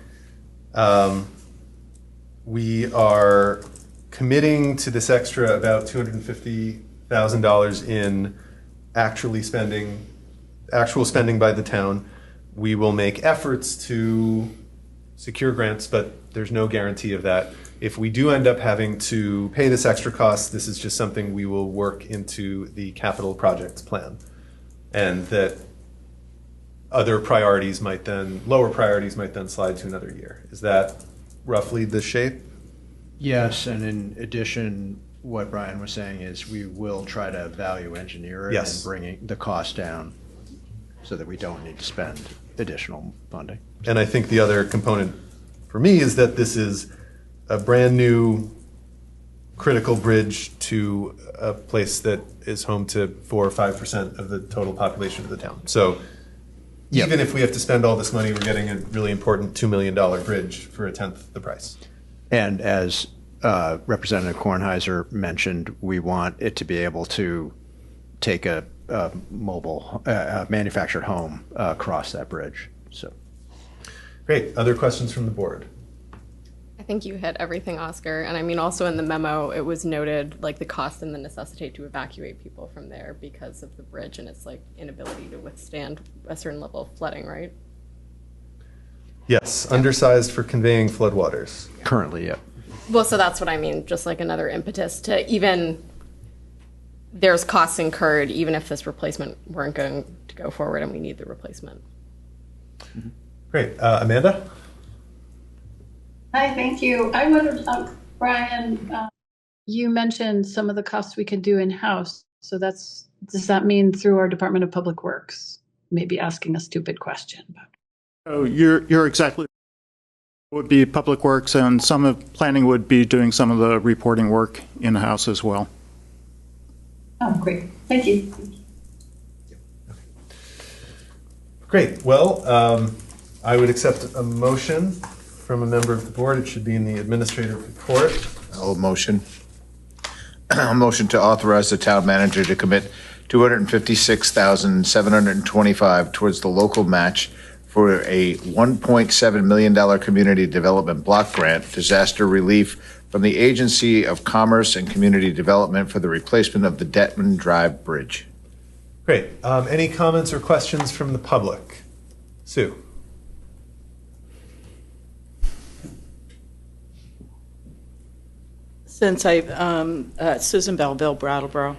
we are committing to this extra about $250,000 in actual spending by the town. We will make efforts to secure grants, but there's no guarantee of that. If we do end up having to pay this extra cost, this is just something we will work into the capital projects plan, and that other priorities might then, lower priorities might then slide to another year. Is that roughly the shape? Yes, and in addition, what Brian was saying is we will try to value engineer it and bringing the cost down so that we don't need to spend additional funding. And I think the other component for me is that this is a brand new critical bridge to a place that is home to 4 or 5% of the total population of the town. So even if we have to spend all this money, we're getting a really important $2 million bridge for a tenth the price. And as Representative Kornheiser mentioned, we want it to be able to take a mobile manufactured home across that bridge. So, great. Other questions from the board? I think you hit everything, Oscar. And I mean, also in the memo, it was noted like the cost and the necessity to evacuate people from there because of the bridge and its like inability to withstand a certain level of flooding, right? Yes, undersized for conveying floodwaters. Currently, yeah. Well, so that's what I mean, just like another impetus to even, there's costs incurred even if this replacement weren't going to go forward and we need the replacement. Great. Amanda? Hi, thank you. I wondered, Brian, you mentioned some of the costs we could do in-house. So does that mean through our Department of Public Works? Maybe asking a stupid question. Oh, you're exactly. Would be Public Works, and some of planning would be doing some of the reporting work in-house as well. Oh, great. Thank you. Great. Well, I would accept a motion from a member of the board. It should be in the administrative report. I'll motion. I'll motion to authorize the town manager to commit $256,725 towards the local match for a $1.7 million community development block grant disaster relief from the Agency of Commerce and Community Development for the replacement of the Detman Drive Bridge. Great. Any comments or questions from the public? Sue. Since Susan Belleville, Brattleboro,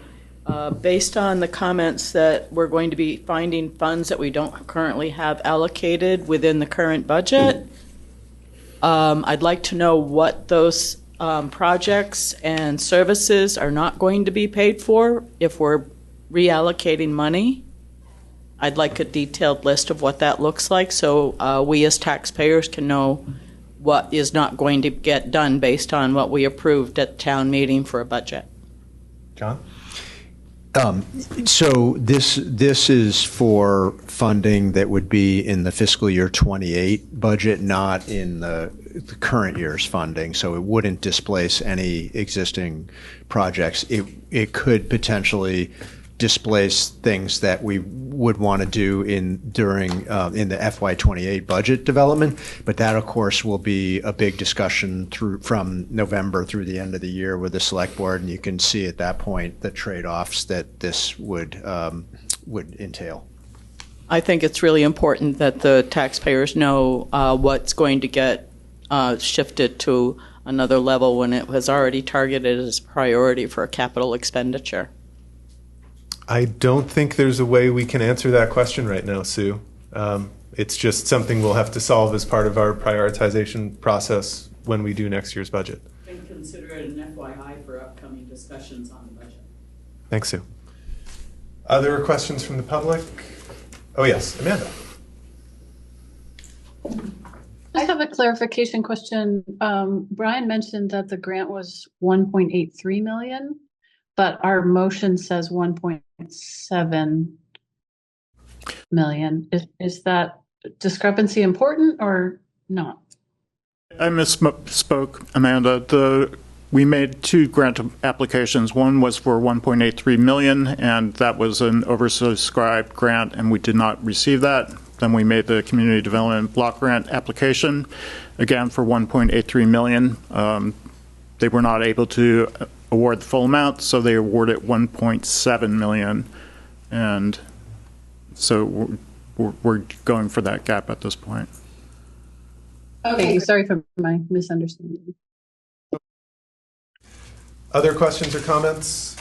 based on the comments that we're going to be finding funds that we don't currently have allocated within the current budget, I'd like to know what those projects and services are not going to be paid for if we're reallocating money. I'd like a detailed list of what that looks like so we as taxpayers can know what is not going to get done based on what we approved at town meeting for a budget. John? So this is for funding that would be in the fiscal year 28 budget, not in the current year's funding. So it wouldn't displace any existing projects. It could potentially displace things that we would want to do during in the FY28 budget development. But that, of course, will be a big discussion from November through the end of the year with the select board, and you can see at that point the trade-offs that this would entail. I think it's really important that the taxpayers know what's going to get shifted to another level when it was already targeted as a priority for a capital expenditure. I don't think there's a way we can answer that question right now, Sue. It's just something we'll have to solve as part of our prioritization process when we do next year's budget. And consider it an FYI for upcoming discussions on the budget. Thanks, Sue. Other questions from the public? Oh, yes, Amanda. I have a clarification question. Brian mentioned that the grant was 1.83 million, but our motion says 1.7 million. Is that discrepancy important or not? I misspoke, Amanda. We made two grant applications. One was for 1.83 million, and that was an oversubscribed grant, and we did not receive that. Then we made the community development block grant application, again for 1.83 million. They were not able to award the full amount, so they awarded 1.7 million. And so we're going for that gap at this point. Okay, sorry for my misunderstanding. Other questions or comments?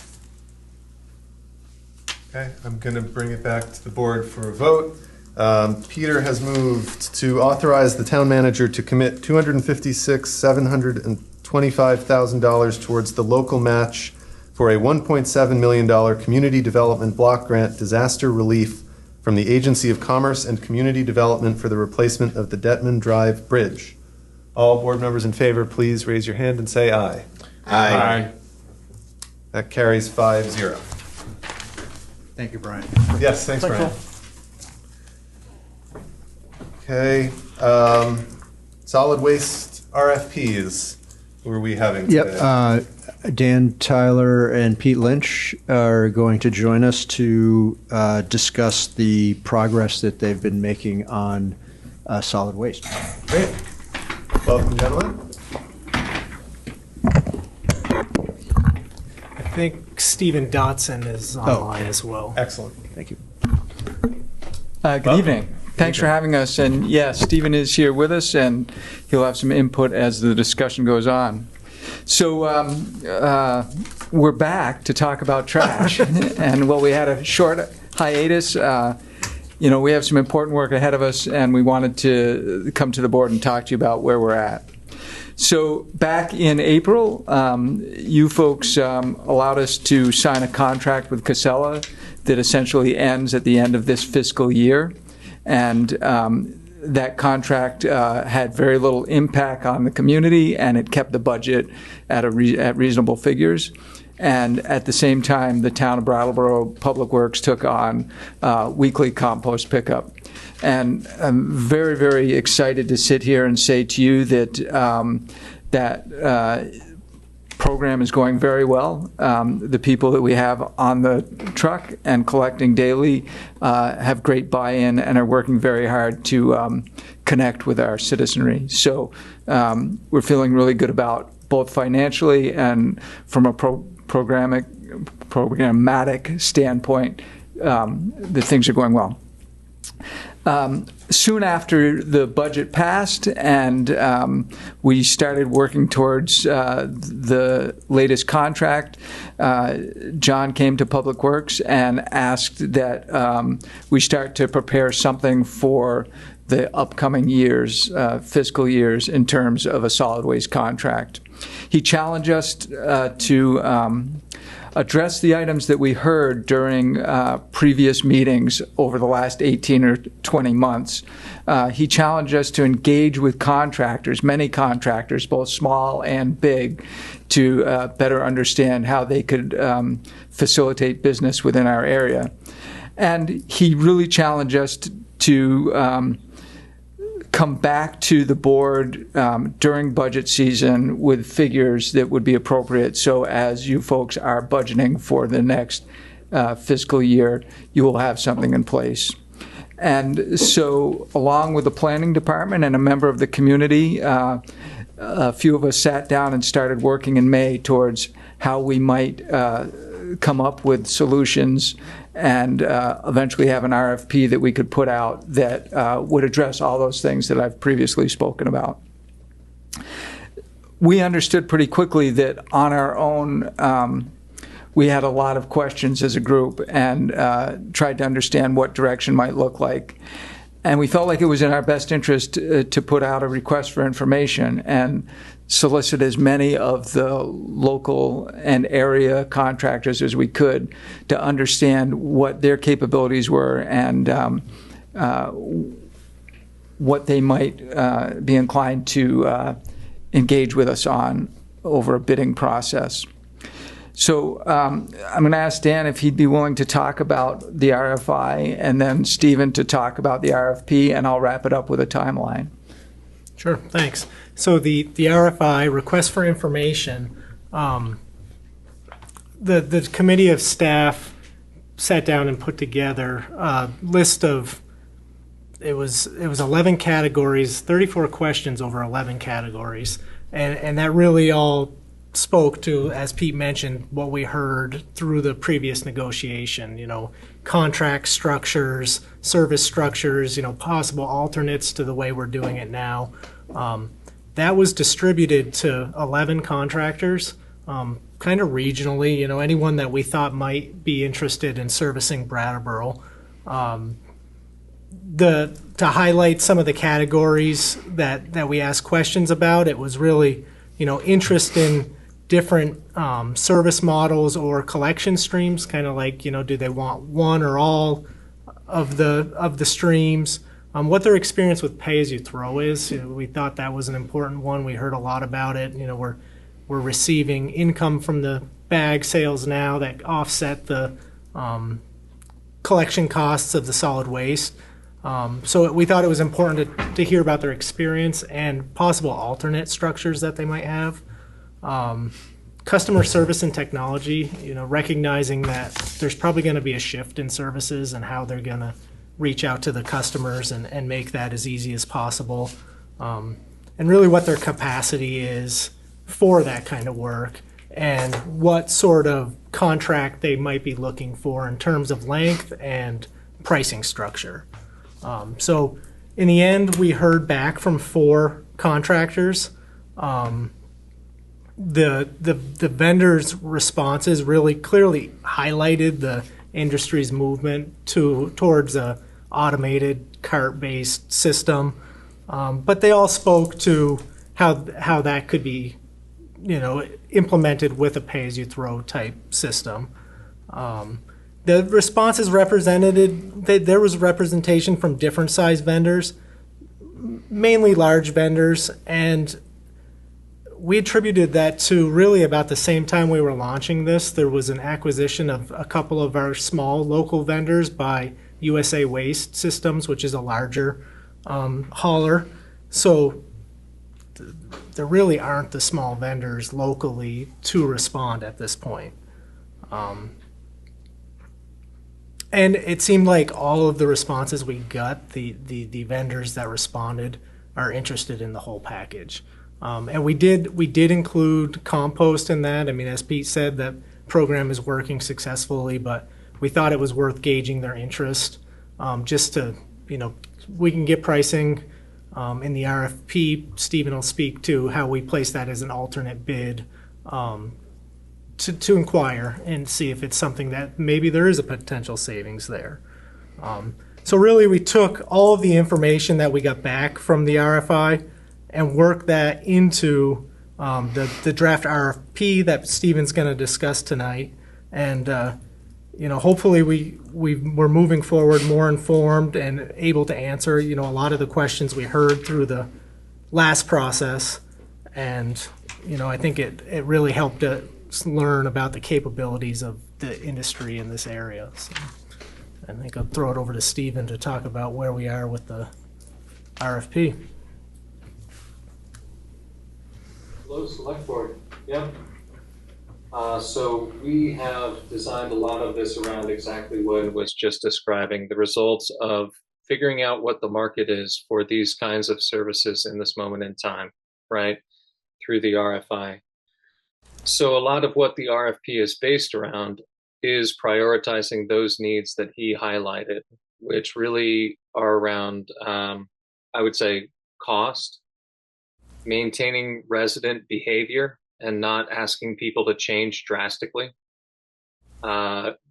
Okay, I'm going to bring it back to the board for a vote. Peter has moved to authorize the town manager to commit $256,725,000 towards the local match for a $1.7 million community development block grant disaster relief from the Agency of Commerce and Community Development for the replacement of the Detman Drive Bridge. All board members in favor, please raise your hand and say aye. Aye. Aye. That carries 5-0. Thank you, Brian. Yes, thanks, Brian. Okay, solid waste RFPs. Who are we having today? Yep. Dan Tyler and Pete Lynch are going to join us to discuss the progress that they've been making on solid waste. Great. Welcome, gentlemen. I think Stephen Dotson is online as well. Excellent. Thank you. Good evening. Thanks for having us. And yeah, Stephen is here with us, and he'll have some input as the discussion goes on. So we're back to talk about trash. And while we had a short hiatus, we have some important work ahead of us, and we wanted to come to the board and talk to you about where we're at. So back in April, you folks allowed us to sign a contract with Casella that essentially ends at the end of this fiscal year. And that contract had very little impact on the community, and it kept the budget at reasonable figures. And at the same time, the town of Brattleboro Public Works took on weekly compost pickup. And I'm very, very excited to sit here and say to you that that program is going very well. The people that we have on the truck and collecting daily have great buy-in and are working very hard to connect with our citizenry. So we're feeling really good about both financially and from a programmatic standpoint that things are going well. Soon after the budget passed and we started working towards the latest contract, John came to Public Works and asked that we start to prepare something for the upcoming years, fiscal years, in terms of a solid waste contract. He challenged us to address the items that we heard during previous meetings over the last 18 or 20 months. He challenged us to engage with contractors, many contractors, both small and big, to better understand how they could facilitate business within our area. And he really challenged us to come back to the board during budget season with figures that would be appropriate, so as you folks are budgeting for the next fiscal year, you will have something in place. And so, along with the planning department and a member of the community, a few of us sat down and started working in May towards how we might come up with solutions and eventually have an RFP that we could put out that would address all those things that I've previously spoken about. We understood pretty quickly that on our own, we had a lot of questions as a group and tried to understand what direction might look like. And we felt like it was in our best interest to put out a request for information and solicit as many of the local and area contractors as we could to understand what their capabilities were and what they might be inclined to engage with us on over a bidding process. So I'm going to ask Dan if he'd be willing to talk about the RFI, and then Stephen to talk about the RFP, and I'll wrap it up with a timeline. Sure, thanks. So the RFI, request for information, the committee of staff sat down and put together a list of, it was 11 categories, 34 questions over 11 categories, and that really all spoke to, as Pete mentioned, what we heard through the previous negotiation, contract structures, service structures, possible alternates to the way we're doing it now. That was distributed to 11 contractors, kind of regionally, anyone that we thought might be interested in servicing Brattleboro. To highlight some of the categories that we asked questions about, it was really, interest in different service models or collection streams, kind of like, do they want one or all of the streams? What their experience with pay-as-you-throw is. We thought that was an important one. We heard a lot about it. We're receiving income from the bag sales now that offset the collection costs of the solid waste. So we thought it was important to hear about their experience and possible alternate structures that they might have. Customer service and technology, recognizing that there's probably going to be a shift in services and how they're going to reach out to the customers and make that as easy as possible. And really what their capacity is for that kind of work and what sort of contract they might be looking for in terms of length and pricing structure. So in the end, we heard back from 4 contractors. The vendors' responses really clearly highlighted the industry's movement towards a automated cart-based system, but they all spoke to how that could be, implemented with a pay-as-you-throw type system. The responses represented, there was representation from different size vendors, mainly large vendors, and we attributed that to really about the same time we were launching this. There was an acquisition of a couple of our small local vendors by USA Waste Systems, which is a larger hauler. So there really aren't the small vendors locally to respond at this point. And it seemed like all of the responses we got, the vendors that responded are interested in the whole package. And we did include compost in that. I mean, as Pete said, that program is working successfully, but we thought it was worth gauging their interest just to, we can get pricing in the RFP. Stephen will speak to how we place that as an alternate bid to inquire and see if it's something that maybe there is a potential savings there. So really, we took all of the information that we got back from the RFI and work that into the draft RFP that Stephen's going to discuss tonight. And hopefully we're moving forward more informed and able to answer a lot of the questions we heard through the last process. And I think it really helped us learn about the capabilities of the industry in this area. So I think I'll throw it over to Stephen to talk about where we are with the RFP. Hello, Select Board. Yep. So we have designed a lot of this around exactly what I was just describing, the results of figuring out what the market is for these kinds of services in this moment in time, right, through the RFI. So a lot of what the RFP is based around is prioritizing those needs that he highlighted, which really are around, I would say, cost, maintaining resident behavior and not asking people to change drastically,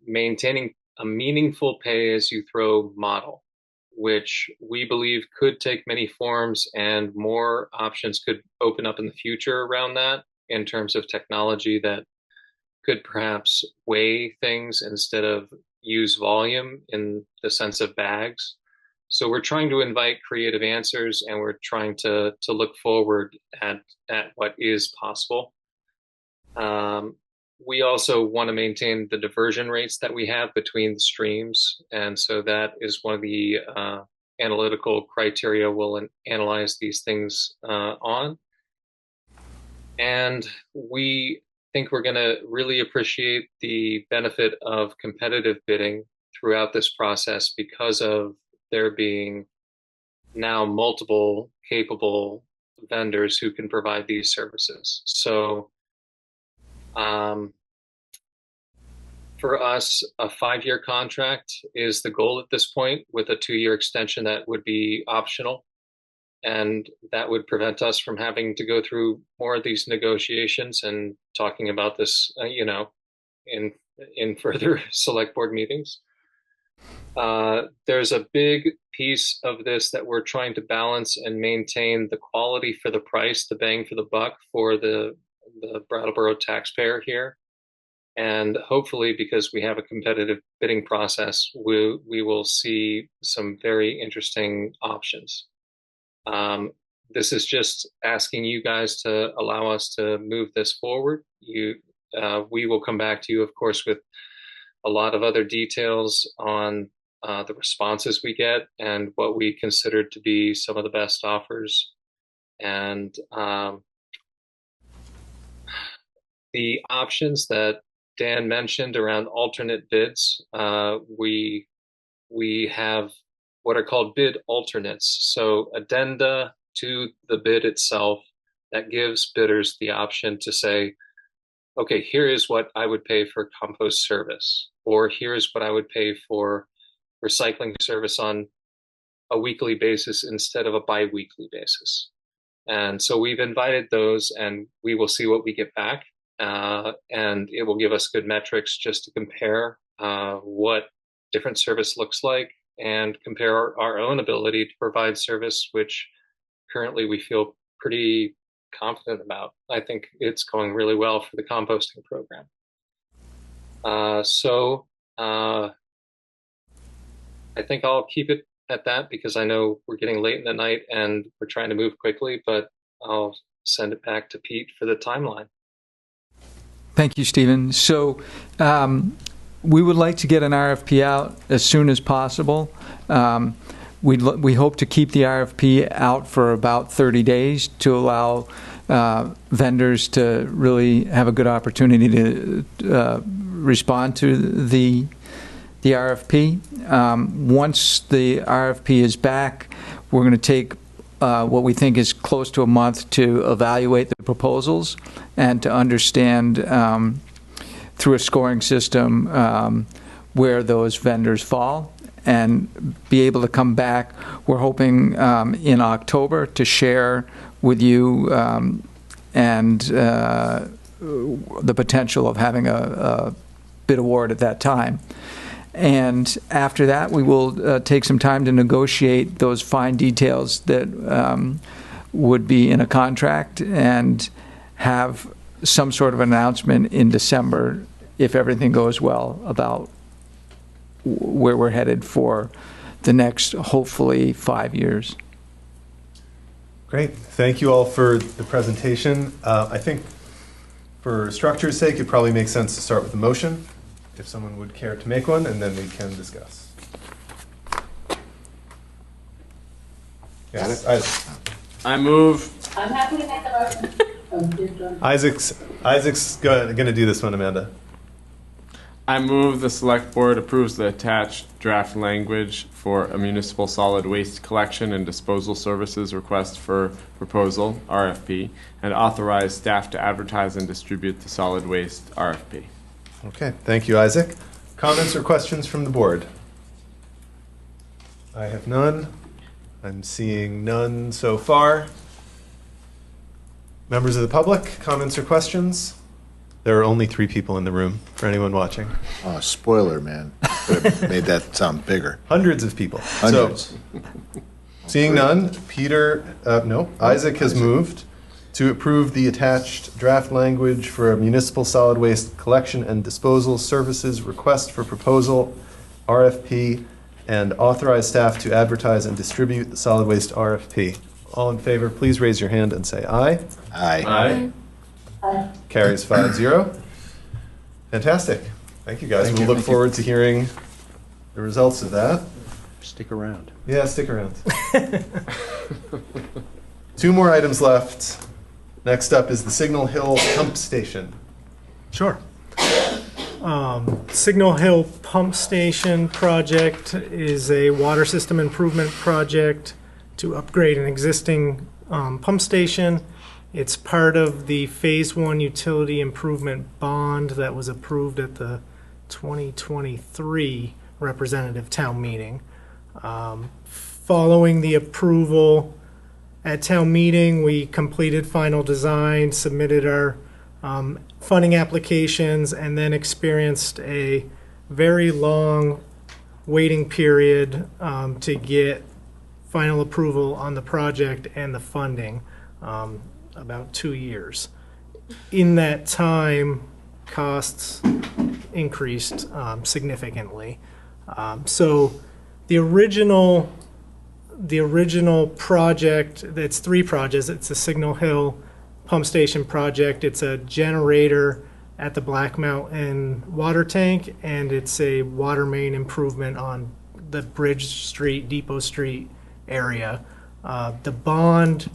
maintaining a meaningful pay-as-you-throw model, which we believe could take many forms, and more options could open up in the future around that in terms of technology that could perhaps weigh things instead of use volume in the sense of bags. So we're trying to invite creative answers, and we're trying to look forward at what is possible. We also want to maintain the diversion rates that we have between the streams, and so that is one of the analytical criteria we'll analyze these things on. And we think we're going to really appreciate the benefit of competitive bidding throughout this process because of there being now multiple capable vendors who can provide these services. So for us, a 5-year contract is the goal at this point, with a 2-year extension that would be optional. And that would prevent us from having to go through more of these negotiations and talking about this, in further select board meetings. There's a big piece of this that we're trying to balance and maintain the quality for the price, the bang for the buck for the Brattleboro taxpayer here. And hopefully, because we have a competitive bidding process, we will see some very interesting options. This is just asking you guys to allow us to move this forward. We will come back to you, of course, with a lot of other details on the responses we get and what we consider to be some of the best offers. And the options that Dan mentioned around alternate bids, we have what are called bid alternates. So addenda to the bid itself that gives bidders the option to say, okay, here is what I would pay for compost service, or here's what I would pay for recycling service on a weekly basis instead of a bi-weekly basis. And so we've invited those, and we will see what we get back. And it will give us good metrics just to compare what different service looks like, and compare our own ability to provide service, which currently we feel pretty confident about. I think it's going really well for the composting program. So I think I'll keep it at that, because I know we're getting late in the night and we're trying to move quickly, but I'll send it back to Pete for the timeline. Thank you, Stephen. So we would like to get an RFP out as soon as possible. We hope to keep the RFP out for about 30 days to allow vendors to really have a good opportunity to respond to the RFP. Once the RFP is back, we're going to take what we think is close to a month to evaluate the proposals and to understand through a scoring system where those vendors fall, and be able to come back. We're hoping in October to share with you and the potential of having a bid award at that time. And after that, we will take some time to negotiate those fine details that would be in a contract, and have some sort of announcement in December, if everything goes well, about where we're headed for the next, hopefully, 5 years. Great. Thank you all for the presentation. I think for structure's sake, it probably makes sense to start with a motion, if someone would care to make one, and then we can discuss. Yes. I move. I'm happy to make the motion. Isaac's going to do this one, Amanda. I move the select board approves the attached draft language for a municipal solid waste collection and disposal services request for proposal, RFP, and authorize staff to advertise and distribute the solid waste RFP. Okay, thank you, Isaac. Comments or questions from the board? I have none. I'm seeing none so far. Members of the public, comments or questions? There are only 3 people in the room for anyone watching. Oh, spoiler, man. Could have made that sound bigger. Hundreds of people. Hundreds. So, seeing none, Isaac has moved to approve the attached draft language for a municipal solid waste collection and disposal services request for proposal, RFP, and authorize staff to advertise and distribute the solid waste RFP. All in favor, please raise your hand and say aye. Aye. Aye. Carries 5-0. Fantastic. Thank you, guys. We'll look forward to hearing the results of that. Stick around. Yeah, stick around. 2 more items left. Next up is the Signal Hill Pump Station. Sure. Signal Hill Pump Station project is a water system improvement project to upgrade an existing pump station. It's part of the Phase 1 utility improvement bond that was approved at the 2023 representative town meeting. Following the approval at town meeting, we completed final design, submitted our funding applications, and then experienced a very long waiting period to get final approval on the project and the funding, about 2 years. In that time, costs increased significantly. So the original project, it's 3 projects. It's a Signal Hill Pump Station project. It's a generator at the Black Mountain water tank, and it's a water main improvement on the Bridge Street, Depot Street area. The bond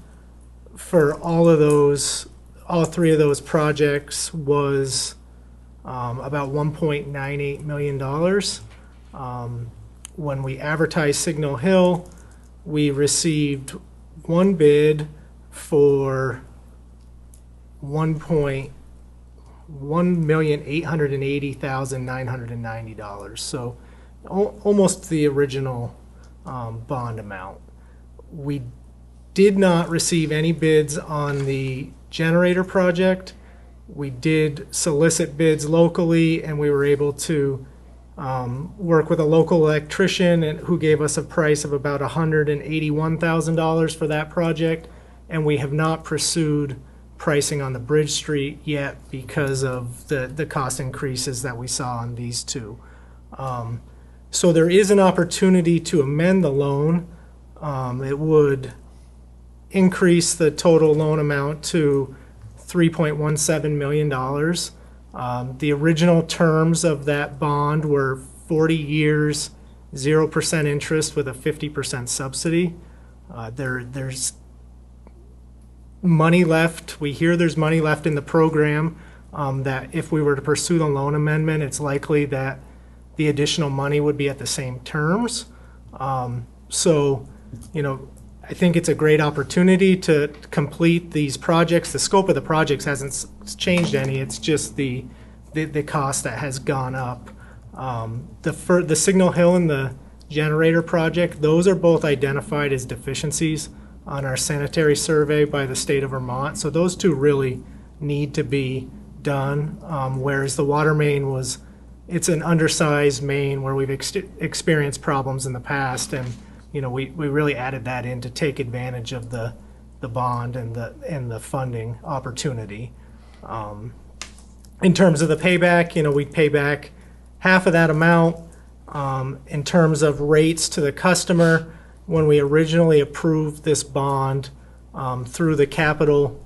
for all 3 of those projects was about $1.98 million. When we advertised Signal Hill, we received 1 bid for $1,880,990. So almost the original bond amount. We did not receive any bids on the generator project. We did solicit bids locally, and we were able to work with a local electrician who gave us a price of about $181,000 for that project, and we have not pursued pricing on the Bridge Street yet because of the cost increases that we saw on these 2. So there is an opportunity to amend the loan. It would increase the total loan amount to $3.17 million. The original terms of that bond were 40 years, 0% interest with a 50% subsidy. There's money left. We hear there's money left in the program, that if we were to pursue the loan amendment, it's likely that the additional money would be at the same terms. So, I think it's a great opportunity to complete these projects. The scope of the projects hasn't changed any. It's just the cost that has gone up. The Signal Hill and the generator project, those are both identified as deficiencies on our sanitary survey by the state of Vermont. So those 2 really need to be done. Whereas the water main it's an undersized main where we've experienced problems in the past, and we really added that in to take advantage of the bond and the funding opportunity. In terms of the payback, we pay back half of that amount. In terms of rates to the customer, when we originally approved this bond through the capital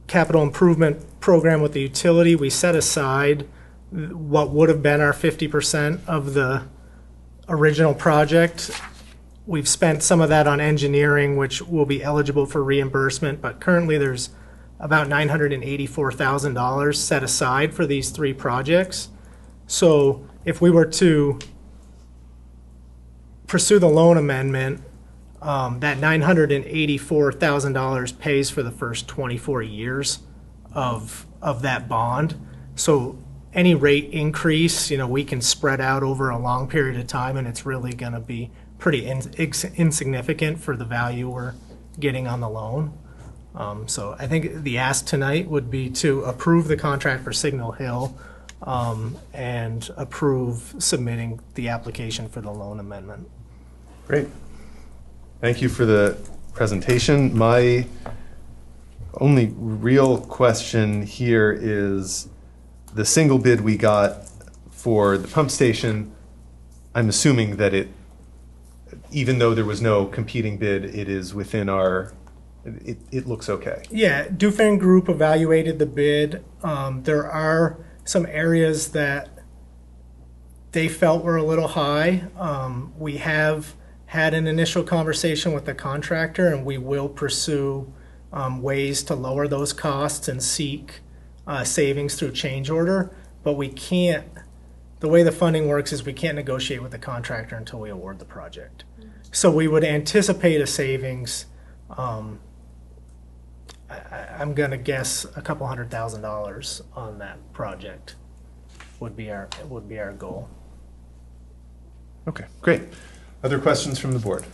improvement program with the utility, we set aside what would have been our 50% of the original project we've spent some of that on engineering, which will be eligible for reimbursement, but currently there's about $984,000 set aside for these 3 projects. So if we were to pursue the loan amendment, that $984,000 pays for the first 24 years of that bond. So any rate increase, we can spread out over a long period of time, and it's really going to be pretty insignificant for the value we're getting on the loan. So I think the ask tonight would be to approve the contract for Signal Hill and approve submitting the application for the loan amendment. Great. Thank you for the presentation. My only real question here is the single bid we got for the pump station. I'm assuming that even though there was no competing bid, it is within our, it looks okay. Yeah, Dufan Group evaluated the bid. There are some areas that they felt were a little high. We have had an initial conversation with the contractor, and we will pursue ways to lower those costs and seek savings through change order. But we can't, the way the funding works is we can't negotiate with the contractor until we award the project. So we would anticipate a savings. I'm going to guess a couple $100,000 on that project would be our goal. Okay, great. Other questions from the board?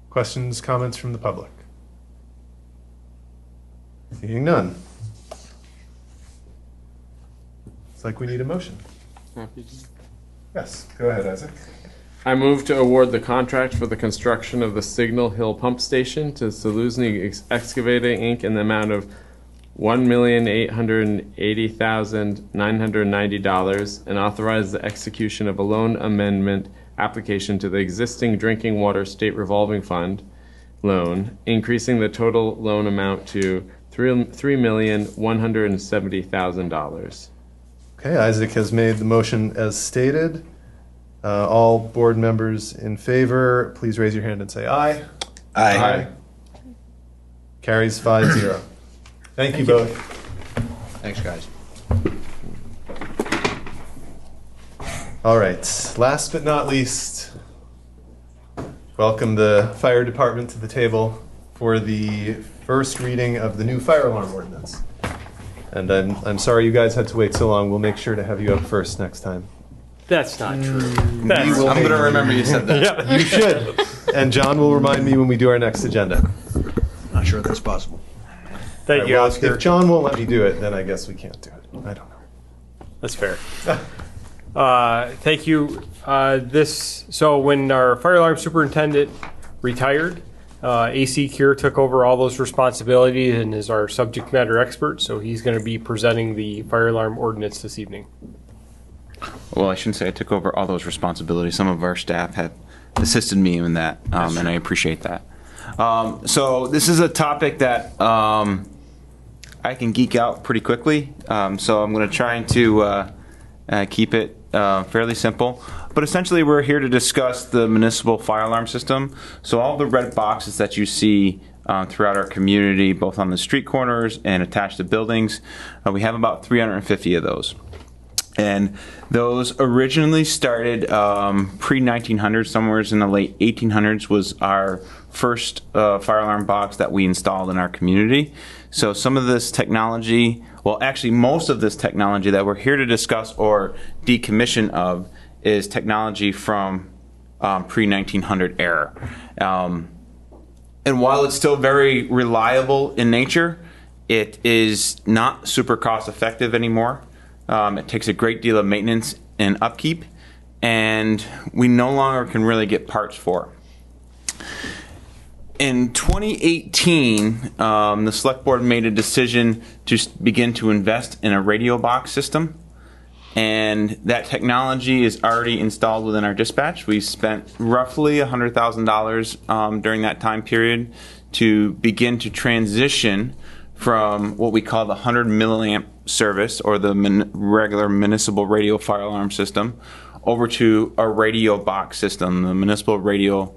Questions, comments from the public? Seeing none. It's like we need a motion. Yes, go ahead, Isaac. I move to award the contract for the construction of the Signal Hill Pump Station to Saluzny Excavating Inc. in the amount of $1,880,990 and authorize the execution of a loan amendment application to the existing Drinking Water State Revolving Fund loan, increasing the total loan amount to $3,170,000. Okay, Isaac has made the motion as stated. All board members in favor, please raise your hand and say aye. Aye. Carries 5-0. Thank you both. Thanks, guys. All right, last but not least, welcome the fire department to the table for the first reading of the new fire alarm ordinance. And I'm sorry you guys had to wait so long. We'll make sure to have you up first next time. That's not true. I'm going to remember you said that. Yeah. You should. And John will remind me when we do our next agenda. Not sure that's possible. Thank you, well, Oscar. if John won't let me do it, then I guess we can't do it. I don't know. That's fair. Thank you. So when our fire alarm superintendent retired, AC Cure took over all those responsibilities and is our subject matter expert. So he's going to be presenting the fire alarm ordinance this evening. Well, I shouldn't say I took over all those responsibilities. Some of our staff have assisted me in that, and I appreciate that. So this is a topic that I can geek out pretty quickly. So I'm going to try to keep it fairly simple. But essentially, we're here to discuss the municipal fire alarm system. So all the red boxes that you see throughout our community, both on the street corners and attached to buildings, we have about 350 of those. And those originally started pre-1900, somewhere in the late 1800s was our first fire alarm box that we installed in our community. So some of this technology, well actually most of this technology that we're here to discuss or decommission of is technology from pre-1900 era. And while it's still very reliable in nature, it is not super cost effective anymore. It takes a great deal of maintenance and upkeep, and we no longer can really get parts for. In 2018, the select board made a decision to begin to invest in a radio box system, and that technology is already installed within our dispatch. We spent roughly $100,000 during that time period to begin to transition from what we call the 100 milliamp service or the regular municipal radio fire alarm system over to a radio box system, the municipal radio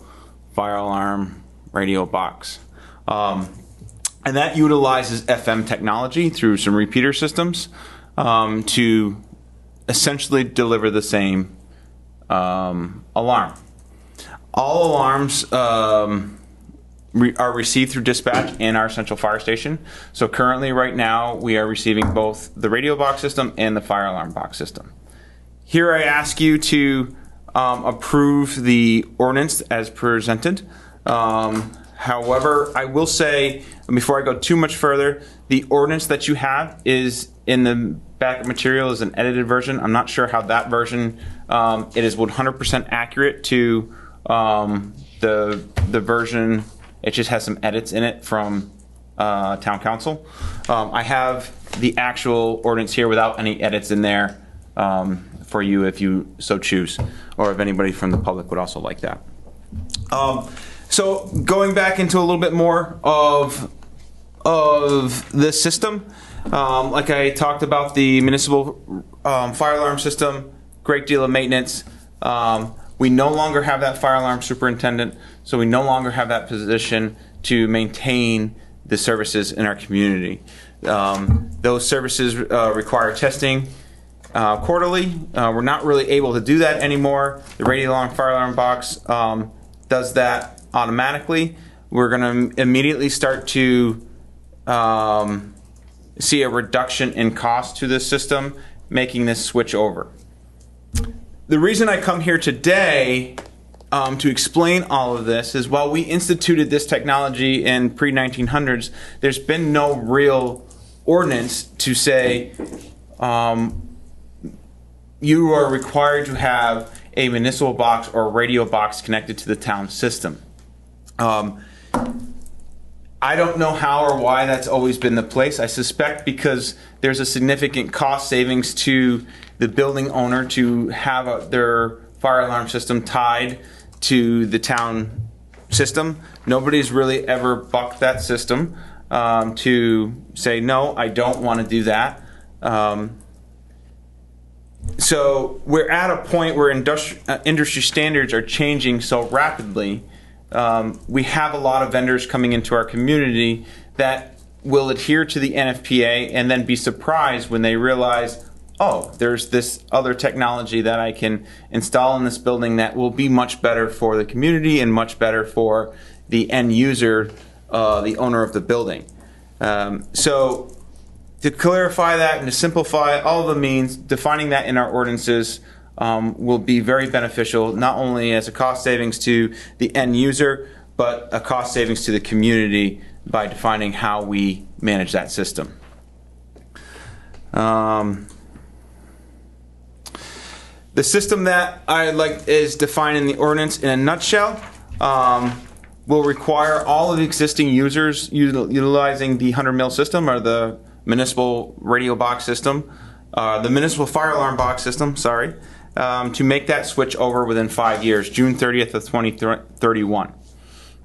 fire alarm radio box. And that utilizes FM technology through some repeater systems to essentially deliver the same alarm. All alarms are received through dispatch in our central fire station. So currently, right now, we are receiving both the radio box system and the fire alarm box system. Here I ask you to approve the ordinance as presented. However, I will say, before I go too much further, the ordinance that you have is in the backup material is an edited version. I'm not sure how that version, it is 100% accurate to the version. It just has some edits in it from town council. I have the actual ordinance here without any edits in there for you if you so choose, or if anybody from the public would also like that. So going back into a little bit more of this system, like I talked about the municipal fire alarm system, great deal of maintenance. We no longer have that fire alarm superintendent, so we no longer have that position to maintain the services in our community. Those services require testing quarterly. We're not really able to do that anymore. The radio alarm fire alarm box does that automatically. We're going to immediately start to see a reduction in cost to this system, making this switch over. The reason I come here today to explain all of this is while we instituted this technology in pre-1900s, there's been no real ordinance to say you are required to have a municipal box or a radio box connected to the town system. I don't know how or why that's always been the place. I suspect because there's a significant cost savings to the building owner to have their fire alarm system tied to the town system. Nobody's really ever bucked that system to say, no, I don't want to do that. So we're at a point where industry standards are changing so rapidly. We have a lot of vendors coming into our community that will adhere to the NFPA and then be surprised when they realize, oh, there's this other technology that I can install in this building that will be much better for the community and much better for the end user, the owner of the building. So to clarify that and to simplify all the means, defining that in our ordinances will be very beneficial, not only as a cost savings to the end user, but a cost savings to the community by defining how we manage that system. The system that I like is defined in the ordinance in a nutshell. Will require all of the existing users utilizing the 100 mil system or the municipal radio box system, the municipal fire alarm box system, sorry, to make that switch over within 5 years, June 30th of 2031.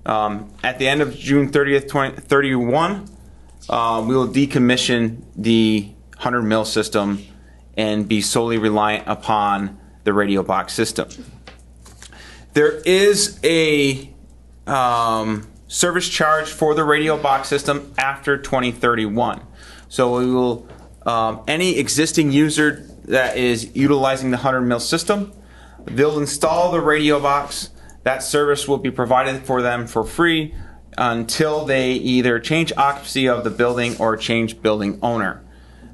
At the end of June 30th, 2031, we will decommission the 100 mil system and be solely reliant upon the radio box system. There is a service charge for the radio box system after 2031. So we will, any existing user that is utilizing the 100 mil system, they'll install the radio box. That service will be provided for them for free until they either change occupancy of the building or change building owner.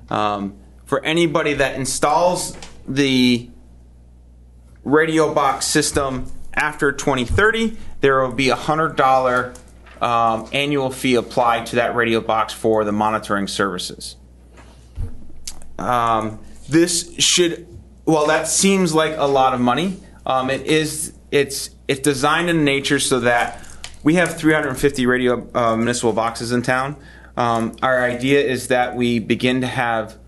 For anybody that installs the radio box system after 2030, there will be a $100 annual fee applied to that radio box for the monitoring services. This should, well, that seems like a lot of money. It's designed in nature so that we have 350 radio municipal boxes in town. Our idea is that we begin to have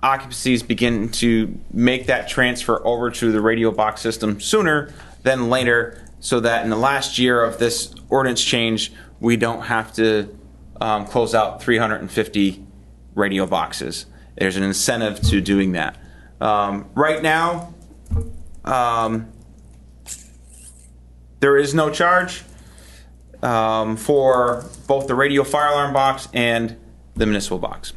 occupancies begin to make that transfer over to the radio box system sooner than later, so that in the last year of this ordinance change, we don't have to close out 350 radio boxes. There's an incentive to doing that. Right now, there is no charge for both the radio fire alarm box and the municipal box.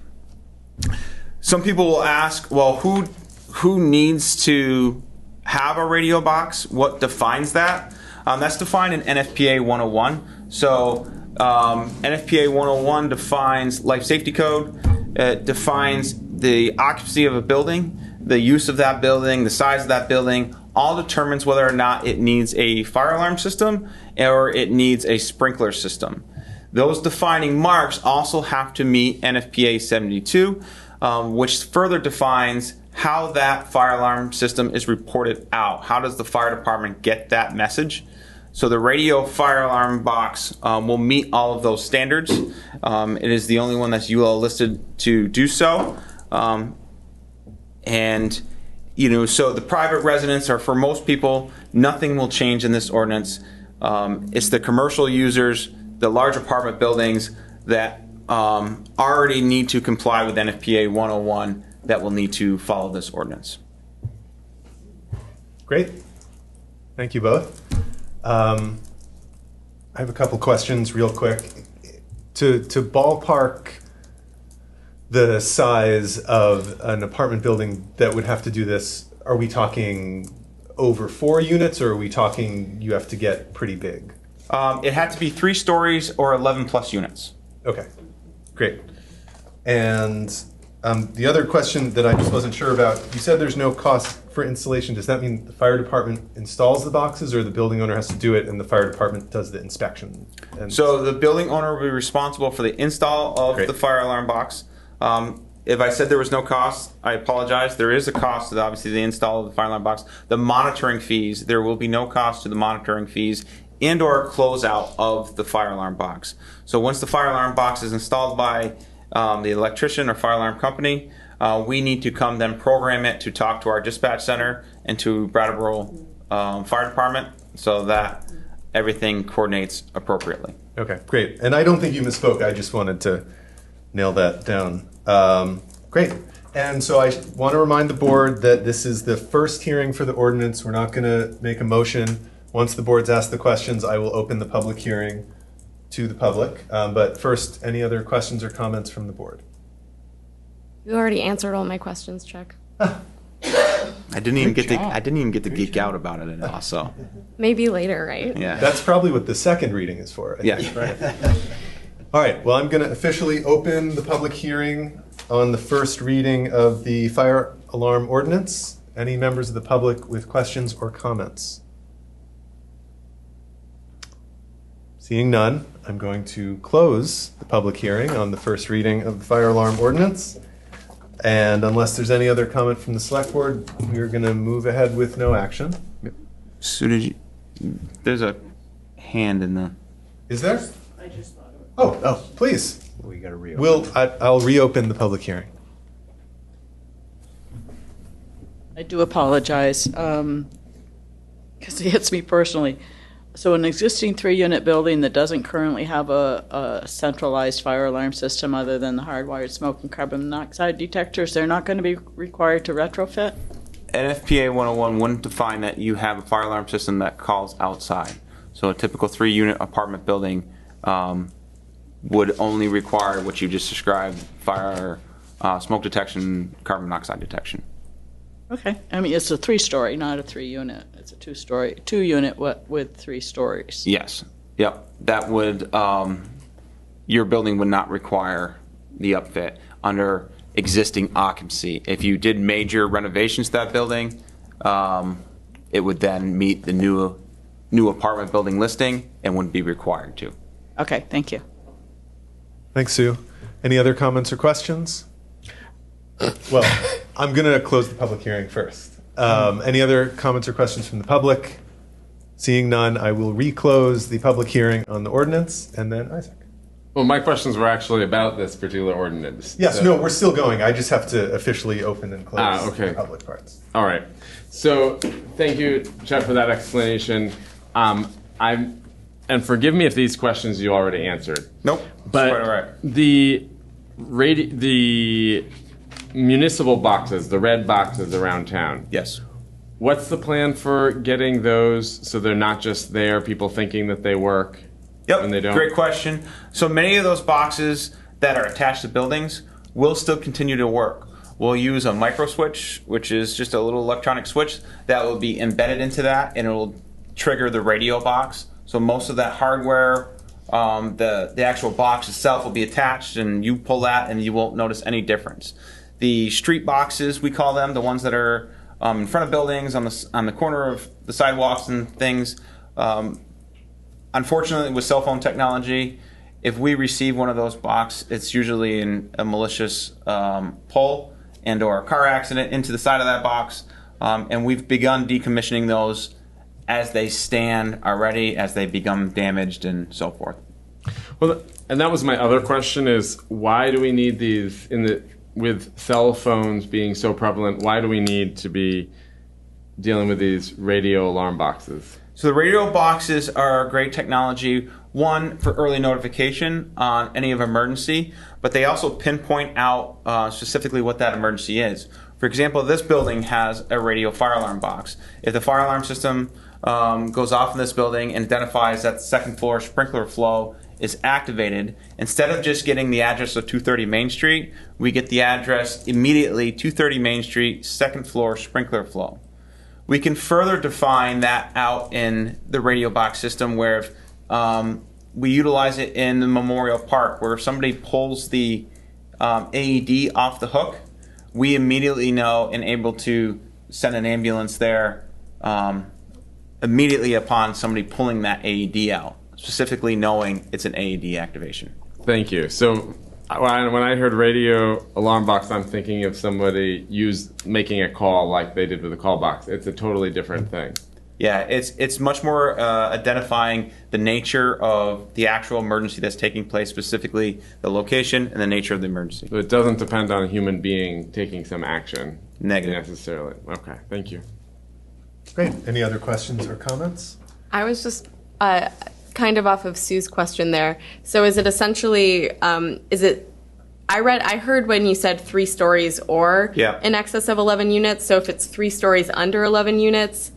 Some people will ask, well, who needs to have a radio box? What defines that? That's defined in NFPA 101. So NFPA 101 defines life safety code. It defines the occupancy of a building, the use of that building, the size of that building, all determines whether or not it needs a fire alarm system or it needs a sprinkler system. Those defining marks also have to meet NFPA 72, which further defines how that fire alarm system is reported out. How does the fire department get that message? So the radio fire alarm box will meet all of those standards. It is the only one that's UL listed to do so. And so the private residents, or for most people, nothing will change in this ordinance. It's the commercial users, the large apartment buildings that already need to comply with NFPA 101 that will need to follow this ordinance. Great. Thank you both. I have a couple questions real quick. To ballpark the size of an apartment building that would have to do this, are we talking over 4 units, or are we talking you have to get pretty big? It had to be 3 stories or 11 plus units. Okay, great. And the other question that I just wasn't sure about, you said there's no cost for installation. Does that mean the fire department installs the boxes, or the building owner has to do it and the fire department does the inspection? So the building owner will be responsible for the install of the fire alarm box. If I said there was no cost, I apologize. There is a cost to obviously the install of the fire alarm box. The monitoring fees, there will be no cost to the monitoring fees and or closeout of the fire alarm box. So once the fire alarm box is installed by the electrician or fire alarm company, we need to come then program it to talk to our dispatch center and to Brattleboro Fire Department so that everything coordinates appropriately. Okay, great. And I don't think you misspoke. I just wanted to nail that down. Great. And so I want to remind the board that this is the first hearing for the ordinance. We're not going to make a motion. Once the board's asked the questions, I will open the public hearing to the public. But first, any other questions or comments from the board? You already answered all my questions, Chuck. I didn't even get to geek out about it at all. So maybe later, right? Yeah. That's probably what the second reading is for. I think, right? All right. Well, I'm going to officially open the public hearing on the first reading of the fire alarm ordinance. Any members of the public with questions or comments? Seeing none, I'm going to close the public hearing on the first reading of the fire alarm ordinance. And unless there's any other comment from the select board, we're going to move ahead with no action. So there's a hand in the... Is there? I just thought of it. Oh, please. We got to reopen. I'll reopen the public hearing. I do apologize, because it hits me personally. So an existing 3-unit building that doesn't currently have a centralized fire alarm system other than the hardwired smoke and carbon monoxide detectors, they're not going to be required to retrofit? NFPA 101 wouldn't define that you have a fire alarm system that calls outside. So a typical 3-unit apartment building would only require what you just described, fire, smoke detection, carbon monoxide detection. Okay. I mean, it's a 3-story, not a 3-unit. It's a 2-unit with 3 stories. Yes. Yep. That would, your building would not require the upfit under existing occupancy. If you did major renovations to that building, it would then meet the new apartment building listing and wouldn't be required to. Okay. Thank you. Thanks, Sue. Any other comments or questions? Well, I'm going to close the public hearing first. Any other comments or questions from the public? Seeing none, I will reclose the public hearing on the ordinance, and then Isaac. Well, my questions were actually about this particular ordinance. Yes, no, we're still going. I just have to officially open and close okay. the public parts. All right. So thank you, Chet, for that explanation. And forgive me if these questions you already answered. Nope. But quite all right. the municipal boxes, the red boxes around town. Yes. what's the plan for getting those so they're not just there, people thinking that they work when they don't? Great question. So many of those boxes that are attached to buildings will still continue to work. We'll use a micro switch, which is just a little electronic switch that will be embedded into that, and it will trigger the radio box. So most of that hardware, the actual box itself will be attached, and you pull that and you won't notice any difference. The street boxes, we call them, the ones that are in front of buildings, on the corner of the sidewalks and things. Unfortunately, with cell phone technology, if we receive one of those boxes, it's usually in a malicious pull and or a car accident into the side of that box. And we've begun decommissioning those as they stand already, as they become damaged and so forth. Well, and that was my other question: is why do we need these with cell phones being so prevalent? Why do we need to be dealing with these radio alarm boxes? So the radio boxes are great technology, one, for early notification on any of emergency, but they also pinpoint out specifically what that emergency is. For example, this building has a radio fire alarm box. If the fire alarm system goes off in this building and identifies that the second floor sprinkler flow is activated, instead of just getting the address of 230 Main Street, we get the address immediately, 230 Main Street, second floor sprinkler flow. We can further define that out in the radio box system where we utilize it in the Memorial Park, where if somebody pulls the AED off the hook, we immediately know and able to send an ambulance there immediately upon somebody pulling that AED out, specifically knowing it's an AED activation. Thank you. So when I heard radio alarm box, I'm thinking of somebody making a call like they did with the call box. It's a totally different thing. Yeah, it's much more identifying the nature of the actual emergency that's taking place, specifically the location and the nature of the emergency. So it doesn't depend on a human being taking some action. Negative. Necessarily. Okay, thank you. Great. Any other questions or comments? I was just kind of off of Sue's question there. So is it essentially, I heard when you said 3 stories or in excess of 11 units. So if it's 3 stories under 11 units,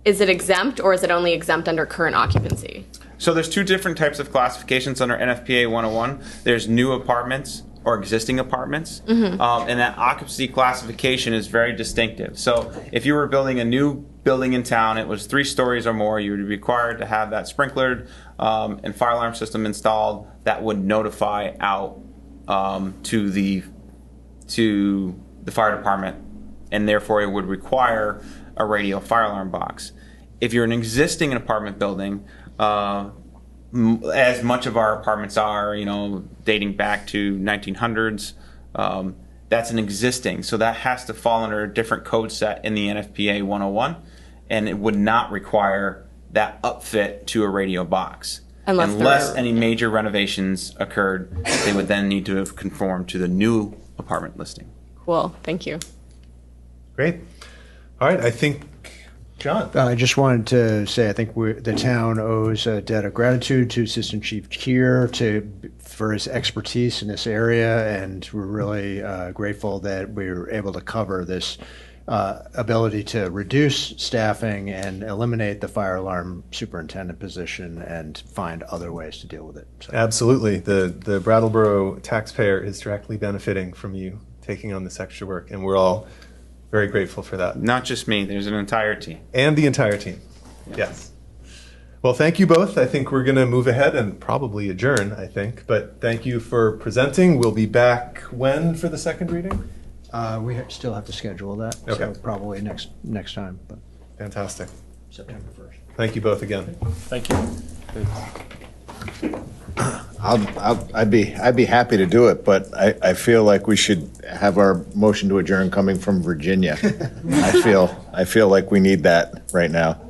is it exempt, or is it only exempt under current occupancy? So there's 2 different types of classifications under NFPA 101. There's new apartments or existing apartments. And that occupancy classification is very distinctive. So if you were building a new building in town, it was 3 stories or more, you would be required to have that sprinklered and fire alarm system installed that would notify out to the fire department, and therefore it would require a radio fire alarm box. If you're an existing apartment building, as much of our apartments are, dating back to 1900s, that's an existing. So that has to fall under a different code set in the NFPA 101, and it would not require that upfit to a radio box. Unless any major renovations occurred, they would then need to have conformed to the new apartment listing. Cool, thank you. Great. All right, I think, John. I just wanted to say I think the town owes a debt of gratitude to Assistant Chief Keir for his expertise in this area, and we're really grateful that we were able to cover this ability to reduce staffing and eliminate the fire alarm superintendent position and find other ways to deal with it. So. Absolutely. The Brattleboro taxpayer is directly benefiting from you taking on this extra work, and we're all very grateful for that. Not just me, there's an entire team. And the entire team, yes. Well, thank you both. I think we're going to move ahead and probably adjourn, I think. But thank you for presenting. We'll be back when for the second reading? We still have to schedule that, so probably next time. But fantastic. September 1st. Thank you both again. Thank you. Thanks. I'd be happy to do it, but I feel like we should have our motion to adjourn coming from Virginia. I feel like we need that right now.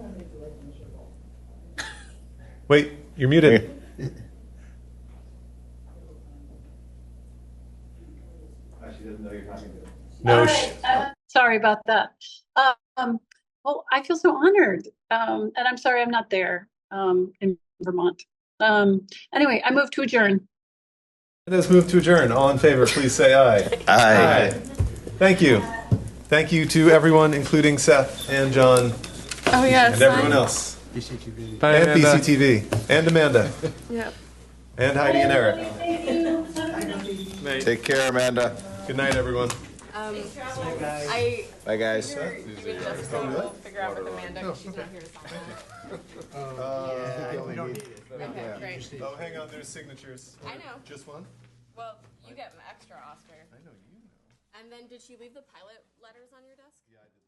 Wait, you're muted. No. Sorry about that. Well, I feel so honored, and I'm sorry I'm not there in Vermont. Anyway, I move to adjourn. It is moved to adjourn. All in favor, please say aye. Aye. Thank you. Thank you to everyone, including Seth and John Oh, yeah. and everyone else. BCTV. And BCTV. And Amanda. Yep. And Heidi and Eric. Take care, Amanda. Good night, everyone. Bye, guys. Figure out with Amanda because she's not here to sign We don't need it. Okay, great. Oh, hang on, there's signatures. I know. Just one? Well, you get an extra, Oscar. I know you know. And then did she leave the pilot letters on your desk? Yeah, I did.